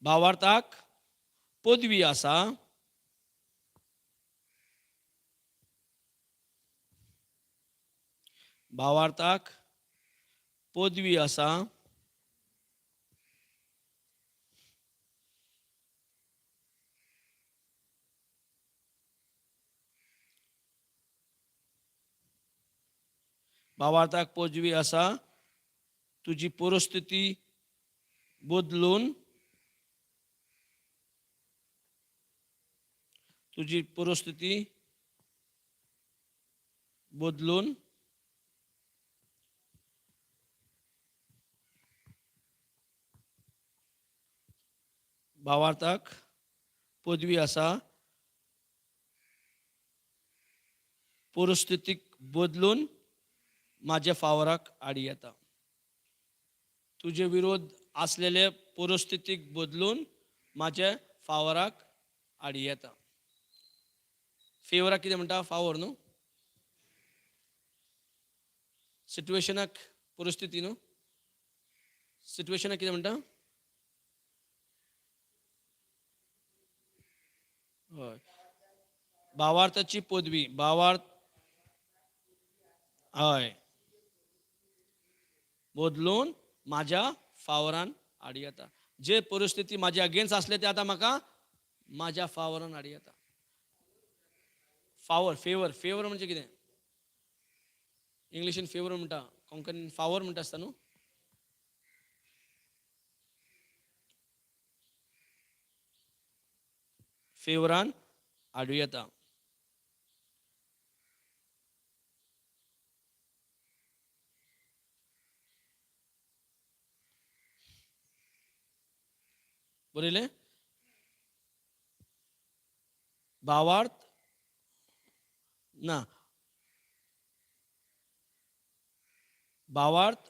भावार्थाक पदवी आसा. भावार्थाक पदवी आसा. भावार्थाक पदवी आसा तुझी परिस्थिती बदलून तुझी परिस्थिती बदलून भावार्थाक पदवी आसा परिस्थितीक बदलून माझ्या फावराक आडी येता. तुझे विरोध असलेले परिस्थितीक बदलून माझ्या फावराक आडी येता. फेवराक कितें म्हणटा? फावर न्हू. सिट्युएशनाक परिस्थिती न्हू. सिट्युएशनाक कितें म्हणटा? हय. भावार्थाची पदवी. भावार्थ हय बदलून माझ्या फावरान आडी येता. जे परिस्थिती माझ्या अगेन्स्ट असले ते आता म्हाका माझ्या फावरान आडी येता. फावर फेवर फेवर म्हणजे कितें? इंग्लिशीन फेवर म्हणटा, कोंकणीन फावर म्हणटा आसता न्हू. फेवरान आडू येता. बरयलें? भावार्थ ना. भावार्थ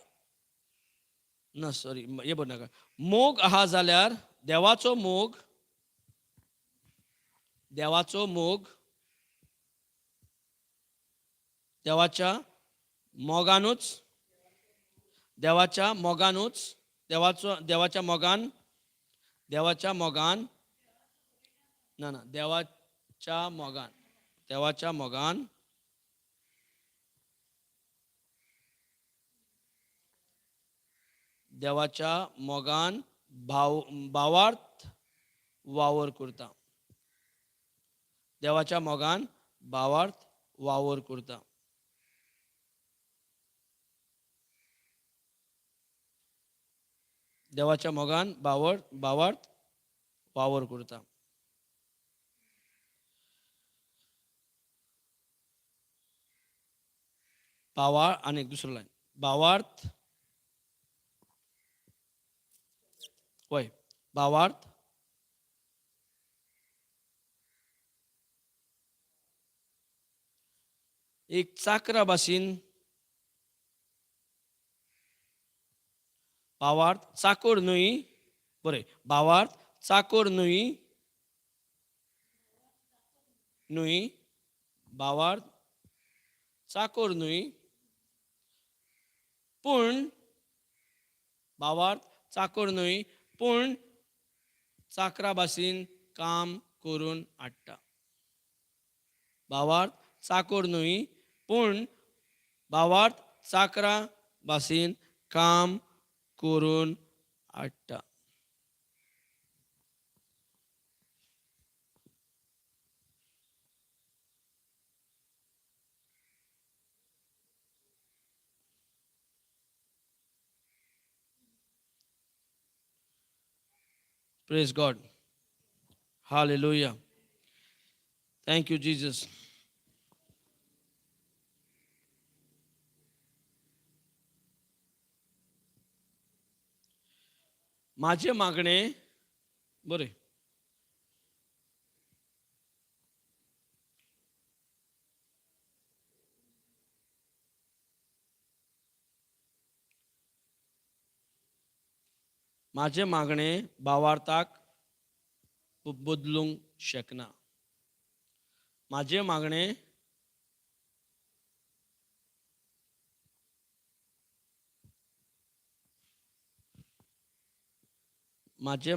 ना सॉरी हे बरं नाका. मोग आहा जाल्यार देवाचो मोग देवाच्या मोगानूच देवाच्या मोगान ना ना देवाच्या मोगान भावार्थ वावर करता. देवाच्या मोगान भावार्थ वावर करता. देवाच्या मोगान भावार्थ वावर करता. आणि एक दुसरं लाईन भावार्थ होय. भावार्थ एक चाकरा भाशेन भावार्थ चाकोर न्हय. बरें. भावार्थ चाकोर न्हय. भावार्थ चाकोर न्हय पूण चाकरा भाशेन काम करून हाडटा. भावार्थ चाकोर न्हय पूण चाकरा भाशेन काम करून हाडटा. Praise God. Hallelujah. Thank you, Jesus. माझे मागणे बरे. माझे मागणे भावार्थाक बदलूंक शकना. माझे मागणे माझे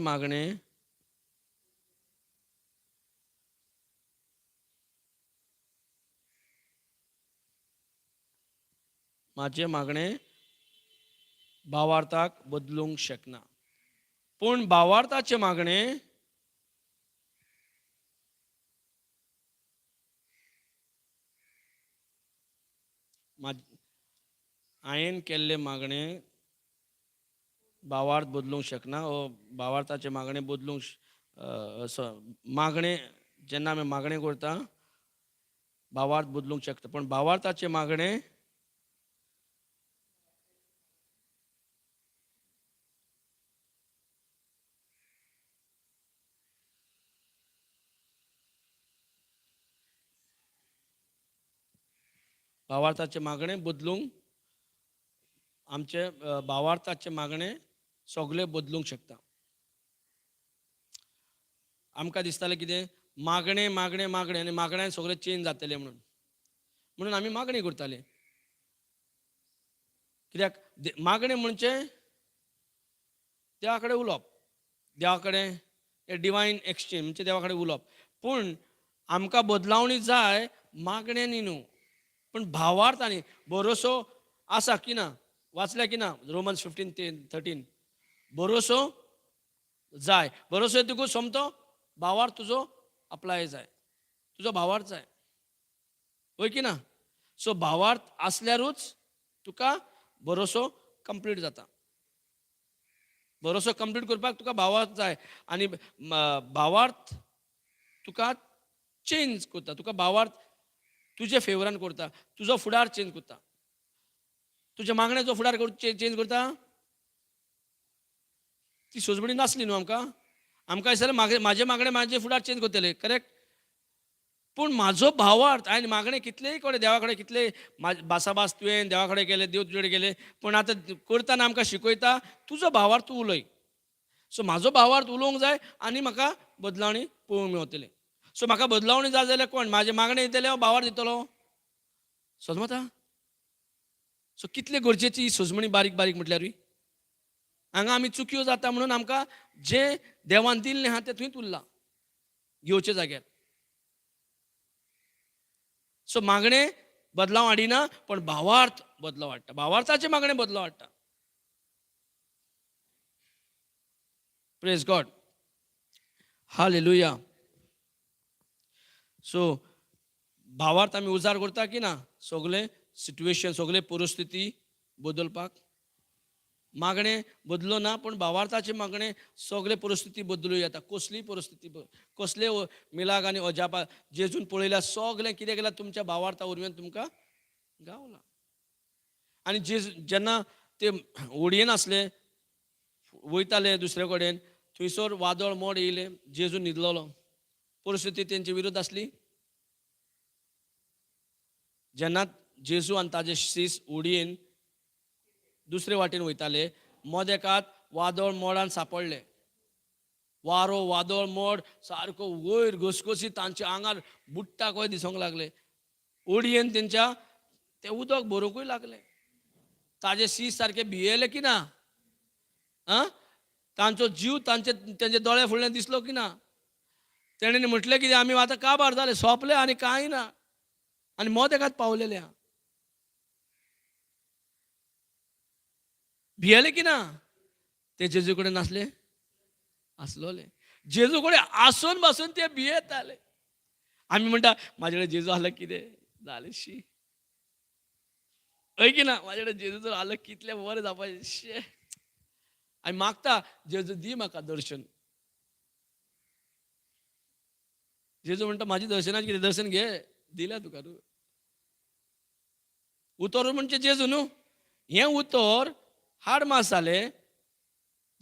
मागणे भावार्थाक बदलूंक शकना. पूण भावार्थाचे मागणे हांवें केल्ले मागणे भावार्थ बदलूंक शकना ओ भावार्थाचे मागणे बदलूंक मागणे जेन्ना आमी मागणे करता भावार्थ बदलूंक शकता पण भावार्थाचे मागणे भावार्थाचे मागणे बदलूंक आमचे भावार्थाचे मागणे सगळे बदलूंक शकता. आमकां दिसतालें कितें मागणे मागणे मागणे आनी मागण्यान सगळें चेंज जातलें म्हणून आमी मागणी करताले. कित्याक मागणे म्हणजे देवा कडेन उलोवप, देवा कडेन डिवायन एक्सचेंज म्हणजे देवा कडेन उलोवप. पूण आमकां बदलावणी जाय मागण्यांनी न्हू पण भावार्थांनी. भरोसो आसा की ना वाचल्या की ना रोमन्स 15:13 भरोसो जाय. भरोसो येतकूच सोमतो भावार्थ तुजो अप्लाय जाय, तुजो भावार्थ जाय, होय की ना. सो भावार्थ आसल्यारूच तुका भरोसो कंप्लीट जाता. भरोसो कंप्लीट करपाक तुका भावार्थ जाय आनी भावार्थ तुका चेंज करता. तुका भावार्थ तुजे फेवरान करता, तुजो फुडार चेंज करता, तुज्या मागण्याचो फुडार चेंज करता. ती सोजमणी नासली न्हू आमकां. आमकां दिसतालें म्हाजे मागणे म्हाजे फुडार चेंज करतले, करेक्ट. पूण म्हाजो भावार्थ हांवें मागणे कितलेय कडेन देवा कडेन कितलेय बासाबास तुवें देवा कडेन गेले, देव तुजे कडेन गेले, पूण आतां करतना आमकां शिकयता तुजो भावार्थ तूं उलय. सो म्हाजो भावार्थ उलोवंक जाय आनी म्हाका बदलावणी पळोवंक मेवतली. सो म्हाका बदलावणी जाय जाल्यार कोण म्हाजे मागणे दितले हांव भावार्थ दितलो. समजता. सो कितले गरजेची ही सोजमणी बारीक बारीक म्हटल्यारूय. हांगा आमी चुक्यो जाता म्हणून आमकां जें देवान दिल्लें आहा तें थंयच उरलां घेवचे जाग्यार. सो मागणे बदलाव हाडिना पण भावार्थ बदलाव हाडटा. भावार्थाचे मागणे बदलाव हाडटा. Praise God. हालेलुया. सो भावार्थ आमी उजार करता की ना सगळे सिट्युएशन सगळे परिस्थिती बदलपाक. मागणे बदलो ना पण भावार्थाचे मागणे सगळे परिस्थिती बदलूं येता. कसलीय परिस्थिती कसले मिलाग आनी अजापा जेजून पळयल्यार सगळें कितें केलां तुमच्या भावार्था वरवीं तुमकां गावलां. आनी जेन्ना ते ओडयेन आसले वयताले दुसरे कडेन थंयसर वादळ मोड येयले, जेजू न्हिदलोलो, परिस्थिती तेंचे विरोध आसली. जेन्ना जेजू आनी ताजे सीस ओडयेन दुसरे वाटेन वयताले मदेकात वादळ मोडान सांपडले. वारो वादळ मोड सारको वयर घसघशीत तांच्या आंगार बुडटा कशें दिसोंक लागले. ओडयेन तेंच्या ते उदक भरूंकूय लागले. ताजे सीस सारके भियेले की ना. तांचो जीव तेंचे दोळे फुडल्यान दिसलो की ना. तेणें म्हटलें की आमी आतां काबार जाले, सोंपले आनी कांय ना आनी मदेकात पावलेले आहा. भियेले की ना. ते जेजू कडेन नासले आसलोले. जेजू कडेन आसून पासून ते भियेताले. आमी म्हणटा म्हाजे कडेन जेजू आसलो कितें जालें शी, हय की ना. म्हाजे कडेन जेजू जर आसलो कितलें बरें जावपाचें शे. आमी मागता जेजू दी म्हाका दर्शन. जेजू म्हणटा म्हाजी दर्शनाची कितें दर्शन घे दिल्या तुका न्हू. उतर म्हणजे जेजू न्हू. हें उतर हाड मास जाले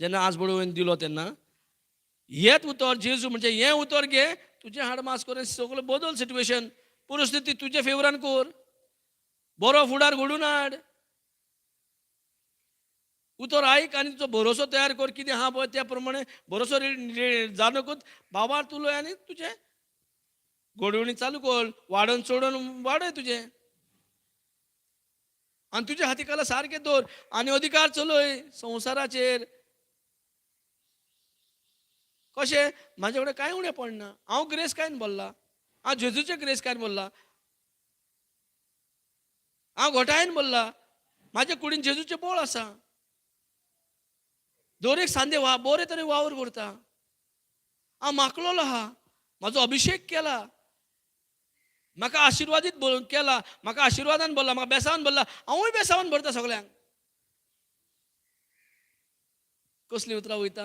जेन्ना आज बडोवन दिलो तेन्ना हेच उतर जेजू म्हणजे हें उतर घे तुजें हाड मास करून सगळें बदल सिट्युएशन परिस्थिती तुजे फेवरान कर. बरो फुडार घडून हाड. उतर आयक आनी तुजो भरोसो तयार कर कितें आहा पळय त्या प्रमाणे भरोसो जाणकूच भावार्थ उलय आनी तुजें घडोवणी चालू कर. वाडोवन चडोवन वाडय तुजें आनी तुज्या हाती काला सारकें दवर आनी अधिकार चलय संवसाराचेर. कशें म्हाजे कडेन कांय उणें पडना. हांव ग्रेस कायन बोल्ला. हांव जेजूचे ग्रेस कायन बोल्ला. हांव घोटायेन बोल्ला. म्हाजे कुडीन जेजूचे बोळ आसा. दर एक सांजे बरे तरेन वावर करता. हांव माकलोलो आहा. म्हाजो अभिशेक केला. म्हाका आशिर्वादीत केला. म्हाका आशिर्वादान बोल्ला. म्हाका बेसावन बोल्ला. हांवूय बेसावन भरता सगळ्यांक. कसली उतरां वयता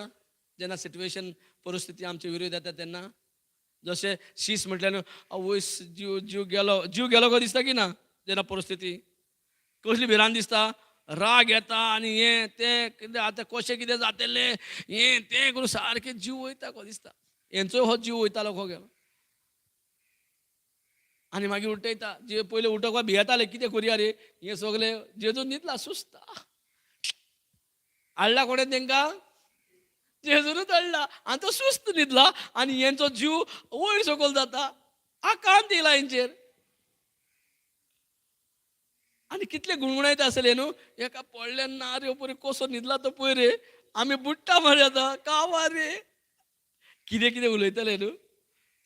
जेन्ना सिट्युएशन परिस्थिती आमच्या विरोध येता तेन्ना. जशें शीस म्हटल्यार आवय जीव जीव गेलो गो दिसता की ना. जेन्ना परिस्थिती कसली भिरांत दिसता, राग येता आनी हें तें कितें आतां कशें कितें जातलें हें तें करून सारकें जीव वयता को दिसता. हेंचोय हो जीव वयतालो खो गेलो. आनी मागीर उठयता जे पयले उठोवपाक भियेताले कितें करया रे, हें सगलें जेजून न्हिदला सुस्ता. हाडला कोणें तेंकां, जेजूनच हाडला आनी तो सुस्त न्हिदला आनी हेंचो जीव वयर सकयल जाता. आकांत येयला हेंचेर. आनी कितले गुणगुणायता आसले न्हू, एका पडल्या ना रे पळय कसो न्हिदला तो पळय रे, आमी बुडटा म्हळ्या आतां कावा रे. कितें कितें उलयतले न्हू.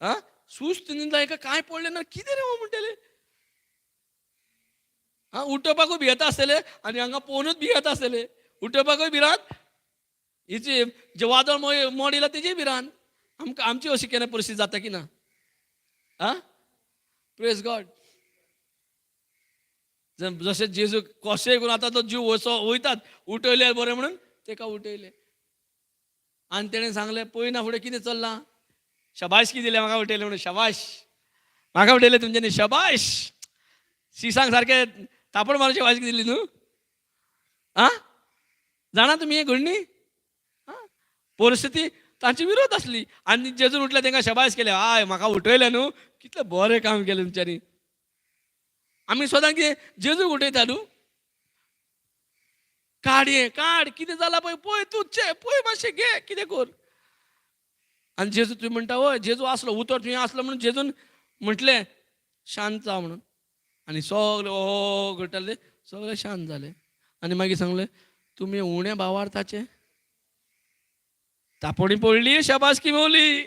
आं सुस्त न्हिदला एका कांय पडलें ना कितें रे हो म्हणटले. उठोवपाकूय भियेता आसतले आनी हांगा पळोवनूच भियेता आसतले. उठोवपाकूय भिरांत, हिची जे वादळ मोड येयला तेजी भिरांत. आमकां आमची अशी केन्ना परिस्थिती जाता की ना. Praise God. जशें जेजू कशेंय करून आतां तो जीव वयतात उठयले बरें म्हणून तेका उठयले. आनी तेणें सांगलें पळयना फुडें कितें चल्लां. शबाशकी दिले म्हाका उठयले म्हणून. शबाश म्हाका उठयले तुमच्यांनी शबाश. शिसांक सारकें तापड मारून शबाशकी दिली न्हू. जाणा तुमी हें घडणी. परिस्थिती तांची विरोध आसली आनी जेजून उठले तेंकां शबाश केले. आय म्हाका उठयलें न्हू, कितलें बरें काम केलें तुमच्यांनी. आमी सदां कितें जेजूक उठयता न्हू. काड हें काड कितें जालां पळय पळय तूं पळय मातशें घे कितें कर. आनी जेजू तुवें म्हणटा हय जेजू आसलो उतर तुवें आसलो म्हणून जेजून म्हटलें शांत जा म्हणून. आनी सगळे हो घडटाले सगळे शांत जाले. आनी मागीर सांगलें तुमी उण्या भावार्थाचे. तापोणी पडली शबासकी मेवली.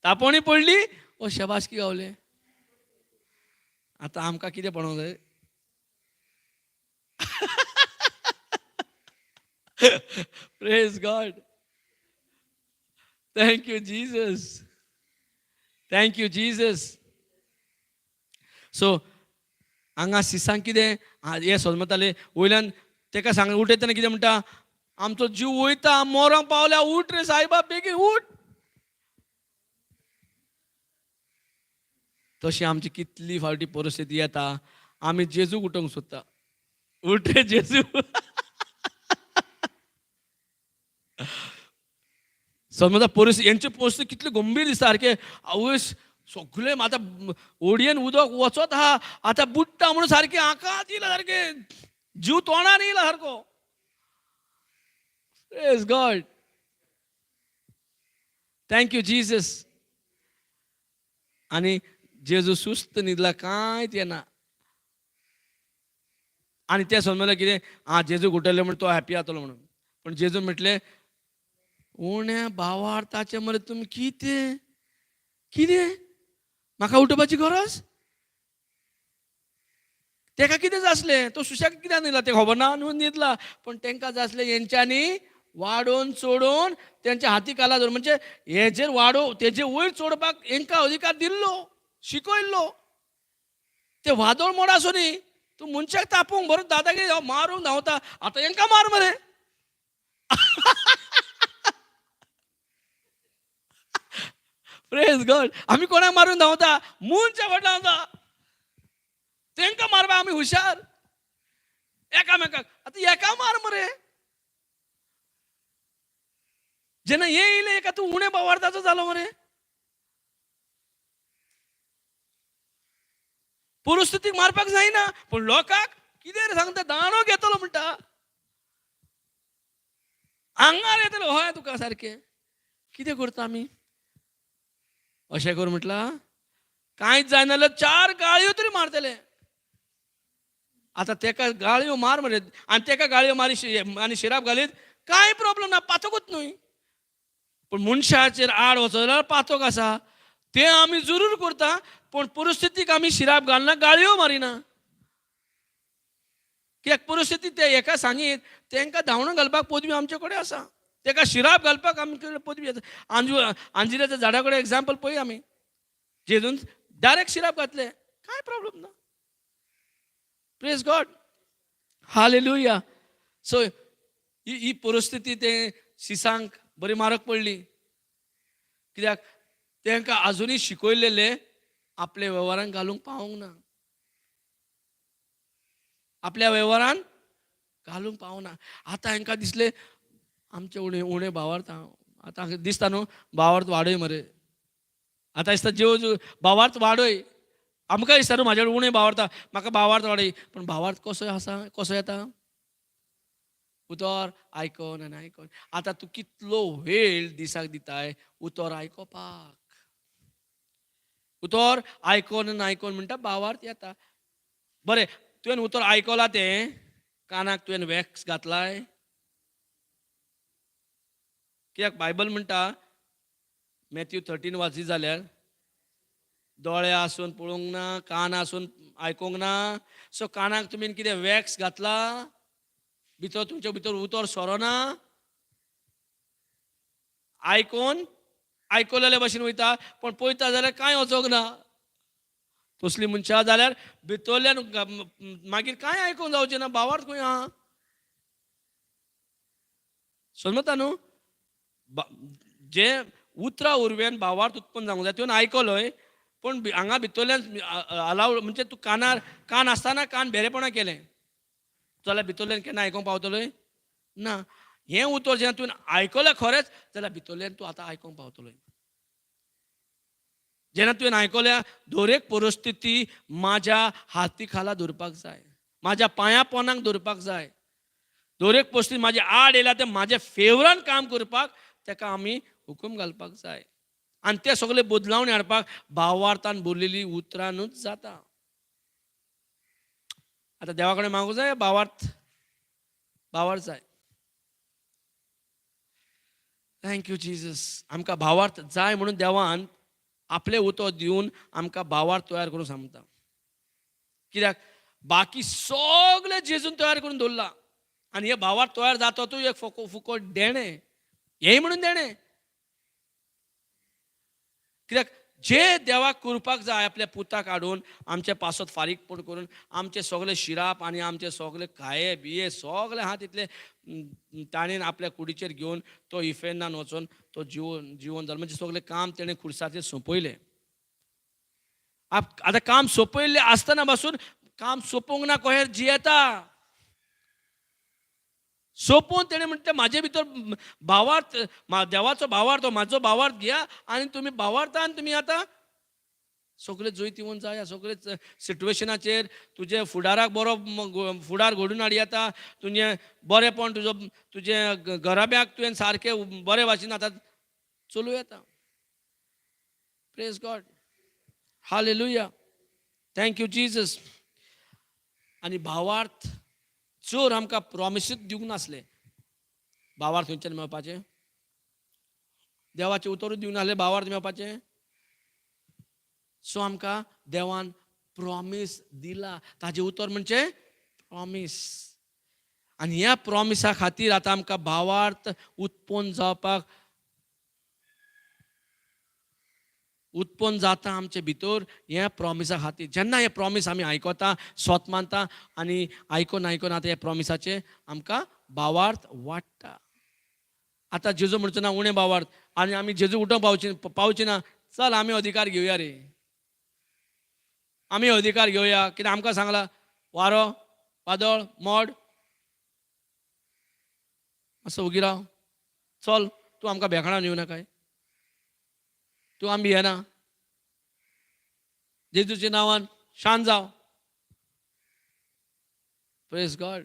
तापोणी पडली ओ शबासकी गावले. आतां आमकां कितें पळोवंक जाय. Praise God. Thank you Jesus. Thank you Jesus. So हांगा सिसांक कितें हे सोदमताले वयल्यान तेका सांग उठयतना कितें म्हणटा आमचो जीव वयता मोरांक पावल्या उठ रे सायबा बेगीन उठ. तशी आमची कितली फावटी परिस्थिती येता आमी जेजूक उठोवंक सोदता. उठ रे जेजू. समजा परिस्थिती यांची परिस्थिती कितली गंभीर दिसता सारखे. आवय सगळे आतां ओडयेन उदक वचत आहा आतां बुडटा म्हणून सारखे आकांत येयला सारखे जीव तोंडार येयला सारको. Praise God. Thank you Jesus. आनी जेजू सुस्त न्हिदला कांयच येना. आनी ते समजलें कितें जेजूक उठयलें म्हणून तो हॅपी जातलो म्हणून. पण जेजून म्हटलें उण्या भावार्थाचे मरे तुमी कितें कितें म्हाका उठोवपाची गरज. तेका कितें जाय आसलें तो सुशेग कित्याक न्हिदला तें खबर ना न्हू न्हिदला. पण तेंकां जाय आसलें हेंच्यांनी वाडोवन चोडोवन तेंच्या हाती काला धरून म्हणजे हेजेर वाडोव तेजे वयर चोडपाक हेंकां अधिकार दिल्लो शिकयल्लो. ते वादळ मोड आसूं न्ही तूं मनशाक तापोवंक बरो दादागिरी मारूंक धांवता. आतां हेंकां मार मरे. Praise God. आमी कोणाक मारूंक धांवता मनशा फाटल्यान धांवता. तेंकां मारपाक आमी हुशार. एकामेकाक आतां एका मार मरे. जेन्ना हे येयलें एका तूं उण्या भावार्थाचो जालो मरे. परिस्थितीक मारपाक जायना पण लोकांक कितें रे सांगता दाणो घेतलो म्हणटा. आंगार येतलो हय तुका सारकें. कितें करता आमी अशें कर म्हटलां कांयच जायना जाल्यार 4 गाळयो तरी मारतले. आतां तेका गाळयो मार मरे आनी तेका गाळयो मारी आनी शिराप घालीत कांय प्रॉब्लेम ना पातकूच न्हय. पण मनशाचेर आड वचत जाल्यार पातक आसा तें आमी जरूर करता. पण परिस्थितीक आमी शिराप घालना गाळयो मारिना. कित्याक परिस्थिती ते एका सांगीत तेंकां धांवण घालपाक पदवी आमचे कडेन आसा. तेका शिराप घालपाक आमचे कडेन पदवी आसा. आंजिराच्या झाडा कडेन एग्जाम्पल पळय आमी. जेजून डायरेक्ट शिराप घातले कांय प्रॉब्लेम ना. Praise God. हालेलुया. सो ही परिस्थिती ते सिसांक बरी मारक पडली. कित्याक तांकां अजुनूय शिकयलेले आपल्या वेव्हारांत घालूंक पावूंक ना. आपल्या वेव्हारांत घालूंक पावना. आतां हांकां दिसले आमचे उणें उणें भावार्थ. आतां दिसता न्हू भावार्थ वाडय मरे. आतां दिसता ज्यो भावार्थ वाडय. आमकां दिसता न्हू म्हाजे उणें भावार्थ म्हाका भावार्थ वाडय. पण भावार्थ कसो आसा, कसो येता? उतर आयकोन आनी आयकोन. आतां तूं कितलो वेळ दिसाक दिताय उतर आयकोपाक. उतर आयकोन आनी आयकोन म्हणटा भावार्थ येता. बरें तुवें उतर आयकलां तें कानाक तुवें वॅक्स घातलाय. कित्याक बायबल म्हणटा मॅथ्यू 13 वाची जाल्यार दोळे आसून पळोवंक ना, कान आसून आयकोंक ना. सो कानाक तुमी कितें वॅक्स घातला, भितर तुमच्या भितर उतर सोरोना. आयकोन आयकलेल्या भाशेन वयता पण पळयता जाल्यार कांय वचोंक ना. तसली मनशां जाल्यार भितरल्यान मागीर कांय आयकोंक जावचें ना. भावार्थ खंय आहा? समजता न्हू. जे उतरां उर्वेन भावार्थ उत्पन्न जावंक जाय तुवें आयकलोय पण हांगा भितरल्यान अलाव म्हणजे तूं कानार कान आसतना कान भेरेपणां केलें जाल्यार भितरल्यान केन्ना आयकोंक पावतलोय ना. हें उतर जेन्ना तुवें आयकलें खरेंच जाल्यार भितरल्यान तूं आतां आयकोंक पावतलोय. जेन्ना तुवें आयकल्या दर एक परिस्थिती म्हाज्या हाती खाला दवरपाक जाय, म्हाज्या पांया पोंदाक दवरपाक जाय. दर एक परिस्थिती म्हाजी आड येयल्या ते म्हाज्या फेवरान काम करपाक ताका आमी हुकूम घालपाक जाय. आनी ते सगळे बदलावणी हाडपाक भावार्थान बरलेली उतरांनूच जाता. आतां देवा कडेन मागूं जाय भावार्थ जाय. Thank you Jesus. आमकां भावार्थ जाय म्हणून देवान आपले उतर दिवन आमकां भावार्थ तयार करून सांगता. कित्याक बाकी सगळे जेजून तयार करून दवरला आनी हे भावार्थ तयार जाता तूं एक फुकट देणें. हेय म्हणून देणें. कित्याक जे देवाक करपाक जाय आपल्या पुताक हाडून आमचे पासत फारीकपण करून आमचे सगळे शिराप आनी आमचे सगळे खाये बिये सगळे आहा तितले ताणेन आपल्या कुडीचेर घेवन तो इफेनान वचून तो जिवन जालो. म्हणजे सगळे काम तेणें खुर्साचेर सोंपयलें. आतां काम सोंपयल्लें आसतना पासून काम सोंपोवंक ना कशें जियेता. सोंपोवन तेणें म्हणटा म्हाजे भितर भावार्थ देवाचो भावार्थ म्हाजो भावार्थ घ्या आनी तुमी भावार्थान तुमी आतां सगळे जैतिवंत जाया. सगळे सिट्युएशनाचेर तुजे फुडाराक बरो फुडार घडून हाड येता. तुजें बरेंपण तुजें घराब्याक तुवें सारकें बरे भाशेन आतां चलूं येता. Praise God. Hallelujah. Thank you Jesus. आनी भावार्थ जर आमकां प्रॉमिसीस दिवंक नासले भावार्थ खंयच्यान मेळपाचें? देवाचें उतरूच दिवंक नासलें भावार्थ मेळपाचें? सो आमकां देवान प्रॉमीस दिला. ताजें उतर म्हणजे प्रॉमीस. आनी ह्या प्रॉमिसा खातीर आतां आमकां भावार्थ उत्पन्न जाता आमचे भितर ह्या प्रॉमिसा खातीर. जेन्ना हे प्रॉमीस आमी आयकता स्वत मानता आनी आयकोन आयकोन आतां ह्या प्रॉमिसाचे आमकां भावार्थ वाडटा. आतां जेजू म्हणचो ना उणें भावार्थ आनी आमी जेजू उठोवंक पावचे ना. चल आमी अधिकार घेवया रे. आमी अधिकार घेवया. कित्याक आमकां सांगला वारो वादळ मोड मातसो उगी राव. चल तूं आमकां भेकणां येवं नाकाय. तूं आमी येना. जेजूच्या नांवान शांत जाव. Praise God.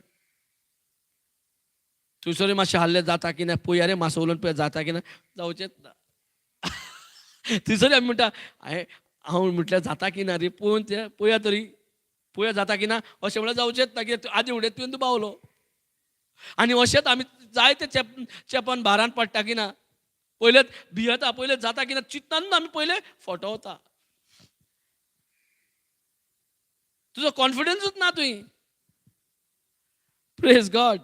थंयसर मातशें हाल्लें जाता की ना पळया रे मातसो उलोवन पळय जाता की ना. जावचेंच ना. थंयसर आमी म्हणटा हांव म्हटल्यार जाता की ना रे पळोवन ते पळया तरी पळया जाता की ना. अशें म्हळ्यार जावचेंच ना. कित्याक आदी उडयत तुवें तूं पावलो आनी अशेंच आमी जायते चेपन भारान पडटा की ना. पयलेच भियेता पयलेच जाता की ना चिंतनान आमी पयले फटवता. तुजो कॉन्फिडन्सूच ना तुवें. Praise God.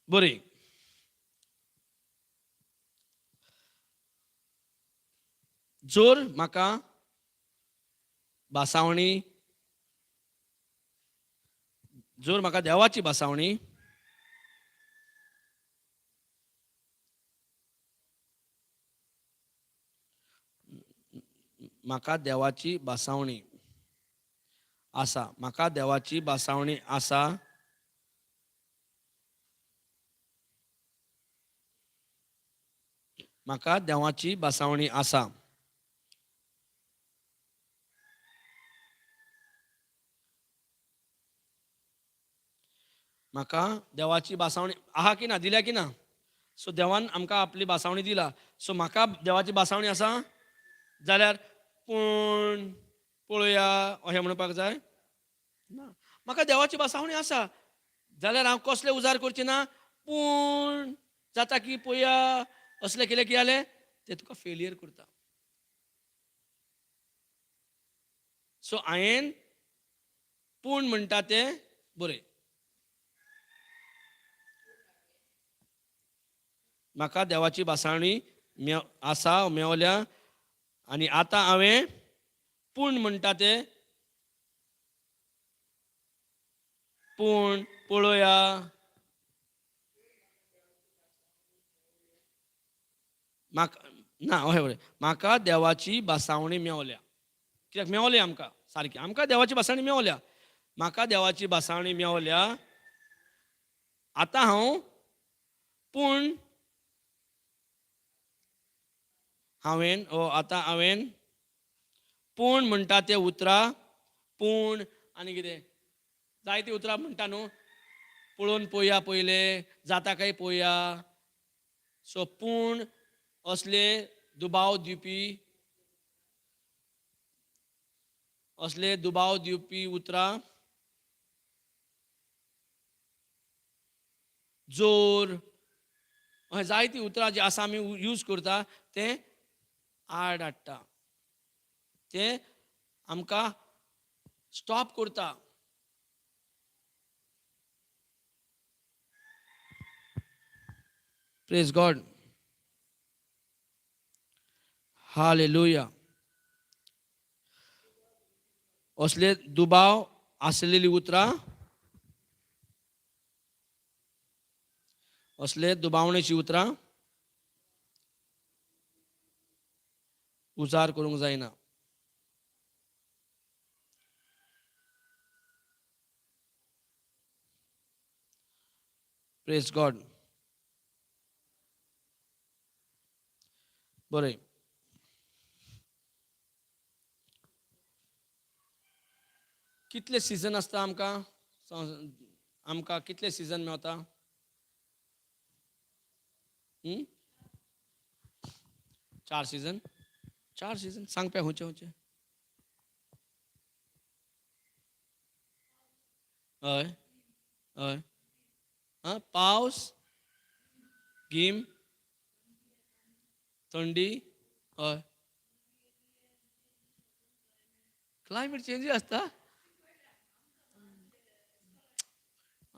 बरें. जर म्हाका भासावणी जोर म्हाका देवाची बासावणी म्हाका देवाची बासावणी आसा, म्हाका देवाची बासावणी आसा. म्हाका देवाची बासावणी आसा. म्हाका देवाची बासावणी आहा की ना, दिल्या की ना. सो देवान आमकां आपली बासावणी दिला. सो म्हाका देवाची बासावणी आसा जाल्यार पूण पळोवया अशें म्हणपाक जाय ना. म्हाका देवाची बासावणी आसा जाल्यार हांव कसले उजार करचे ना. पूण जाता की पळोवया असले केले की जालें ते तुका फेलियर करता. सो हांवें पूण म्हणटा तें बरें. म्हाका देवाची बासावणी आसा मेवल्या आनी आतां हांवें पूण म्हणटा तें पूण पळोवया म्हाका ना अशें बरें. म्हाका देवाची बासावणी मेवल्या. कित्याक मेवलें आमकां सारकें. आमकां देवाची बासावणी मेवल्या. म्हाका देवाची बासावणी मेवल्या. आतां हांव पूण हांवें पूण म्हणटा तें उतरां पूण आनी कितें जायतीं उतरां म्हणटा न्हू. पळोवन पळोवया पयलें जाता काय पळोवया. सो पूण असले दुबाव दिवपी उतरां जोर अशें जायतीं उतरां जीं आसा आमी यूज करता तें आड हाडटा. तें आमकां स्टॉप करता. Praise God. हालेलुया. असले दुबाव आसलेलीं उतरां असले दुबावणेची उतरां उजार करूंक जायना. Praise God. बरें. कितले सिजन आसता आमकां कितले सिजन मेवता. 4 सिजन. 4 सिजन सांग पे खंयचे हय हय पावस गीम थंडी हय क्लायमेट चेंजीस आसता.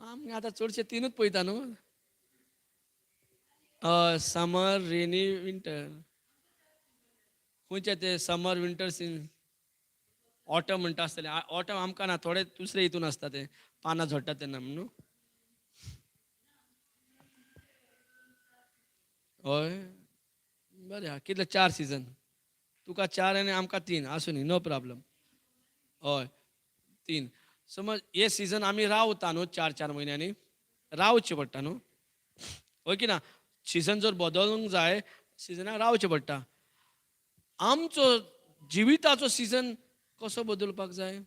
आमी आतां चडशे 3च पळयता न्हू. समर रेनी विंटर. खंयचे ते समर विंटर ऑटम म्हणटा आसतले. ऑटम आमकां ना थोडे दुसरे हितून आसता ते पानां झडटा तेन्ना न्हू. हय बरें आहा. कितले 4 सिजन. तुका 4 आनी आमकां 3 आसूं न्ही नो प्रॉब्लम. हय 3. समज हे सिजन आमी रावता न्हू 4 म्हयन्यांनी रावचें पडटा न्हू. हय की ना. सिजन जर बदलूंक जाय सिजनाक रावचें पडटा. आमचो जिविताचो सिजन कसो बदलपाक जाय.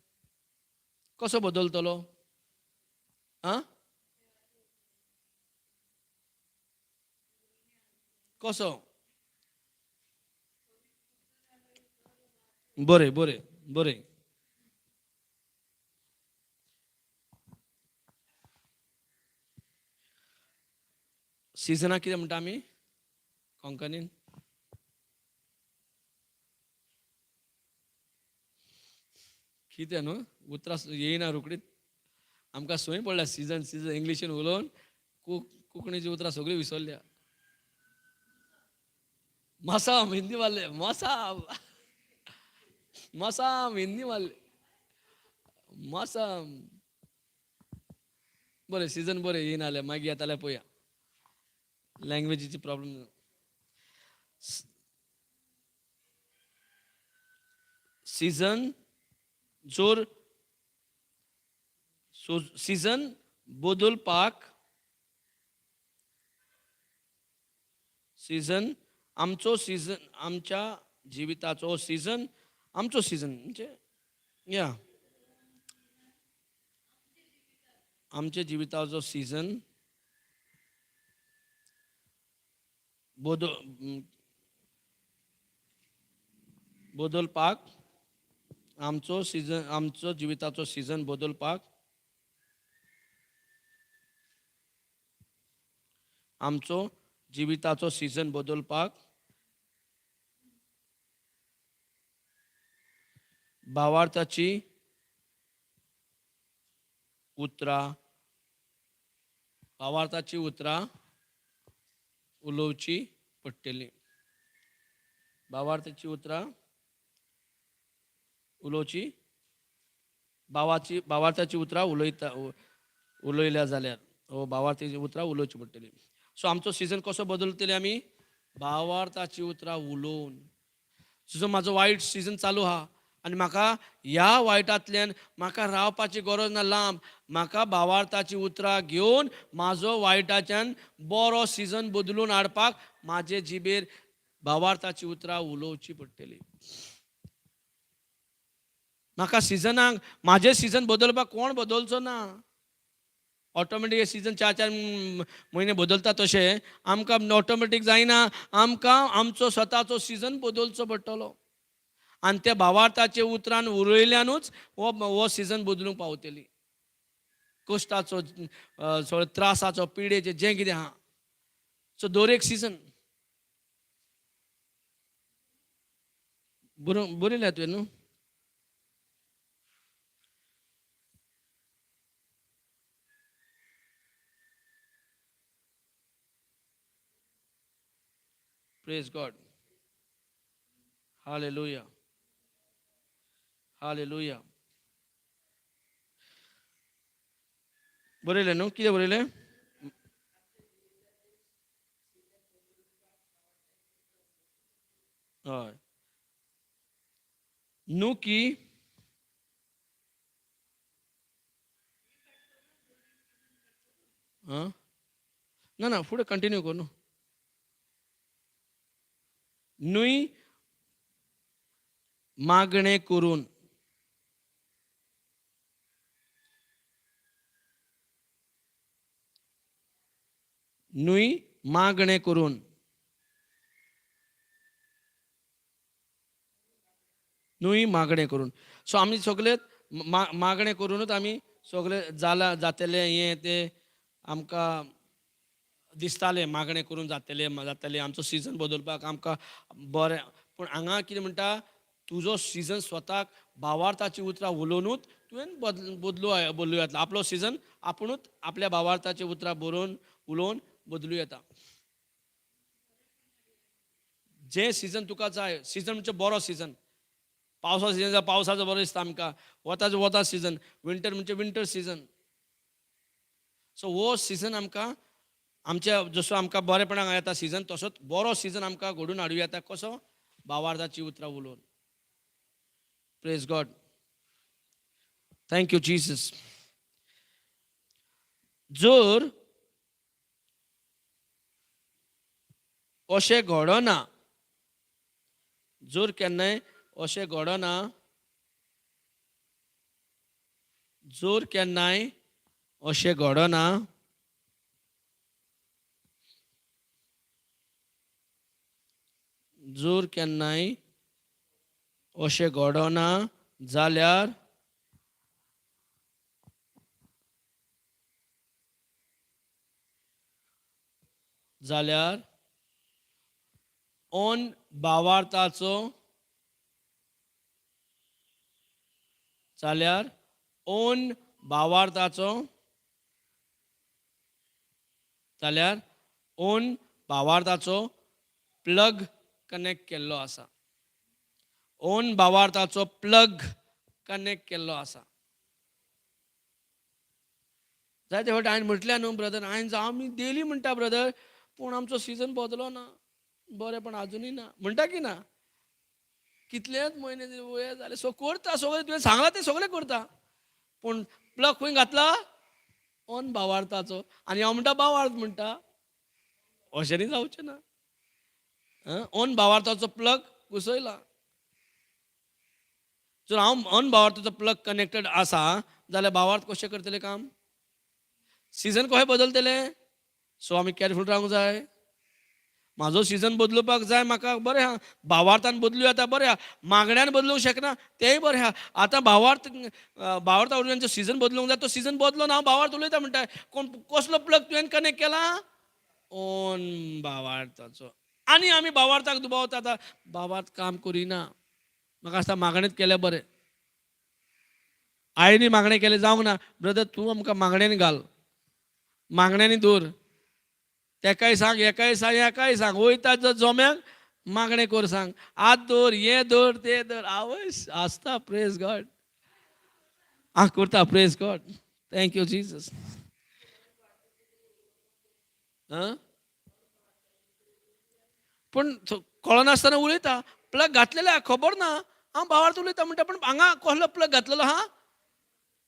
कसो बदलतलो कसो. बरें बरें बरें. सिजनाक कितें म्हणटा आमी कोंकणीन. कितें न्हू उतरां येयना रोकडीच. आमकां संवय पडल्या सिजन इंग्लिशीन उलोवन कोंकणीची उतरां सगळीं विसरल्या. मसाम हिंदी वाले मसाम हिंदी वाले मसाम बरें सिजन बरें येयन जाल्यार मागीर येता जाल्यार पळोवया. लँग्वेजीची प्रॉब्लेम. सीजन जोर सीजन बदलपाक सीजन आमचो सीजन आमच्या जिविताचो सीजन आमचो सीजन म्हणजे या आमच्या जिविताचो सीजन बदलपाक आमचो सीजन आमचो जिविताचो सीजन बदलपाक आमचो जिविताचो सीजन बदलपाक भावार्थाची उतरां उलोवची पडटली. भावार्थाची उतरां उलोवची भावार्थाची उतरां उलयल्या जाल्यार भावार्थाची उतरां उलोवची पडटली. सो आमचो सीजन कसो बदलतले आमी भावार्थाची उतरां उलोवन. जो म्हाजो वायट सीजन चालू आहा आनी म्हाका ह्या वायटांतल्यान म्हाका रावपाची गरज ना लांब. म्हाका भावार्थाची उतरां घेवन म्हाजो वायटाच्यान बरो सीजन बदलून हाडपाक म्हाजे जिबेर भावार्थाची उतरां उलोवची पडटली. म्हाका सिजनाक म्हाजे सीजन बदलपाक कोण बदलचो ना. ऑटोमॅटीक सीजन 4-4 म्हयने बदलता तशें आमकां ऑटोमॅटीक जायना. आमकां आमचो स्वताचो सीजन बदलचो पडटलो आनी त्या भावार्थाचे उतरान उलयल्यानूच हो सीजन बदलूंक पावतली. कश्टाचो सगळ्या त्रासाचो पिडेचे जें कितें आहा. सो दर एक सीजन बरयल्या तुवें न्हू. Praise God. Hallelujah. Hallelujah. बरयलें न्हू. कितें बरयलें. हय न्हू की ना ना फुडें कंटिन्यू कर न्हू. न्हूय मागणें करून न्हूय मागणें करून न्हूय मागणें करून. सो आमी सगळे मागणें करूनच आमी सगळे जातलें हें तें आमकां दिसतालें मागणें करून जातलें आमचो सीजन बदलपाक आमकां बरें. पूण हांगा कितें म्हणटा तुजो सीजन स्वताक भावार्थाची उतरां उलोवनूच तुवें बदलूं येता. आपलो सीजन आपुणूच आपल्या भावार्थाची उतरां बरोवन उलोवन बदलूं येता. जें सीजन तुका जाय सीजन म्हणजे बरो सीजन. पावसाचो सीजन जाल्यार पावसाचो बरो दिसता आमकां. वता सीजन. विंटर म्हणजे विंटर सीजन. सो हो सीजन आमकां आमच्या जसो आमकां बरेपणाक येता सीजन तसोच बरो सीजन आमकां घडून हाडूं येता. कसो भावार्थाची उतरां उलोवन. Praise God. Thank you Jesus. जर अशें घडना जर केन्नाय अशें घडना जर केन्नाय अशें घडना जर केन्नाय अशें घडना जाल्यार ओन भावार्थाचो प्लग कनेक्ट केल्लो आसा. ओन भावार्थाचो प्लग कनेक्ट केल्लो आसा. जायते फावटी हांवें म्हटलें न्हू ब्रदर, हांवें आमी डेली म्हणटा ब्रदर, पूण आमचो सिजन बदलो ना, बरें पण आजुनूय ना म्हणटा की ना. कितलेच म्हयने वयर जाले, सो करता सगळें, तुवें सांगलां तें सगळें करता, पूण प्लग खंय घातला? ऑन भावार्थाचो. आनी हांव म्हणटा भावार्थ म्हणटा, अशें न्ही जावचें ना. ऑन भावार्थाचो प्लग घुसयला. जर हांव ऑन भावार्थाचो प्लग कनेक्टेड आसा जाल्यार भावार्थ कशें करतले काम? सिजन कशें बदलतले? सो आमी केअरफूल रावंक जाय. म्हाजो सिजन बदलुपाक जाय, म्हाका बरें आहा, भावार्थान बदलूं येता बरें आहा, मागण्यान बदलूंक शकना तेंय बरें आहा. आतां भावार्था वयल्यान जो सिजन बदलूंक जाय तो सिजन बदलो ना, हांव भावार्थ उलयता म्हणटा. कोण कसलो प्लग तुवें कनेक्ट केला? ऑन भावार्थाचो. आनी आमी भावार्थाक दुबावता, आतां भावार्थ काम करिना. म्हाका आसता मागणेंत केलें बरें. आईनी मागणें केलें जावंक ना. ब्रदर तूं आमकां मागण्यांनी घाल, मागण्यांनी दवर, तेकाय सांग, एकाय सांग, एकाय सांग, वयता जोम्याक मागणें कर सांग, आत दवर, हें दवर, तें दवर. आवय आसता. Praise God. हांव करता. Praise God. Thank you Jesus. पूण कळनासतना उलयता. प्लग घातलेले आहा खबर ना, हांव भावार्थ उलयता म्हणटा, पूण हांगा कसलो प्लग घातलेलो आहा?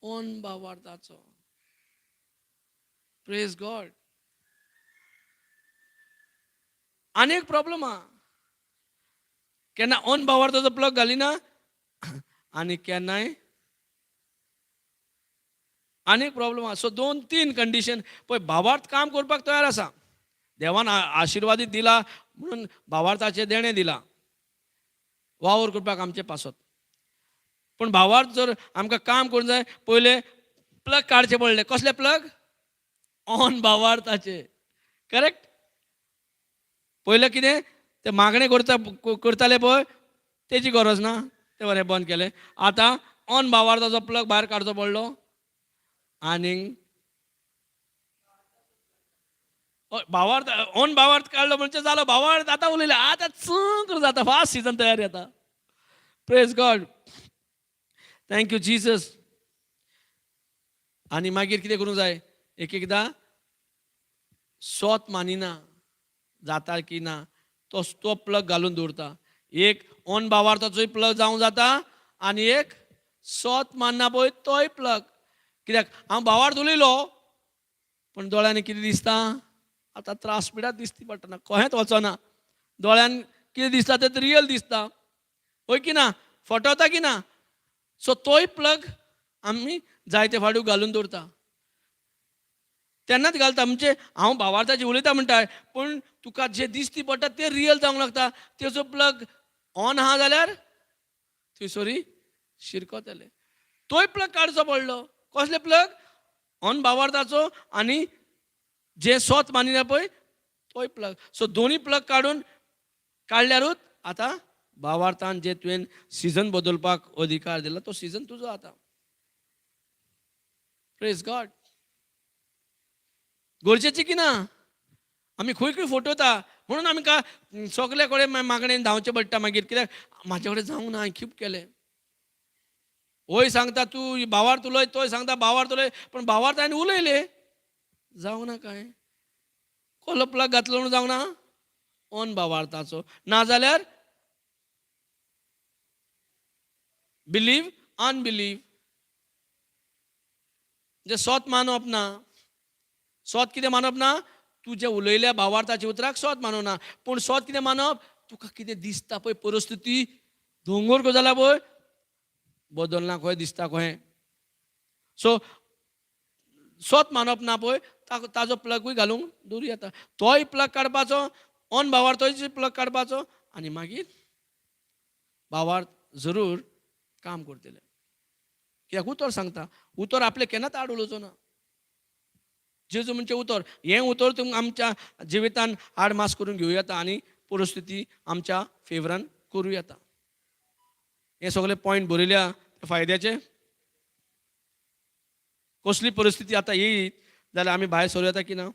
ऑन भावार्थाचो. Praise God. आनी एक प्रॉब्लम आहा, केन्ना ऑन भावार्थाचो प्लग घालिना आनी केन्नाय आनी एक प्रॉब्लम आहा. सो 2-3 कंडिशन पळय. भावार्थ काम करपाक तयार आसा, देवान आशिर्वादीत दिला म्हणून भावार्थाचें देणें दिला वावर करपाक आमचे पासत. पूण भावार्थ जर आमकां काम करूंक जाय, पयले प्लग काडचे पडले. कसले प्लग? ऑन भावार्थाचे. करेक्ट. पयलें कितें? ते मागणें करताले पळय, तेची गरज ना, तें बरें बंद केलें. आतां ऑन भावार्थाचो प्लग भायर काडचो पडलो. आनीक भावार्थ, ऑन भावार्थ काडलो म्हणजे जालो. भावार्थ आतां उलयले, आतां चूक जाता, फास्ट सिजन तयार जाता. Praise God. Thank you Jesus. आनी मागीर कितें करूंक जाय? एक एकदां स्वत मानिना, जाता की ना तो प्लग घालून दवरता. एक ऑन भावार्थाचोय प्लग जावंक जाता आनी एक स्वत मानना पळय तोय प्लग. कित्याक हांव भावार्थ उलयलो पण दोळ्यांनी कितें दिसता? आतां त्रास पिडात दिसती पडटना, कहेंच वचना. दोळ्यान कितें दिसता तें रियल दिसता, होय की ना? फटवता की ना? सो तोय प्लग आमी जायते फावटी घालून दवरता. तेन्नाच घालता. म्हणजे हांव भावार्थाची उलयता म्हणटा, पूण तुका जें दिसती पडटा तें रियल जावंक लागता. तेजो प्लग ऑन आहा जाल्यार थंयसरी शिरकोतले. तोय प्लग काडचो पडलो. कसले प्लग? ऑन भावार्थाचो आनी जे स्वत मानिना पळय तोय प्लग. सो दोनी प्लग काडल्यारूच आतां भावार्थान जे तुवें सिजन बदलपाक अधिकार दिला तो सिजन तुजो आतां. Praise God. गरजेची की ना? आमी खंय खंय फटवता म्हणून आमकां सगळे कडेन मागणेन धांवचें पडटा. मागीर कित्याक म्हाजे कडेन जावंक ना, हांवें खूब केलें. होय सांगता तूं भावार्थ उलय, तोय सांगता भावार्थ उलय, पण भावार्थ हांवें उलयले जावंक ना काय. कसलो प्लग घातलो म्हणून जावंक ना? ऑन भावार्थाचो. नाजाल्यार बिलीव अनबिलीव. म्हणजे स्वत मानप ना. स्वत कितें मानप ना? तुजे उलयल्या भावार्थाच्या उतराक स्वत मानना. पूण स्वत कितें मानप? तुका कितें दिसता पळय परिस्थिती दोंगर गो जाला पळय, बदलना खंय दिसता खंय. सो स्वत मानप ना पळय, ताजो प्लगूय घालूंक दवरूं येता. तोय प्लग काडपाचो, ऑन भावार्थाचो प्लग काडपाचो आनी मागीर भावार्थ जरूर काम करतले. कित्याक उतर सांगता. उतर आपले केन्नाच आड उलोवचो ना. जेजू म्हणजे उतर. हें उतर तुमकां आमच्या जिवितान आडमास करून घेवं येता आनी परिस्थिती आमच्या फेवरान करूं येता. हे सगळे पॉयंट बरयल्या फायद्याचे. कसली परिस्थिती आतां येयत जाल्यार आमी भायर सरूं येता की ना?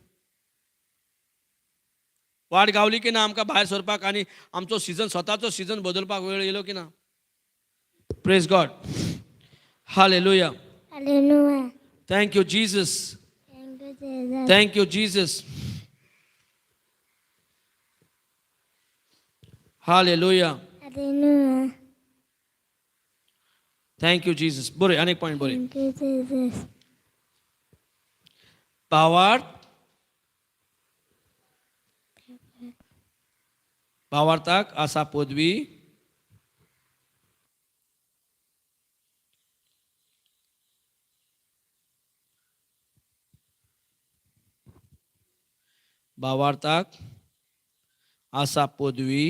वाट गावली की ना आमकां भायर सरपाक आनी आमचो सिजन स्वताचो सिजन बदलपाक वेळ येयलो की ना? Praise God. Hallelujah. Hallelujah. Thank you Jesus. Thank you, Jesus. Hallelujah. Hallelujah. Thank you, Jesus. बरे अनेक पॉइंट बरे. Thank you, Jesus. भावार्थाक आसा पदवी भावार्थाक आसा पदवी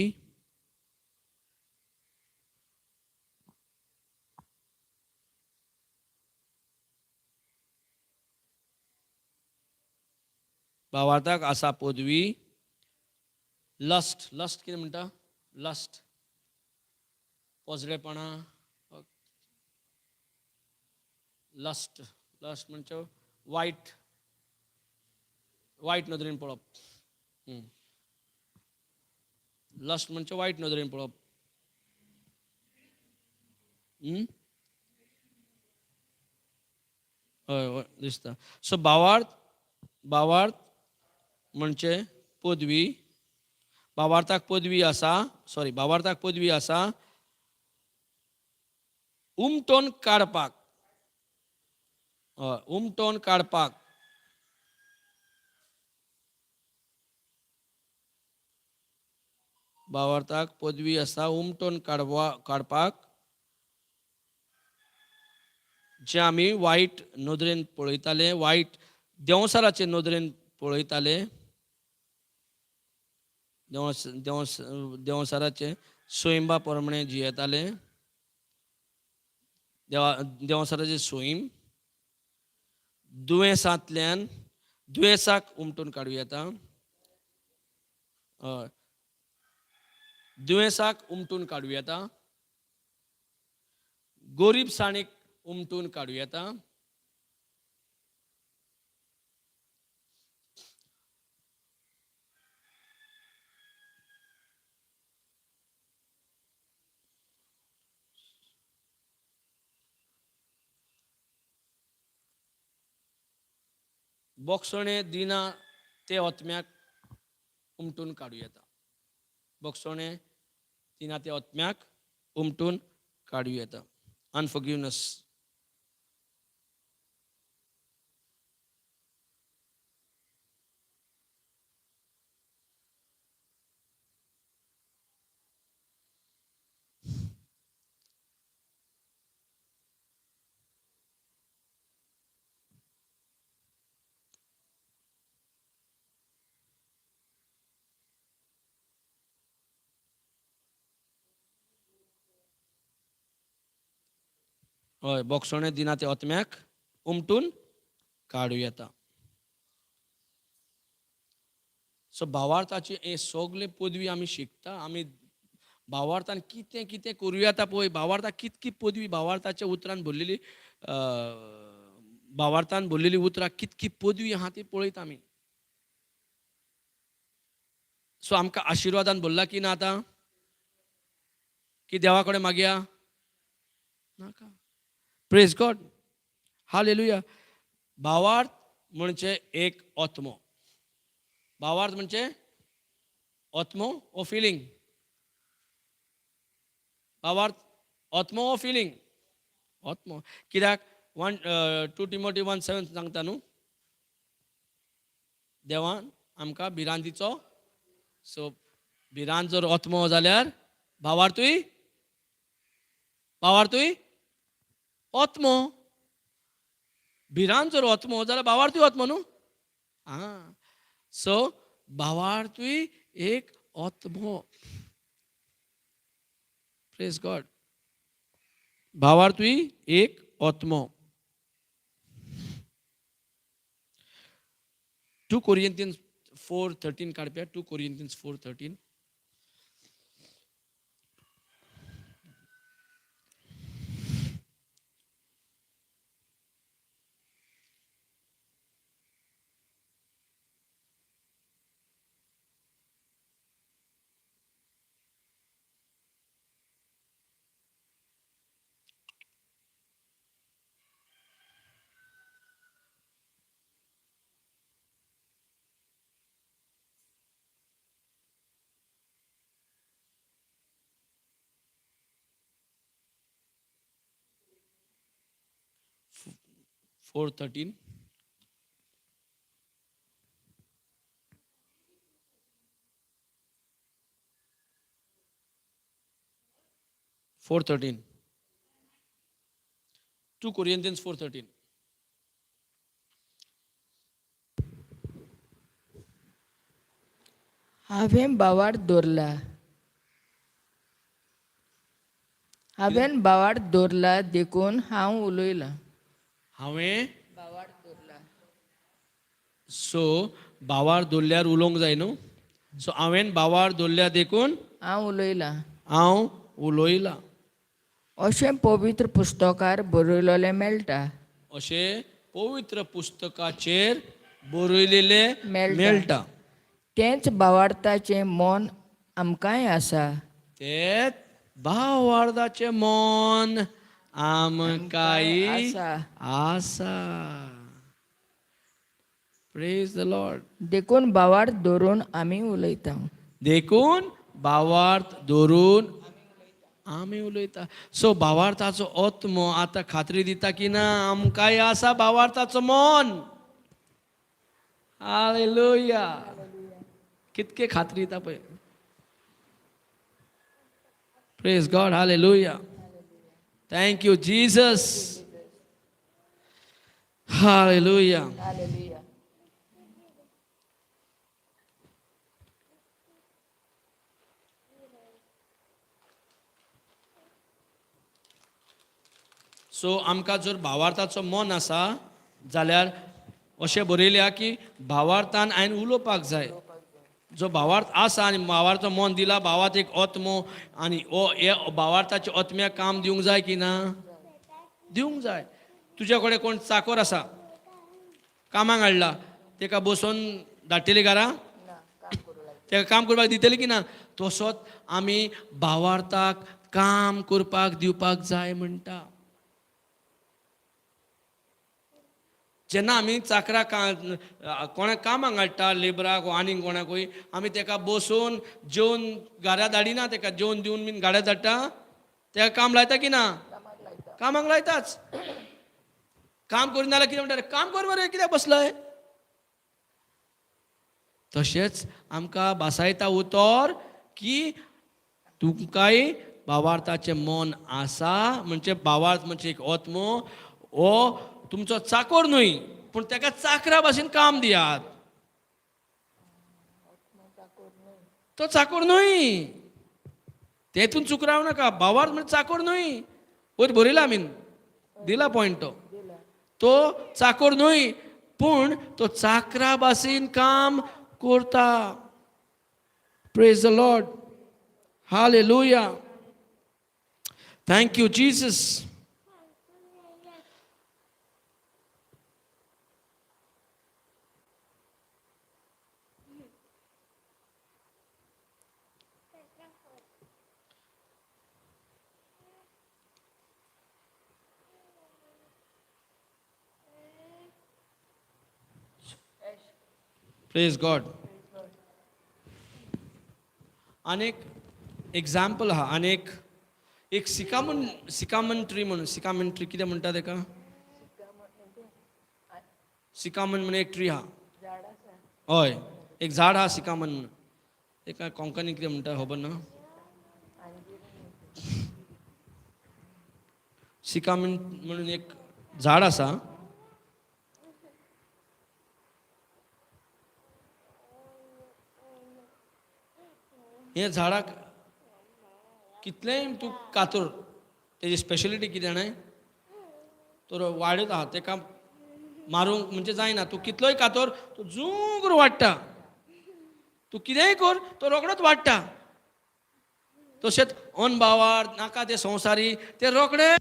भावार्थाक आसा पदवी लस्ट लस्ट कितें म्हणटा लस्ट पोजरेपणा लस्ट लस्ट म्हणजे वायट वायट नदरेन पळप लस्ट म्हणजे वायट नदरेन पळप हय दिसता सो भावार्थ भावार्थ म्हणजे पदवी भावार्थाक पदवी आसा सॉरी भावार्थाक पदवी आसा उमटोन काडपाक उमटोन काडपाक भावार्थाक पदवी आसा उमटोन काडपाक जे आमी वायट नदरेन पळयताले वायट देंवसाराचे नदरेन पळयताले देंवसाराचे सोयंबा प्रमाणे जियेताले देंवसाराचे सोयीम दुयेंसांतल्यान दुयेंसाक उमटून काडूं येता दुयेंसाक उमटून काडूं येता गोरीबसाणीक उमटून काडूं येता बोगसणे दिना ते ओतम्याक उमटून काडूं येता बोगसणे दिना ते ओतम्याक उमटून काडूं येता अनफॉरगिवनेस हय बोगसणे दिना ते ओतम्याक उमटून काडूं येता सो भावार्थाची हे सगळे पदवी आमी शिकता आमी भावार्थान कितें कितें करूं येता पळय भावार्थाक कितकी पदवी भावार्थाच्या उतरान भरलेली भावार्थान भरलेली उतरां कितकी पदवी आहा ती पळयता आमी सो आमकां आशिर्वादान भरला की ना आतां की देवा कडेन मागया नाका प्रेज गॉड हालेलुया भावार्थ म्हणजे एक आत्मो भावार्थ म्हणजे आत्मो ओ फिलींग भावार्थ आत्मो ओ फिलींग आत्मो कित्याक 2 टिमोथी 1:7 सांगता न्हू देवान आमकां भिरांत दिचो सो भिरांत जर आत्मो जाल्यार भावार्थूय आत्मो भिरांत जर आत्मो जाल्यार भावार्थूय आत्मो न्हू सो भावार्थूय एक आत्मो प्रेज गॉड भावार्थूय एक आत्मो 2 Corinthians 4:13 काडप्या 2 Corinthians 4:13 4:13. (4:13). 2 Corinthians 4:13. हांवें बावाड दवरला देखून हांव उलयलां. हांवें सो भावार दवरल्यार उलोवंक जाय न्हू. सो हांवें भावार दवरल्या देखून हांव उलयलां हांव उलोयलां अशें पवित्र पुस्तकार बरयलोलें मेळटा. अशें पवित्र पुस्तकाचेर बरयलेलें मेळटा. तेंच भावार्थाचें मन आमकांय आसा. तेच भावार्दाचें मन आमकांय आसा. आसा. Praise the Lord. देखून भावार्थ धरून आमी उलयता. देखून भावार्थ धरून आमी उलयता. सो भावार्थाचो आत्मो आतां खात्री दिता की ना आमकांय आसा भावार्थाचो मन. हालेलुया. कितके खात्री दिता पळय. Praise God. Hallelujah. Thank you Jesus. Hallelujah. So आमकां जर भावार्थाचो मन आसा जाल्यार अशें बरयल्या की भावार्थान हांवें उलोवपाक जाय. जो भावार्थ आसा आनी भावार्थाचो मन दिला भावार्थ एक आत्मो आनी हे भावार्थाच्या आत्म्याक काम दिवंक जाय की ना. दिवंक जाय. तुज्या कडेन कोण चाकर आसा कामाक हाडला तेका बसोवन धाडटली घरा. तेका काम करपाक दितली की ना. तसोच आमी भावार्थाक काम करपाक दिवपाक जाय म्हणटा. जेन्ना आमी चाकराक कोणाक कामाक हाडटा लेबराक वा आनीक कोणाकूय आमी तेका बसोवन जेवन घरा धाडिना. तेका जेवन दिवन बीन गाड्या धाडटा. तेका काम लायता की ना. कामाक लायताच. काम करिना जाल्यार कितें म्हणटा काम कर मरे कित्याक बसलय. तशेंच आमकां भासायता उतर की तुमकांय भावार्थाचें मन आसा. म्हणजे भावार्थ म्हणजे एक आत्मो हो तुमचो चाकर न्हय पूण तेका चाकरा भाशेन काम दियात. तो चाकर न्हय. तेतून चूक राव नाका. भावार्थ म्हणजे चाकर न्हय. वयर बरयला आमी दिला पॉयंट तो. तो चाकर न्हय पूण तो चाकरा भाशेन काम करता. Praise the Lord. Hallelujah. Thank you Jesus. Praise God. अनेक एक्झाम्पल आहा. अनेक एक सिकामन ट्री म्हणून. सिकामन ट्री कितें म्हणटा तेका. सिकामन म्हणून एक ट्री आहा. हय एक झाड आहा सिकामन म्हणून. तेका कोंकणी कितें म्हणटा खबर ना. सिकामन म्हणून एक झाड आसा. हे झाडाक कितलेंय तूं कातर तेजी स्पेशलिटी कितें जाणाय. तो वाडत आहा तेका मारूंक म्हणजे जायना. तूं कितलोय कातर तो झू करून वाडटा. तूं कितेंय कर तो रोखडोच वाडटा. तशेंच अनभावार्थ नाका ते संवसारी ते रोखडे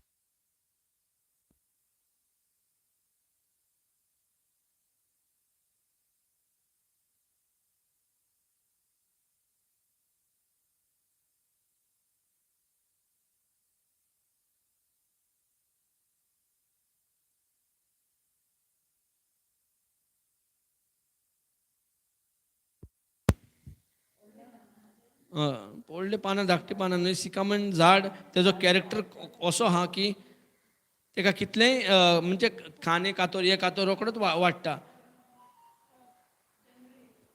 पडले पानां धाकटी पानां न्हय. सिकामन झाड तेजो कॅरेक्टर असो आहा की तेका कितलेंय म्हणजे खाणे कातोर हे कातोर रोखडोच वाडटा.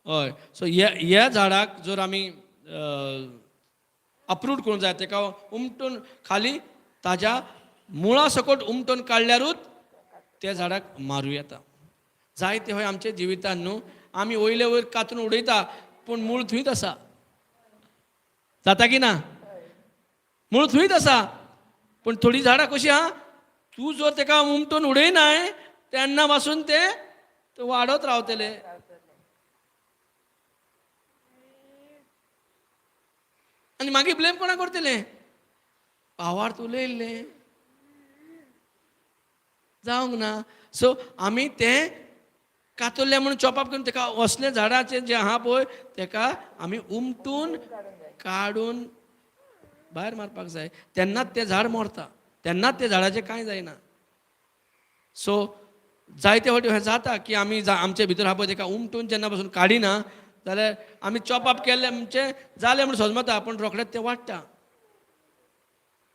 हय, सो ह्या झाडाक जर आमी अप्रूव्ड करूंक जाय, तेका उमटून खाली ताज्या मुळा सकट उमटून काडल्यारूच त्या झाडाक मारूं येता. जायते हय आमच्या जिवितान न्हू आमी वयले वयर कातून उडयता पूण मूळ थंयच आसा. जाता की ना? मूळ थंयच आसा. पूण थोडीं झाडां कशीं आहा, तूं जर तेका उमटून उडयनाय तेन्ना पासून ते वाडत रावतले. आनी मागीर ब्लेम कोणा करतले? भावार्थ उलयल्ले जावंक ना. सो आमी तें कातरलें म्हणून चॉपअप करून तेका असले झाडाचे जे आहा पळय तेका आमी उमटून काडून भायर मारपाक जाय. तेन्नाच तें झाड मरता, तेन्नाच त्या झाडाचें कांय जायना. सो जायते फावटी हें जाता की आमी आमचे भितर आहा पळय तेका उमटून जेन्ना पासून काडिना जाल्यार आमी चॉपअप केल्लें म्हणजे जालें म्हूण समजता पूण रोखडेंच तें वाडटा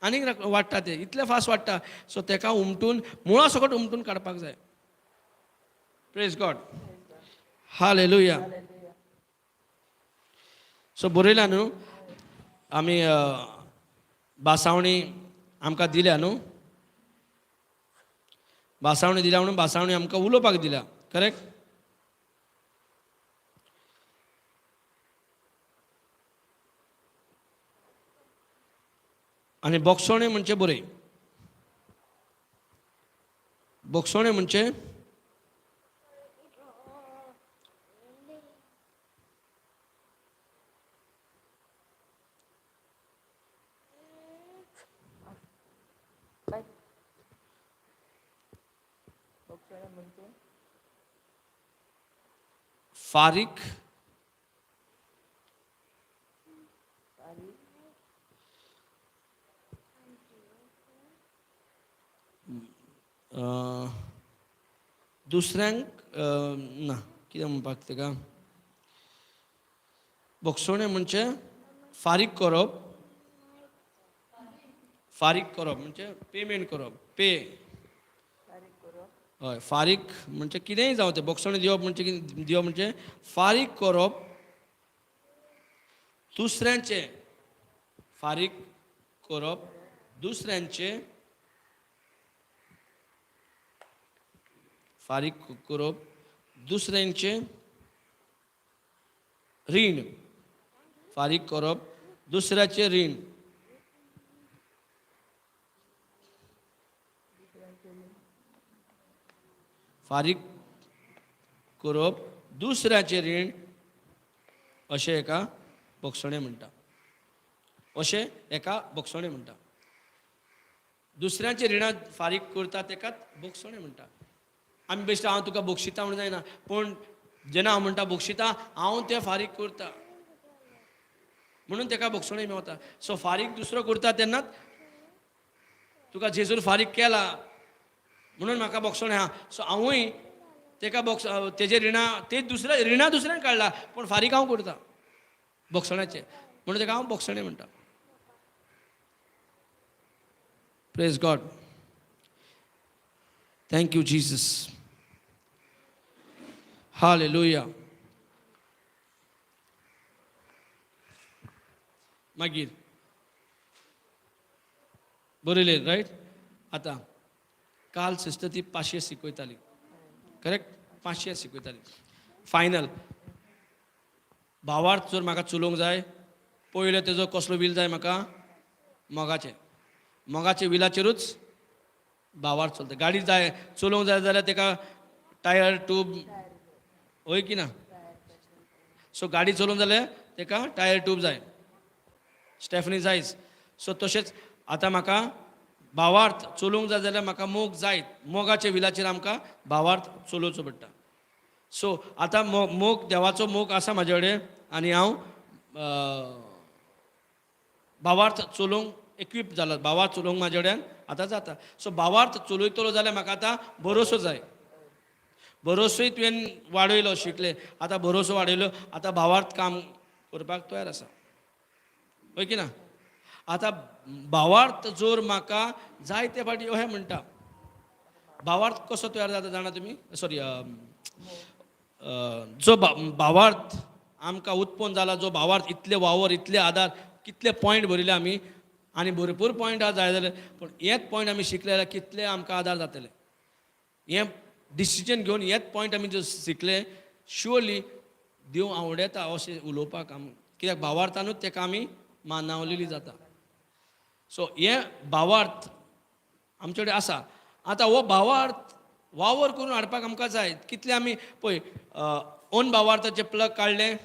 आनीक वाडटा. तें इतलें फास्ट वाडटा. सो तेका उमटून मुळा सकट उमटून काडपाक जाय. Praise God. हालेलुया. सो बरयल्या न्हू आमी बासावणी आमकां दिल्या न्हू. बासावणी दिल्या म्हणून बासावणी आमकां उलोवपाक दिल्या. करेक्ट. आनी बोगसोणें म्हणजे बरय. बोगसोणें म्हणजे फारीक दुसऱ्यांक ना कितें म्हणपाक तेका बोगसोणें म्हणजे फारीक करप. फारीक करप म्हणजे पेमेंट करप. पे. हय फारीक म्हणजे कितेंय जावं तें बोगसोणें दिवप म्हणजे कितें दिवप म्हणजे फारीक करप दुसऱ्यांचे. फारीक करप दुसऱ्यांचे. फारीक करप दुसऱ्यांचे रीण. फारीक करप दुसऱ्याचे रीण. फारीक करप दुसऱ्याचे रीण अशें एका बोगसोणें म्हणटा. अशें एका बोगसोणें म्हणटा. दुसऱ्याचे रिणां फारीक करता तेकाच बोगसोणें म्हणटा. आमी बेश्टे हांव तुका बोगशिता म्हणून जायना पूण जेन्ना हांव म्हणटा बोगशिता हांव तें फारीक करता म्हणून तेका बोगसोणें मेवता. सो फारीक दुसरो करता तेन्नाच तुका जेजून फारीक केला म्हणून म्हाका बोगसोणें आहा. सो हांवूय तेका तेजे रिणां ते दुसऱ्या रिणां दुसऱ्यान काडला पूण फारीक हांव करता बोगसोण्याचे म्हणून तेका हांव बोगसोणें म्हणटा. Praise God. Thank you Jesus. Hallelujah. मागीर बरयलें रायट. आतां काल सिस्टर ती 500 शिकयताली. करेक्ट. 500 शिकयताली. फायनल भावार्थ जर म्हाका चलोवंक जाय पयलो तेजो कसलो वील जाय म्हाका मोगाचे विलाचेरूच भावार्थ चलता. गाडी जाय चलोवंक जाय जाल्यार तेका टायर ट्यूब होय की ना. सो गाडी चलोवंक जाल्यार तेका टायर ट्यूब जाय स्टेफनी जायच. सो तशेंच आतां म्हाका भावार्थ चलोवंक जाय जाल्यार म्हाका मोग जायत. मोगाच्या विलाचेर आमकां भावार्थ चलोवचो पडटा. सो आतां मोग देवाचो मोग आसा म्हाजे कडेन आनी हांव भावार्थ चलोवंक इक्वीप जाला. भावार्थ चलोवंक म्हाजे कडेन आतां जाता. सो भावार्थ चलयतलो जाल्यार म्हाका आतां भरोसो जाय. भरोसोय तुवें वाडयलो शिकले. आतां भरोसो वाडयलो आतां भावार्थ काम करपाक तयार आसा. होय की ना. आतां भावार्थ जर म्हाका जायते फावटी अशें म्हणटा भावार्थ कसो तयार जाता जाणा तुम्ही सॉरी जो भावार्थ आमकां उत्पन्न जाला जो भावार्थ इतले वावर इतले आदार कितले पॉयंट भरिले आमी आनी भरपूर पॉयंट जाय जाल्यार पूण हेच पॉयंट आमी शिकले जाल्यार कितले आमकां आदार जातले हें डिसिजन घेवन हेच पॉयंट आमी जर शिकले शुअरली देव आवडटा अशें उलोवपाक कित्याक भावार्थानूच तेका आमी मानावलेली जाता सो हे भावार्थ आमचे कडेन आसा आतां हो भावार्थ वावर करून हाडपाक आमकां जाय कितले आमी पळय ओन भावार्थाचे प्लग काडले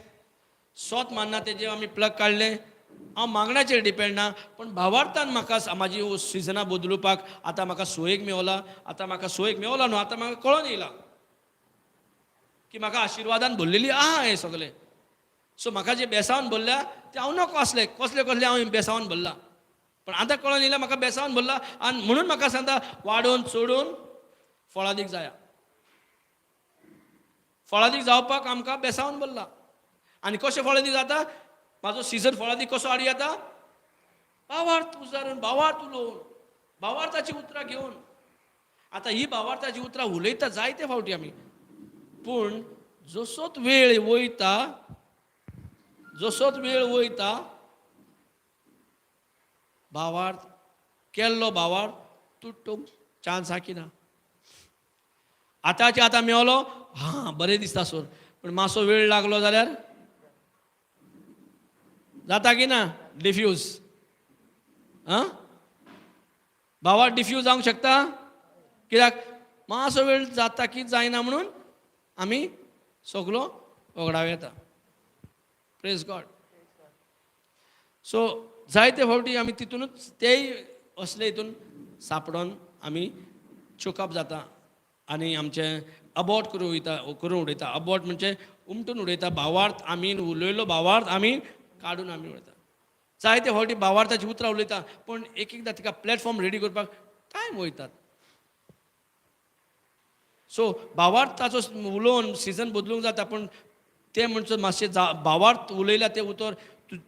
स्वत मानना तेजे आमी प्लग काडले हांव मागण्याचेर डिपेंड ना पण भावार्थान म्हाका म्हाजी सिजनां बदलुपाक आतां म्हाका सोयेक मेवला आतां म्हाका सोयेक मेवला न्हू आतां म्हाका कळोन येयला की म्हाका आशिर्वादान भरलेली आहा हें सगलें सो म्हाका जे बेसावन भरल्या ते हांव नको आसले कसले कसले हांव बेसावन भरला पण आतां कळोन येयला म्हाका बेसावन भरला आनी म्हणून म्हाका सांगता वाडोवन चडून फळादीक जाया फळादीक जावपाक आमकां बेसावन भरला आनी कशें फळादीक जाता म्हाजो सिजन फळादीक कसो हाडी येता भावार्थ उजारून भावार्थ उलोवन भावार्थाची उतरां घेवन आतां ही भावार्थाची उतरां उलयता जायते फावटी आमी पूण जसोच वेळ वयता भावार्थ केल्लो भावार्थ तुटूंक चान्स हा की ना आतांचे आतां मेवलो हां बरें दिसता सर पूण मातसो वेळ लागलो जाल्यार जाता की ना डिफ्यूज आं भावार्थ डिफ्यूज जावंक शकता कित्याक मातसो वेळ जाता की जायना म्हणून आमी सगलो वगडाव येता प्रेज गॉड सो जायते फावटी आमी तितूनच तेय असले हितून सापडोन आमी चोकअप जाता आनी आमचे अबॉट करून उडयता अबॉट म्हणजे उमटून उडयता भावार्थ आमी उलयलो भावार्थ आमी काडून आमी उडयता जायते फावटी भावार्थाची उतरां उलयता पूण एक एकदां तिका प्लॅटफॉर्म रेडी करपाक टायम वयतात सो भावार्थाचो उलोवन सिजन बदलूंक जाता पूण ते म्हणचो मातशें भावार्थ उलयल्या ते उतर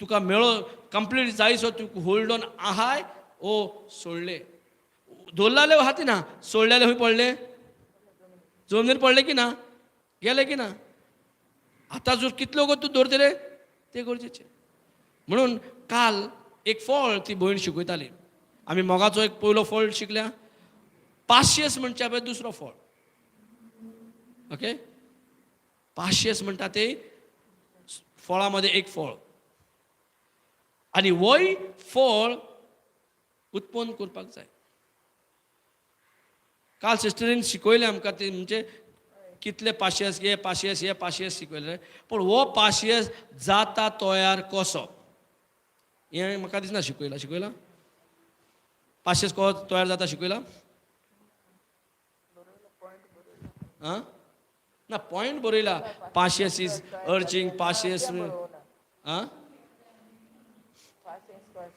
तुका मेळो कंप्लीट जायसो तूं होल्ड ऑन आहाय ओ सोडले दवरलेले हाती ना सोडलेले खंय पडले जमनीर पडले की ना गेले की ना आतां जर कितलो गो तूं दवरतले ते गरजेचे म्हणून काल एक फळ ती भयण शिकयताली आमी मोगाचो एक पयलो फळ शिकल्या पाशियस म्हणच्या पळय दुसरो फळ ओके पाशियस म्हणटा ते फळा मध्ये एक फळ आनी वय फळ उत्पन्न करपाक जाय काल सिस्टरीन शिकयलें आमकां ते म्हणजे कितले पाशियस हे पाशियस शिकयले पूण हो पाशियस जाता तयार कसो हें म्हाका दिसना शिकयला पाशियस कसो तयार जाता शिकयला आं ना पॉयंट बरयला पाशियस इज अर्चिंग पाशियस आं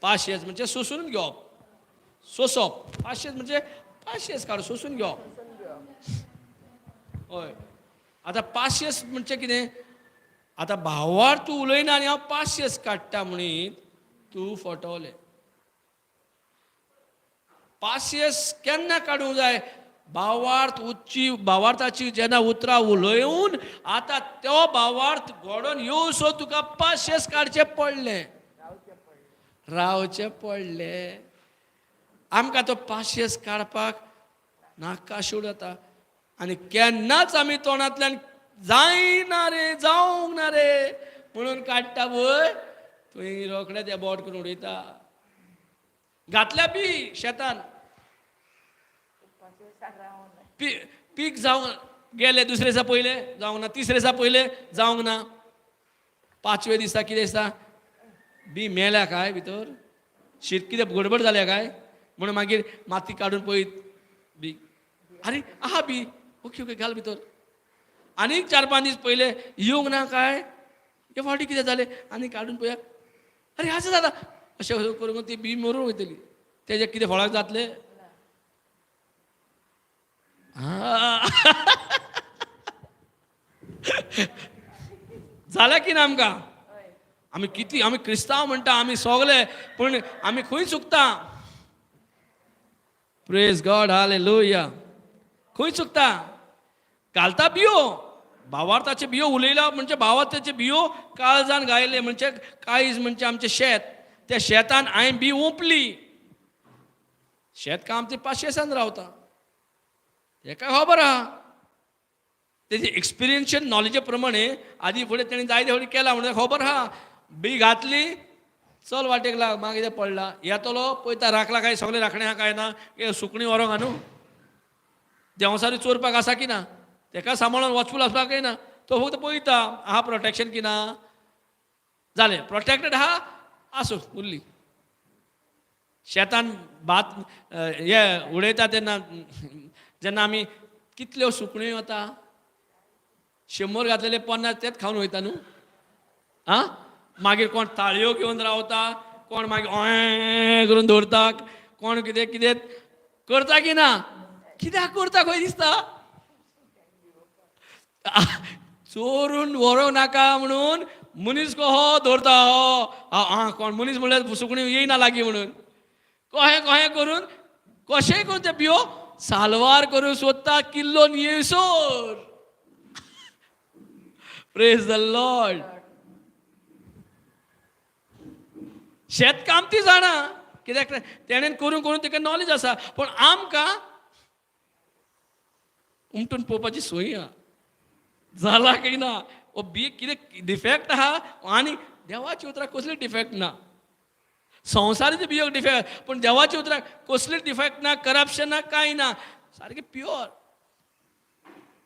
पाशियस म्हणजे सोसून घेवप सोसप पाशियस म्हणजे पाशियस काड सोसून घेवप हय आतां पाशियस म्हणजे कितें आतां भावार तूं उलयना आनी हांव पाशियस काडटा म्हणीत तूं फटवलें पाशियस केन्ना काडूंक जाय भावार्थाची जेन्ना उतरां उलयून आतां तो भावार्थ घडोवन येवसो तुका पाशियस काडचें पडलें रावचें पडलें आमकां तो पाशियस काडपाक नाकाशूड जाता आनी केन्नाच आमी तोंडांतल्यान जायना रे जावंक ना रे म्हणून काडटा पळय थंय रोखडे ते बोट करून उडयता घातल्या बी शेतान पीक जावंक गेले दुसरे दिसा पयले जावंक ना तिसरे दिसा पयले जावंक ना पांचवे दिसा कितें दिसता बी मेल्या काय भितर शीत कितें गडबड जाल्या काय म्हणून मागीर माती काडून पळयत बी अरे आहा बी ओके ओके घाल भितर आनीक 4-5 दीस पयले येवंक ना काय हे फावटी कितें जालें आनी काडून पळया अरे असं जाता अशें करून ती बी मरून वयतली तेजे कितें फळाक जातले जालें की ना आमकां आमी क्रिस्तांव म्हणटा आमी सगळे पूण आमी खंय चुकता प्रेज गॉड हालेलुया खंय चुकता घालता बियो भावार्थाचे बियो उलयला म्हणजे भावार्थाचे बियो काळजान गायले म्हणजे काळीज म्हणजे आमचें शेत त्या शेतान हांवें बी ओंपली शेत का आमचे 500 रावता हेका खबर आहा तेजे एक्सपिरियन्शियल नॉलेजा प्रमाणे आदी फुडें तेणें जायते फावटी केला म्हणून खबर आहा बी घातली चल वाटेक लाग मागीर कितें पडला येतलो पळयता राखला काय सगळे राखणे आहा काय ना सुकणी व्हरोंक आहा न्हू देंवसारी चोरपाक आसा की ना तेका सांबाळून वॉचफूल आसपाकय ना तो फक्त पळयता आहा प्रोटेक्शन की ना जालें प्रोटेक्टेड आहा आसूं उरली शेतान भात हे उडयता तेन्ना जेन्ना आमी कितल्यो सुकण्यो वता 100 घातलेले 50 तेच खावन वयता न्हू आं मागीर कोण ताळयो घेवन रावता कोण मागीर ऑय करून दवरता कोण कितें कितें करता की ना कित्याक करता खंय दिसता चोरून व्हरोंक नाका म्हणून मनीस कहो दवरता हो कोण मनीस म्हणल्यार सुकणी येयना लागीं म्हणून कहें कहें करून कशेंय करून ते बियो सालवार करून सोदता किल्लोन येयसोर प्रेज द लॉर्ड शेतकाम ती जाणा कित्याक तेणेन करून करून तेका नॉलेज आसा पण आमकां उमटून पळोवपाची सोय आहा जाला की ना ओ बी कितें डिफेक्ट आहा आनी देवाची उतरां कसली डिफेक्ट ना संवसाराचे बियोक डिफेक्ट पण देवाची उतरां कसली डिफेक्ट ना करप्शन ना कांय ना सारकें pure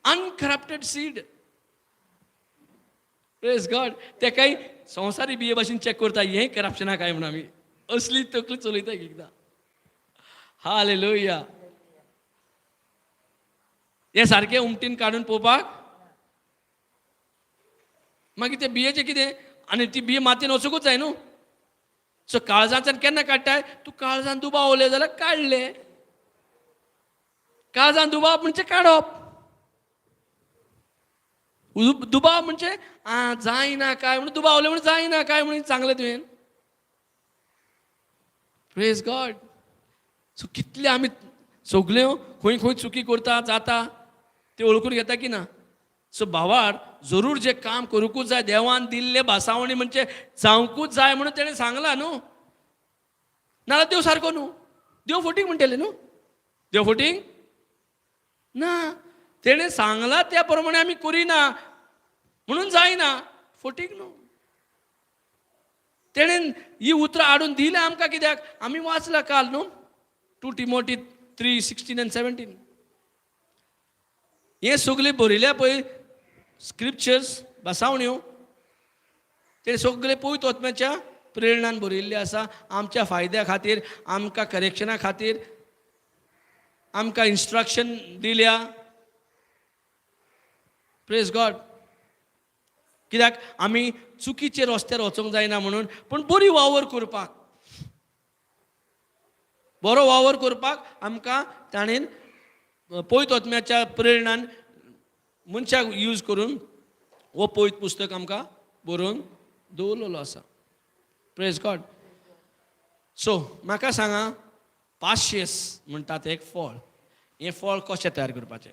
uncorrupted seed praise God ते काही संवसारी बिये भाशेन चॅक करता हें करप्शना काय म्हणून आमी असली तकली चलयता एकदां हालेलुया हे सारकें उमटीन काडून पळोवपाक मागीर ते बियेचें कितें आनी ती बिये मातयेन वचूंकूच जाय न्हू सो काळजांतल्यान केन्ना काडटाय तूं काळजान दुबावले जाल्यार काडले काळजान दुबाव म्हणजे काडप दुबाव म्हणजे जायना काय म्हणून दुबावले म्हणून जायना काय म्हणून चांगले तुवें प्रेज गॉड सो कितले आमी सगल्यो खंय खंय चुकी करता जाता ते वळखून घेता की ना सो भावार जरूर जे काम करूंकूच जाय देवान दिल्ले भासावणी म्हणजे जावंकूच जाय म्हणून तेणें सांगला न्हू नाल्यार देव सारको न्हू देव फटींग म्हणटले न्हू देव फटींग ना तेणें सांगला त्या प्रमाणे आमी करिना म्हणून जायना फटींग न्हू तेणेन ही उतरां हाडून दिल्या आमकां कित्याक आमी वाचला काल न्हू 2 Timothy 3:16 and 17 हे सगळे बरयल्या पळय स्क्रिप्चर्स भासावण्यो ते सगळे पवित्र आत्म्याच्या प्रेरणान बरयल्ले आसा आमच्या फायद्या खातीर आमकां करेक्शना खातीर आमकां इन्स्ट्रक्शन दिल्या प्रेज गॉड कित्याक आमी चुकीचे रस्त्यार वचूंक जायना म्हणून पण बरी वावर करपाक बरो वावर करपाक आमकां ताणेन पवित्र आत्म्याच्या प्रेरणान मनशाक यूज करून हो पवित्र पुस्तक आमकां बरोवन दवरलेलो आसा प्रेज गॉड सो म्हाका सांगा पाशियस म्हणटात एक फळ हें फळ कशें तयार करपाचें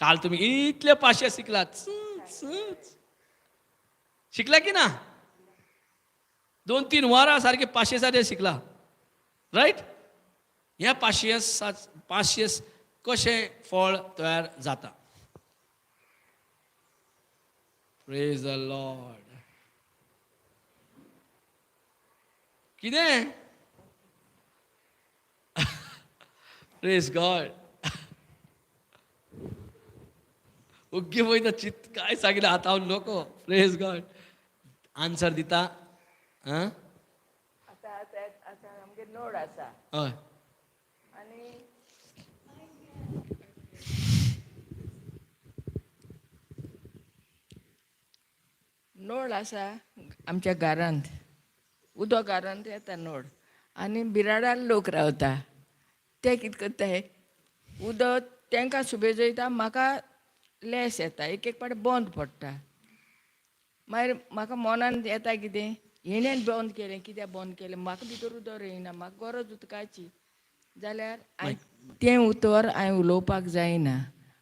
काल तुमी इतले पाशियस शिकलात शिकला की ना 2-3 वरां सारके पाशियेसाचेर शिकला रायट ह्या पाशियस कशें फळ तयार जाता प्रेज द लॉर्ड कितें प्रेज गॉड ओग्गे वयता चित काय सांगितलं हातावन नको प्रेज गॉड आन्सर दिता आं आतां आमगे नोड आसा हय आनी नोड आसा आमच्या घरांत उदक घरांत येता नोड आनी बिराडार लोक रावता ते कितें करताय उदक तांकां सुबेजयता म्हाका लेस येता एक एक पाटी बंद पडटा मागीर म्हाका मनान येता कितें हेणेन बंद केलें कित्याक बंद केलें म्हाका भितर उदक येयना म्हाका गरज उदकाची जाल्यार तें उतर हांवें उलोवपाक जायना.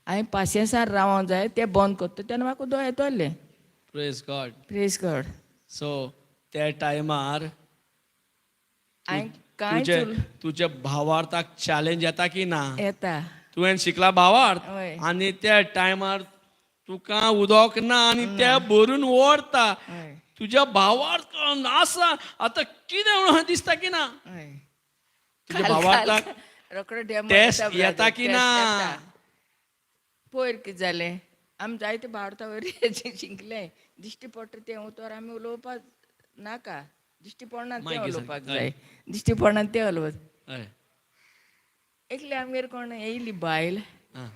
हांवें पासियेंसार रावोंक जाय, तें बंद करता तेन्ना म्हाका उदक येतोलें. Praise God. Praise God. So त्या टायमार हांवें कांयच तुझ्या भावार्थाक चॅलेंज येता की ना? येता. तुवें शिकला भावार्थ हय. आनी त्या टायमार तुका उदक ना आनी ते भरून ओडता. हय. तुझ्या भावार्थ आसा आतां कितें म्हणून दिसता की ना? हय. तुझ्या भावार्थाक रोकडो डेमो टेस्ट येता की ना? पयर कितें जालें, आमी जायते भारता वयर शिकले. दिश्टी पडटा तें उतर आमी उलोवपाक नाका. दिश्टी पडना तें उलोवपाक जाय. दिश्टी पडना तें उलोवप. हय. एकली आमगेर कोण येयली बायल आं.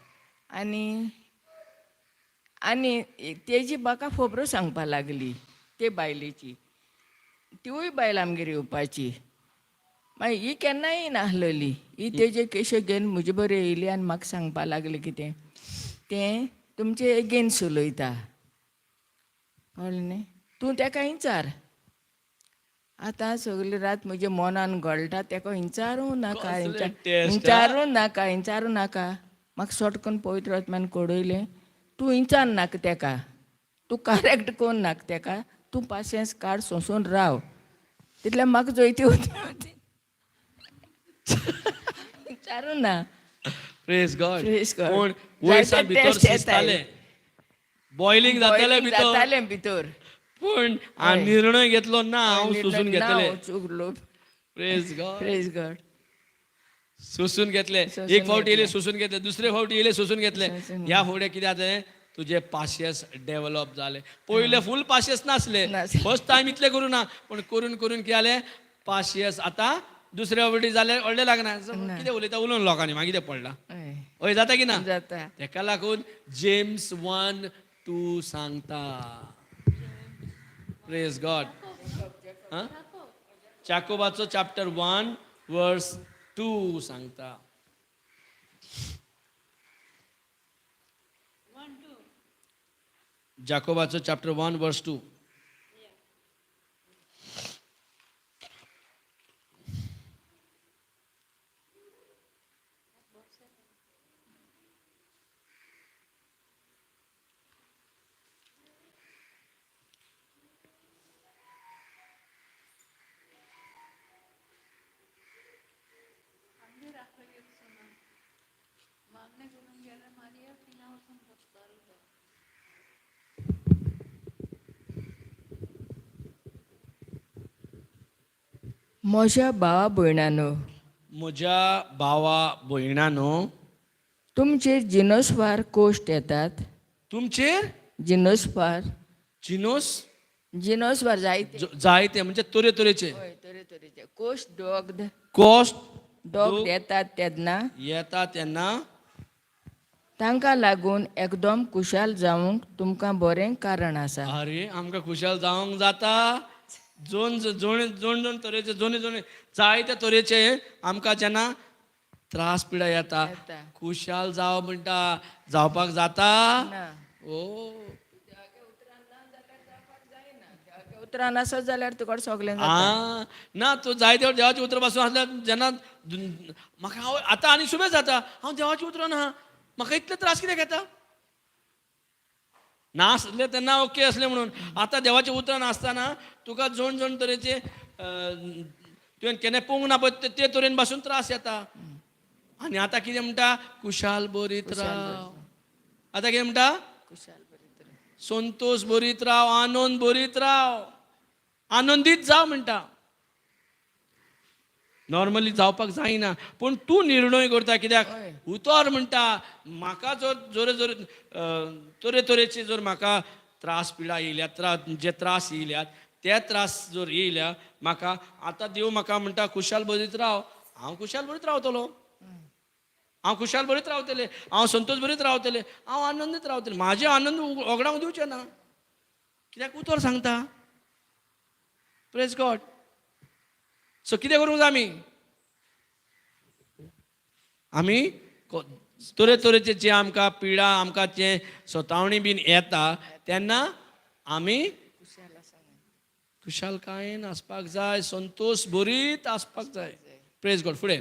आनी तेजी म्हाका खबरो सांगपा लागली ते बायलेची. तिवूय बायल आमगेर येवपाची. मागीर ही केन्नाय येनाहलेली. ही तेजे केशे घेवन म्हजे बरें येयली आनी म्हाका सांगपा लागली कितें तें तुमचे एगेन्स्ट उलयता. कळ्ळें न्ही. तूं तेका विचार. आतां सगली रात म्हज्या मनान घोळटा तेका विचारूं नाका. विचारूं नाका. म्हाका सटकन पवित्र आत्म्यान कळयलें तूं विचार नाका तेका. तूं करेक्ट कोन्न नाका तेका. तूं पासियेंस काड सोंसून राव. तितल्यान म्हाका जैती वता. विचारूं ना. Praise God. Praise God. पूण वयरसार जायते भितर test येताय. शिजताले. बॉयलिंग जाताले भितर. जातालें भितर. पूण हांव निर्णय घेतलो ना हांव सोसून घेतले. चुकलो. Praise God. Praise God. सोसून घेतले. एक फावट येयले सोसून घेतले. दुसरे फावट येयले सोसून घेतले. ह्या फुडें कितें जालें तुजे पासियेंस डेव्हलप जाले. पयले फूल पासियेंस नासले. फर्स्ट टायम इतले करूं ना पूण करून करून कितें जालें पासियेंस आतां दुसऱ्या फावटी जाल्यार व्हडलें लागना. कितें उलयता उलोवन लोकांनी मागीर कितें पडलां. हय जाता की ना? जाता. तेका लागून जेम्स 1:2 सांगता. Praise God. जाकोबाचो चॅप्टर 1:2 सांगता. जाकोबाचो चॅप्टर 1:2. म्हज्या भावा भयणानो, म्हज्या भावा भयणानो, तुमचेर जिनोस्वार कोश्ट येतात. तुमचेर जिनोस्वार जिनोस्वार जायते म्हणजे तरे तरेचे तरेचे कोश्ट कॉस्ट येतात तेन्ना तांकां लागून एकदम खुशाल जावंक तुमकां बरें कारण आसा. अरे आमकां खुशाल जावंक जाता. जोण तरेचे जोणे जायते तरेचे आमकां जेन्ना त्रास पिडा येता खुशाल जाव म्हणटा जावपाक जाता. ओ उतरां नासत जाल्यार तुका सगलें ना तूं जायते देवाचें उतर पासून आसल्यार जेन्ना म्हाका हांव आतां आनी सुबेज जाता हांव देवाचें उतरां ना म्हाका इतले त्रास कित्याक येता. नासले तेन्ना ओके असले म्हणून. आतां देवाचें उतरां नासतना तुका जोण तरेचे तुवें केन्ना पळोवंक ना पळय ते तरेन पासून त्रास येता. आनी आतां कितें म्हणटा खुशाल बरीत राव. आतां कितें म्हणटा संतोष बरीत राव, आनंद बरीत राव, आनंदीत जाव म्हणटा. नॉर्मली जावपाक जायना पूण तूं निर्णय करता. कित्याक उतर म्हणटा म्हाका जर जोरे तरेचे जर म्हाका त्रास पिडा येयल्यात जे त्रास येयल्यात ते त्रास जर येयल्या म्हाका आतां देव म्हाका म्हणटा खुशाल बरीत राव. हांव खुशाल बरीत रावतलो. हांव खुशाल बरीत रावतलें. हांव संतोष बरीत रावतलें. हांव आनंदीत रावतलें. म्हाजे आनंद ओगडावंक दिवचें ना. कित्याक उतर सांगता. Praise God. सो कितें करूंक जाय आमी तरे तरेचे जे आमकां पिडा आमकां जे स्वतावणी बीन येता तेन्ना आमी खुशालकायेन आसपाक जाय. संतोष बरीत आसपाक जाय. Praise God. फुडें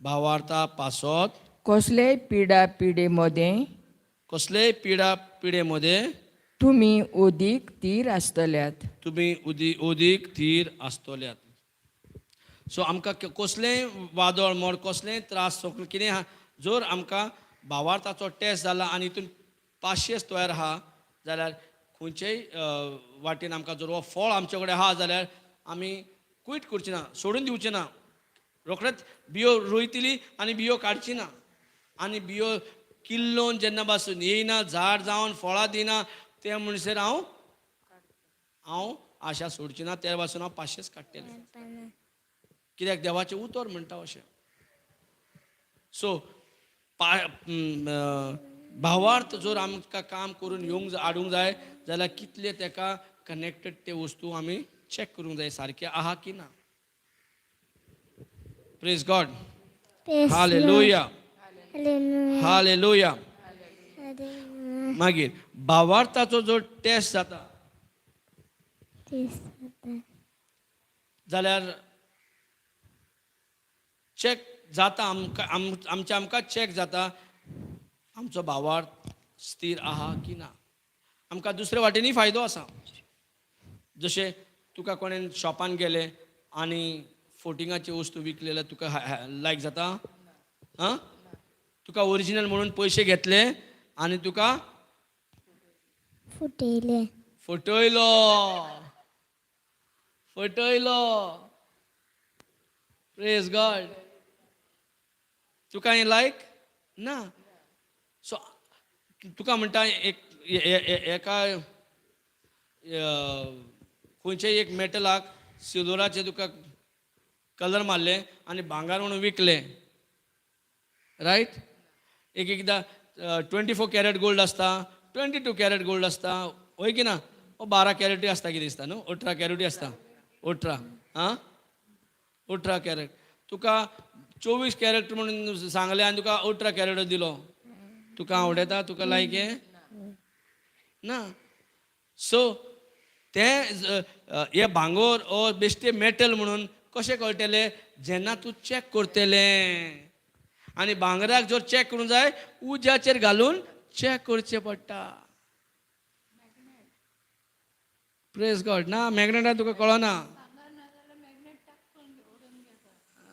भावार्था पासत कसलेय पिडा पिडेमध्ये कसलेय पिढेमध्ये तुम्ही ओदीक तीर आसतल्यात. तुम्ही उदीक थीर आसतल्यात. सो आमकां कसलेंय वादळ मोड कसलेंय त्रास कितें आहा जर आमकां भावार्थाचो टेस्ट जाला आनी हितून 500 तयार आहा जाल्यार खंयचेय वाटेन आमकां जर हो फळ आमचे कडेन आहा जाल्यार आमी क्वीट करची ना, सोडून दिवचे ना. रोखडेंच बियो रोयतली आनी बियो काडची ना. आनी बियो किल्लोन जेन्ना पासून येयना, झाड जावन फळां दिना ते म्हणसर हांव आशा सोडची ना. त्या पासून हांव 500 काडटलें. कित्याक देवाचें उतर म्हणटा अशें. सो भावार्थ जर आमकां काम करून येवंक हाडूंक जाय जाल्यार कितले तेका कनेक्टेड ते वस्तू आमी चॅक करूंक जाय सारके आहा की ना. Praise God. हालेलुया. हालेलुया. मागीर भावार्थाचो जो टेस्ट जाता जाल्यार चॅक जाता आमकां चॅक जाता आमचो भावार्थ स्थिर आहा की ना. आमकां दुसरे वाटेनय फायदो आसा. जशें तुका कोणें शॉपान गेले आनी फोटिंगाची वस्तू विकले जाल्यार तुका लायक जाता. आं तुका ओरिजिनल म्हणून पयशे घेतले आनी तुका फटयलो. Praise God. तुका हें लायक ना. सो तुका म्हणटा एका खंयच्याय एक मेटलाक सिल्वराचे तुका कलर मारले आनी भांगार म्हणून विकले. रायट. एकदां 24 कॅरेट गोल्ड आसता, 22 कॅरेट गोल्ड आसता, होय की ना. 12 कॅरेटूय आसता कितें दिसता न्हू. 18 कॅरेटूय आसता. 18 कॅरेट. तुका 24 कॅरेट म्हणून सांगले आनी तुका 18 कॅरेट दिलो. तुका आवडटा? तुका लायक ना. सो ते हे भांगोर ओ बेश्टे मेटल म्हणून कशें कळटलें जेन्ना तूं चॅक करतलें. आनी भांगराक जर चॅक करूंक जाय उज्याचेर घालून चॅक करचें पडटा. Praise God. ना मॅग्नेटान तुका कळना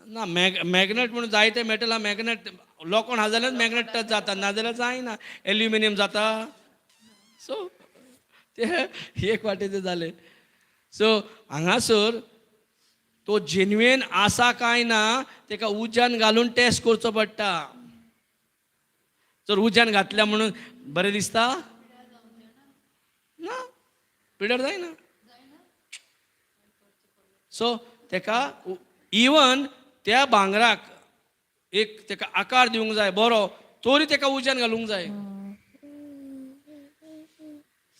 ना. मॅग्नेट म्हणून जायते मेटल हा मॅग्नेट लोखंड हा जाल्यार मॅग्नेट टच जाता, नाजाल्यार जायना. एल्युमिनियम जाता. सो ते एक वाटेचे जाले. सो हांगासर तो जेन्युइन आसा काय ना तेका उज्यान घालून टेस्ट करचो पडटा. जर उज्यान घातल्या म्हणून बरें दिसता ना, पिड्यार जायना. सो तेका इवन त्या भांगराक एक तेका आकार दिवंक जाय बरो, तोरी तेका उज्यान घालूंक जाय.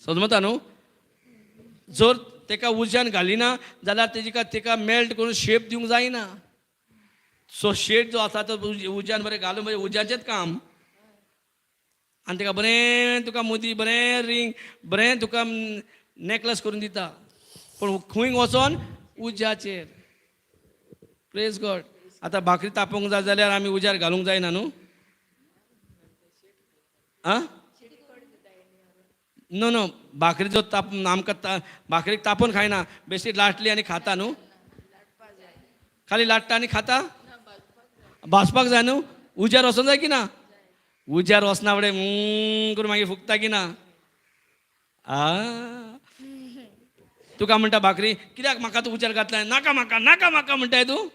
समजता न्हू. जर तेका उज्यान घालिना जाल्यार तेका मेल्ट करून शेप दिवंक जायना. सो शेप जो आसा तो उज्यान बरें घालून म्हणजे उज्याचेंच काम. आनी तेका बरें तुका मोदी बरें रिंग बरें तुका नेकलेस करून दिता. पूण खंय वचोन उज्याचेर. Praise God. आतां भाकरी तापोवंक जाय जाल्यार आमी उज्यार घालूंक जायना न्हू. नो भाकरी जो आमकां भाकरीक तापोवन खायना, बेश्टी लाटली आनी खाता न्हू. खाली लाट्टा आनी खाता. भाजपाक जाय न्हू. उज्यार वचोंक जाय की ना. उज्यार वचना फुडें करून मागीर फुगता की ना. तुका म्हणटा भाकरी कित्याक म्हाका तूं उज्यार घातला. नाका म्हाका नाका म्हाका म्हणटाय तूं.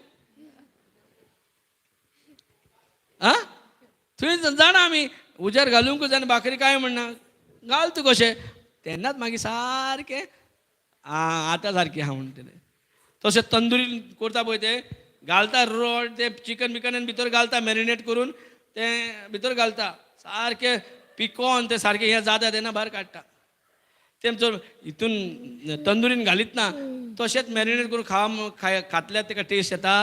थंय जाणा आमी उज्यार घालूंकूच जाय आनी भाकरी काय म्हणना. घाल तूं कशें. तेन्नाच मागीर सारकें आतां सारकें आहा म्हणटलें. तशें तंदुरी करता पळय ते घालता रोड ते चिकन बिकन भितर घालता मॅरिनेट करून ते भितर घालता सारकें पिकोवन ते सारकें हें जाता तेन्ना भायर काडटा. ते जर हितून तंदुरीन घालीत ना तशेंच मॅरिनेट करून खातल्यार तेका टेस्ट येता.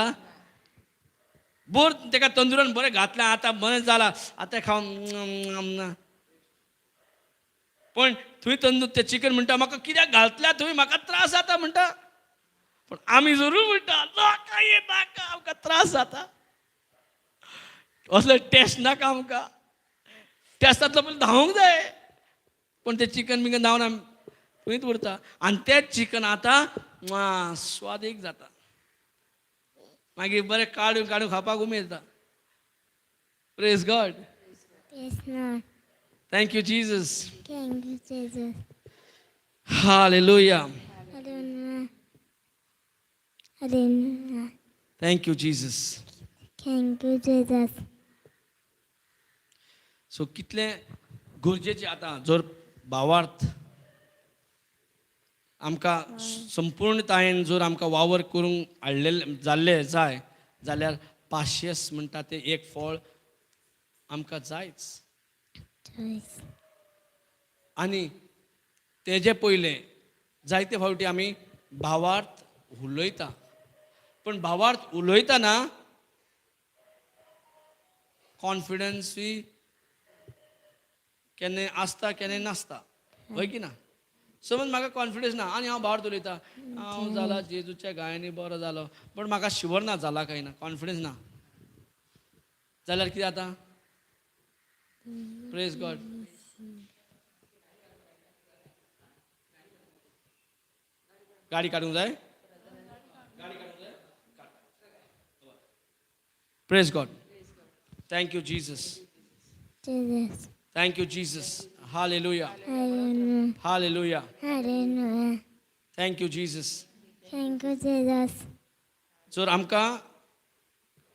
बोर तेका तंदुरान बरें घातलें आतां बरें जालां आतां खावन. पण थंय तंदूर ते चिकन म्हणटा म्हाका कित्याक घातल्या थंय म्हाका त्रास जाता म्हणटा. पण आमी जरूर म्हणटा नाका हे नाका आमकां त्रास जाता. असले टेस्ट नाका आमकां. टेस्टांतलो पयलीं धांवूंक जाय. पण ते चिकन बिकन धांवन आमी थंयच उरता. आनी तेच चिकन आतां स्वादीक जाता. मागीर बरें काडून काडून खावपाक उमेद येता. Praise God. Yes, Lord. Thank you Jesus. Thank you, Jesus. Hallelujah. Hallelujah. Hallelujah. Thank you Jesus. Thank you, Jesus. So कितले गरजेचे आतां जर भावार्थ आमकां संपूर्णतायेन जर आमकां वावर करूंक हाडलेले जाल्ले जाय जाल्यार पाशियस म्हणटा ते एक फळ आमकां जायच. Choice. आनी तेजे पयलें जायते फावटी आमी भावार्थ उलयता. पण भावार्थ उलयतना कॉन्फिडन्सूय केन्ना आसता केन्ना नासता. हय की ना. समज म्हाका कॉन्फिडन्स ना आनी हांव भावार्थ उलयतां, हांव जाला जेजूच्या गायांनी बरो जालो, पण म्हाका शिवर ना जाला काय ना, कॉन्फिडन्स ना, जाल्यार कितें जाता. Praise God. गाडी काडूंक जाय. Praise God. Thank you Jesus. Jesus. Thank you Jesus. Hallelujah. Hallelujah. Hallelujah. Hallelujah. Thank you Jesus. Thank you, Jesus. जर आमकां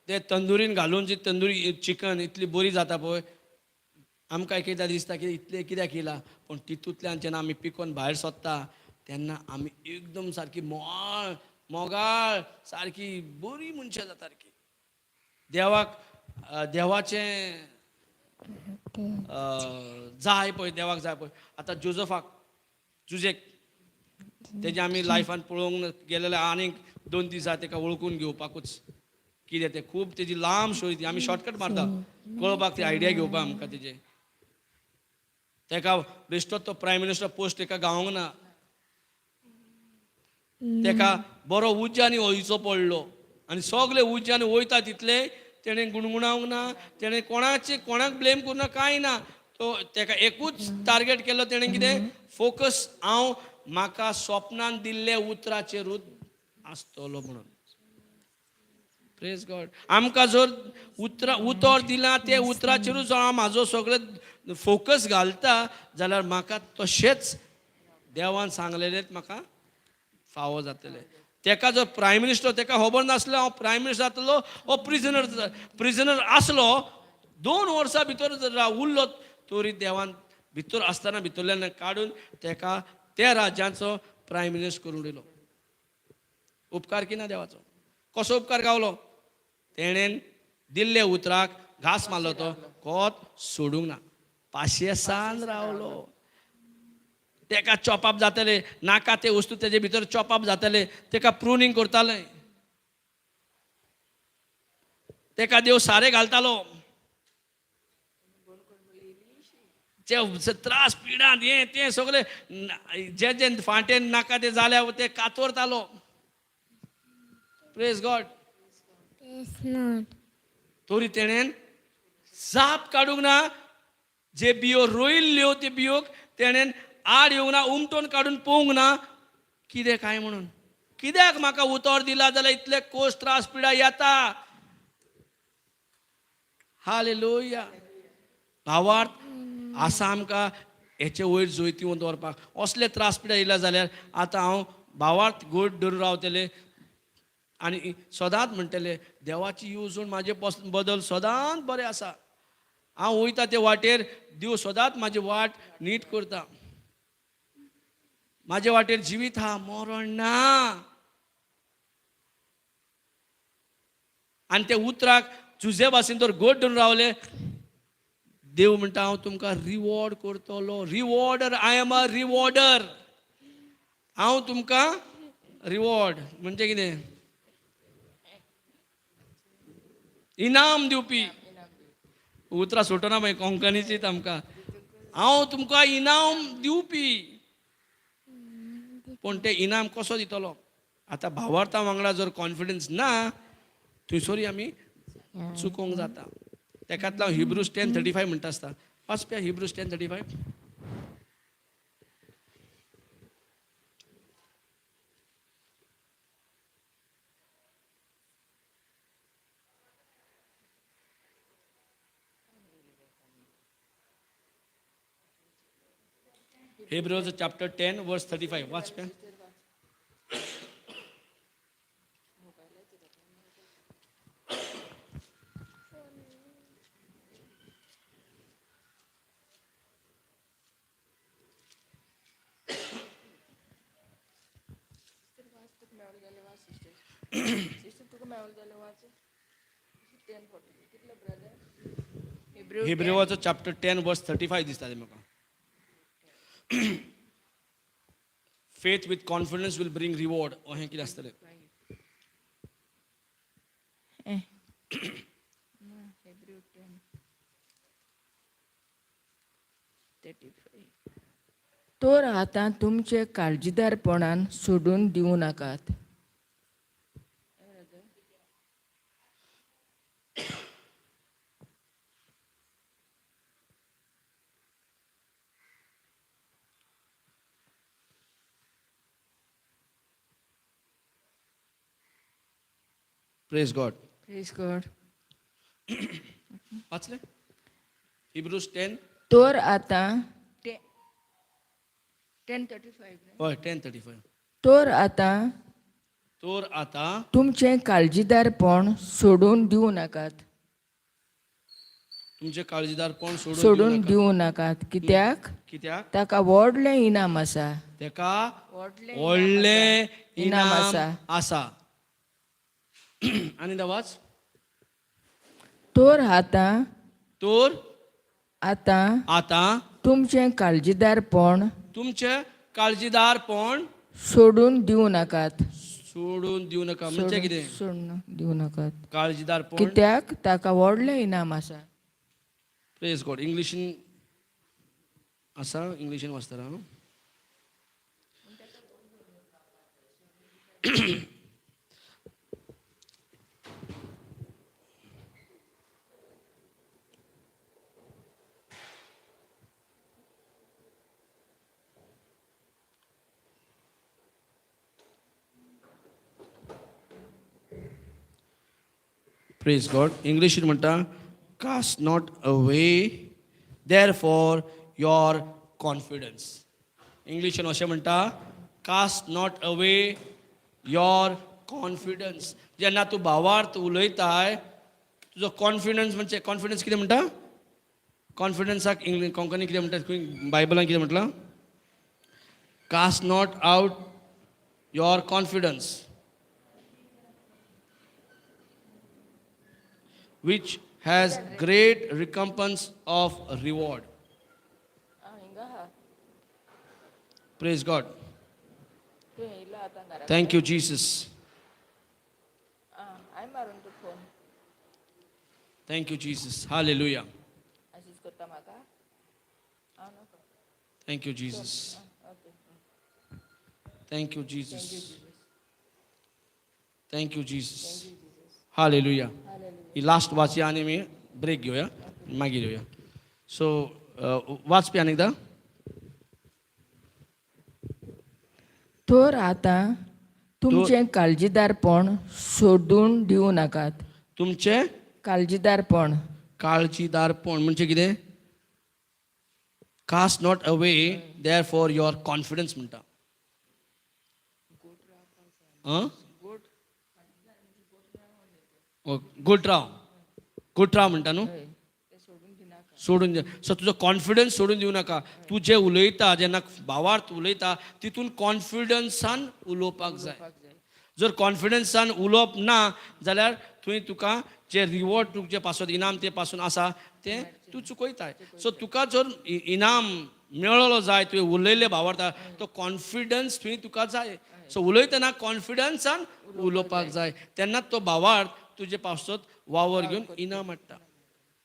ते तंदुरीन घालून जी तंदुरी चिकन इतली बरी जाता पळय, आमकां एक एकदां दिसता की इतले कित्याक येयला, पण तितूंतल्यान जेन्ना आमी पिकोवन भायर सरता तेन्ना आमी एकदम सारकी मोगाळ सारकी बरी मनशां जाता सारकी. देवाचें जाय पळय, देवाक जाय पळय. आतां जुजेक तेजे आमी लायफान पळोवंक गेले जाल्यार आनीक 2 दीस जाय तेका वळखून घेवपाकूच. कितें तें खूब तेजी लांब स्टोरी ती. आमी शॉर्टकट मारता कळपाक ती आयडिया घेवपाक आमकां तेजे. तेका बेश्टोच तो प्रायम मिनिस्टर पोस्ट तेका गावोंक ना. तेका बरो उज्यानी वयचो पडलो आनी सगळे उज्यानी वयता तितले तेणें गुणगुणावंक ना, तेणें कोणाक ब्लेम करूना, कांय ना. तो तेका एकूच टार्गेट केलो तेणें कितें फोकस, हांव म्हाका स्वप्नान दिल्ले उतराचेरूच आसतलो म्हणून. Praise God. आमकां जर उतर दिलां ते उतराचेरूच हांव म्हाजो सगळें फोकस घालता जाल्यार म्हाका तशेंच देवान सांगलेलेंच म्हाका फावो जातलें. तेका जर प्रायम मिनिस्टर तेका खबर नासलो हांव प्रायम मिनिस्टर जातलो हो प्रिजनर आसलो, 2 वर्सां भितर जर उरलो तरी देवान भितर आसतना भितरल्यान काडून तेका त्या राज्याचो प्रायम मिनिस्टर करून दिलो. उपकार की ना देवाचो. कसो उपकार गावलो. तेणेन दिल्ले उतराक घास मारलो तो कोत सोडूंक ना. पाशियेसान रावलो. तेका चॉपअप जातले नाका ते वस्तू तेजे भितर चॉपअप जातले, तेका प्रुनिंग करताले, तेका देव सारे घालतालो. जे त्रास पिडा ते सगळे जे फाटेन नाका ते जाल्या ते कातरतालो. Praise God. Yes, Lord. तरी तेणेन जाप काडूंक ना. जे बियो रोयल्ल्यो ते बियोक तेणेन आड येवंक ना, उमटोन काडून पळोवंक ना. कितें काय म्हणून. कित्याक म्हाका उतर दिला जाल्यार इतले कोस त्रास पिडा येता. हालेलुया. भावार्थ आसा आमकां हेचे वयर जैतिवंत दवरपाक. असले त्रास पिडा येयला जाल्यार आतां हांव भावार्थ गोड धरून रावतले आनी सदांच म्हणटले देवाची येवजण म्हाजे बदल सदांच बरें आसा. हांव वयता ते वाटेर देव सदांच म्हाजी वाट नीट करता. म्हाजे वाटेर जिवीत हा, मरण ना. आनी ते उतराक जुजे भाशेन तर गोड धरून रावले. देव म्हणटा हांव तुमकां रिवॉर्ड करतलो. Rewarder. I am a rewarder. हांव तुमकां रिवॉर्ड म्हणजे कितें. इनाम दिवपी. उतरां सुटना मागीर कोंकणीचीच आमकां. हांव तुमकां इनाम दिवपी. पण ते इनाम कसो दितलो. आतां भावार्था वांगडा जर कॉन्फिडन्स ना थंयसरी आमी चुकोवंक जाता. ताकातला हिब्रूज 10:35 म्हणटा आसता. वाच प्या हिब्रूज 10:35. Hebrews chapter 10 verse 35. वाच प्या. Hebrews chapter 10 verse 35 दिसता ते म्हाका. Faith with confidence will bring reward. अहें कितें आसतलें. तर आतां तुमचे काळजीदारपणान सोडून दिवं नाकात. Praise God. Praise God. वाचले Hebrews 10. तर आतां 10:35. हय 10:35. तर आतां तर आता तुमचे काळजीदारपण सोडून दिवं नाकात. तुमचे काळजीदारपण सोडून दिवं नाकात. कित्याक कित्याक ताका व्हडलें इनाम आसा. तेका व्हडलें इनाम आसा. आनी वाच. तर आतां तुमचे काळजीदारपण सोडून दिवं नाकात. सोडून दिवं नाका म्हणजे कितें. सोडून दिवं नाकात. काळजीदारपण. कित्याक ताका व्हडलें इनाम आसा. Praise God. इंग्लिशीन आसा. इंग्लिशीन वाचतला. Praise God. English म्हणटा cast not away therefore your confidence. इंग्लिशीन अशें म्हणटा cast not away your confidence. जेन्ना तूं भावार्थ उलयताय तुजो कॉन्फिडन्स म्हणजे कॉन्फिडन्स कितें म्हणटा. कॉन्फिडन्साक कोंकणी कितें म्हणटा. बायबलान कितें म्हटलां. cast not out your confidence which has great recompense of reward. Praise God. Thank you, Jesus. Thank you, Jesus. Hallelujah. Thank you, Jesus. Thank you, Jesus. Thank you, Jesus. Hallelujah. ही last वाचया आनी आमी break घेवया मागीर येवया. So वाचपी आनी एकदां. तर आतां तुमचें काळजीदारपण सोडून दिवं नाकात. तुमचें काळजीदारपण म्हणजे कितें. Cast not away therefore your confidence म्हणटा. गुटराव म्हणटा न्हू. सोडून सो तुजो कॉन्फिडन्स सोडून दिवं नाका. तूं जें उलयता जेन्ना भावार्थ उलयता तितून कॉन्फिडन्सान उलोवपाक जाय. जर कॉन्फिडन्सान उलोवप ना जाल्यार थंय तुका जे रिवॉर्ड तुजे पासून इनाम ते पासून आसा तें तूं चुकयताय. सो तुका जर इनाम मेळलो जाय तुवें उलयले भावार्था तो कॉन्फिडन्स थंय तुका जाय. सो उलयतना कॉन्फिडन्सान उलोवपाक जाय तेन्नाच तो भावार्थ तुजे पासत वावर घेवन इनाम हाडटा.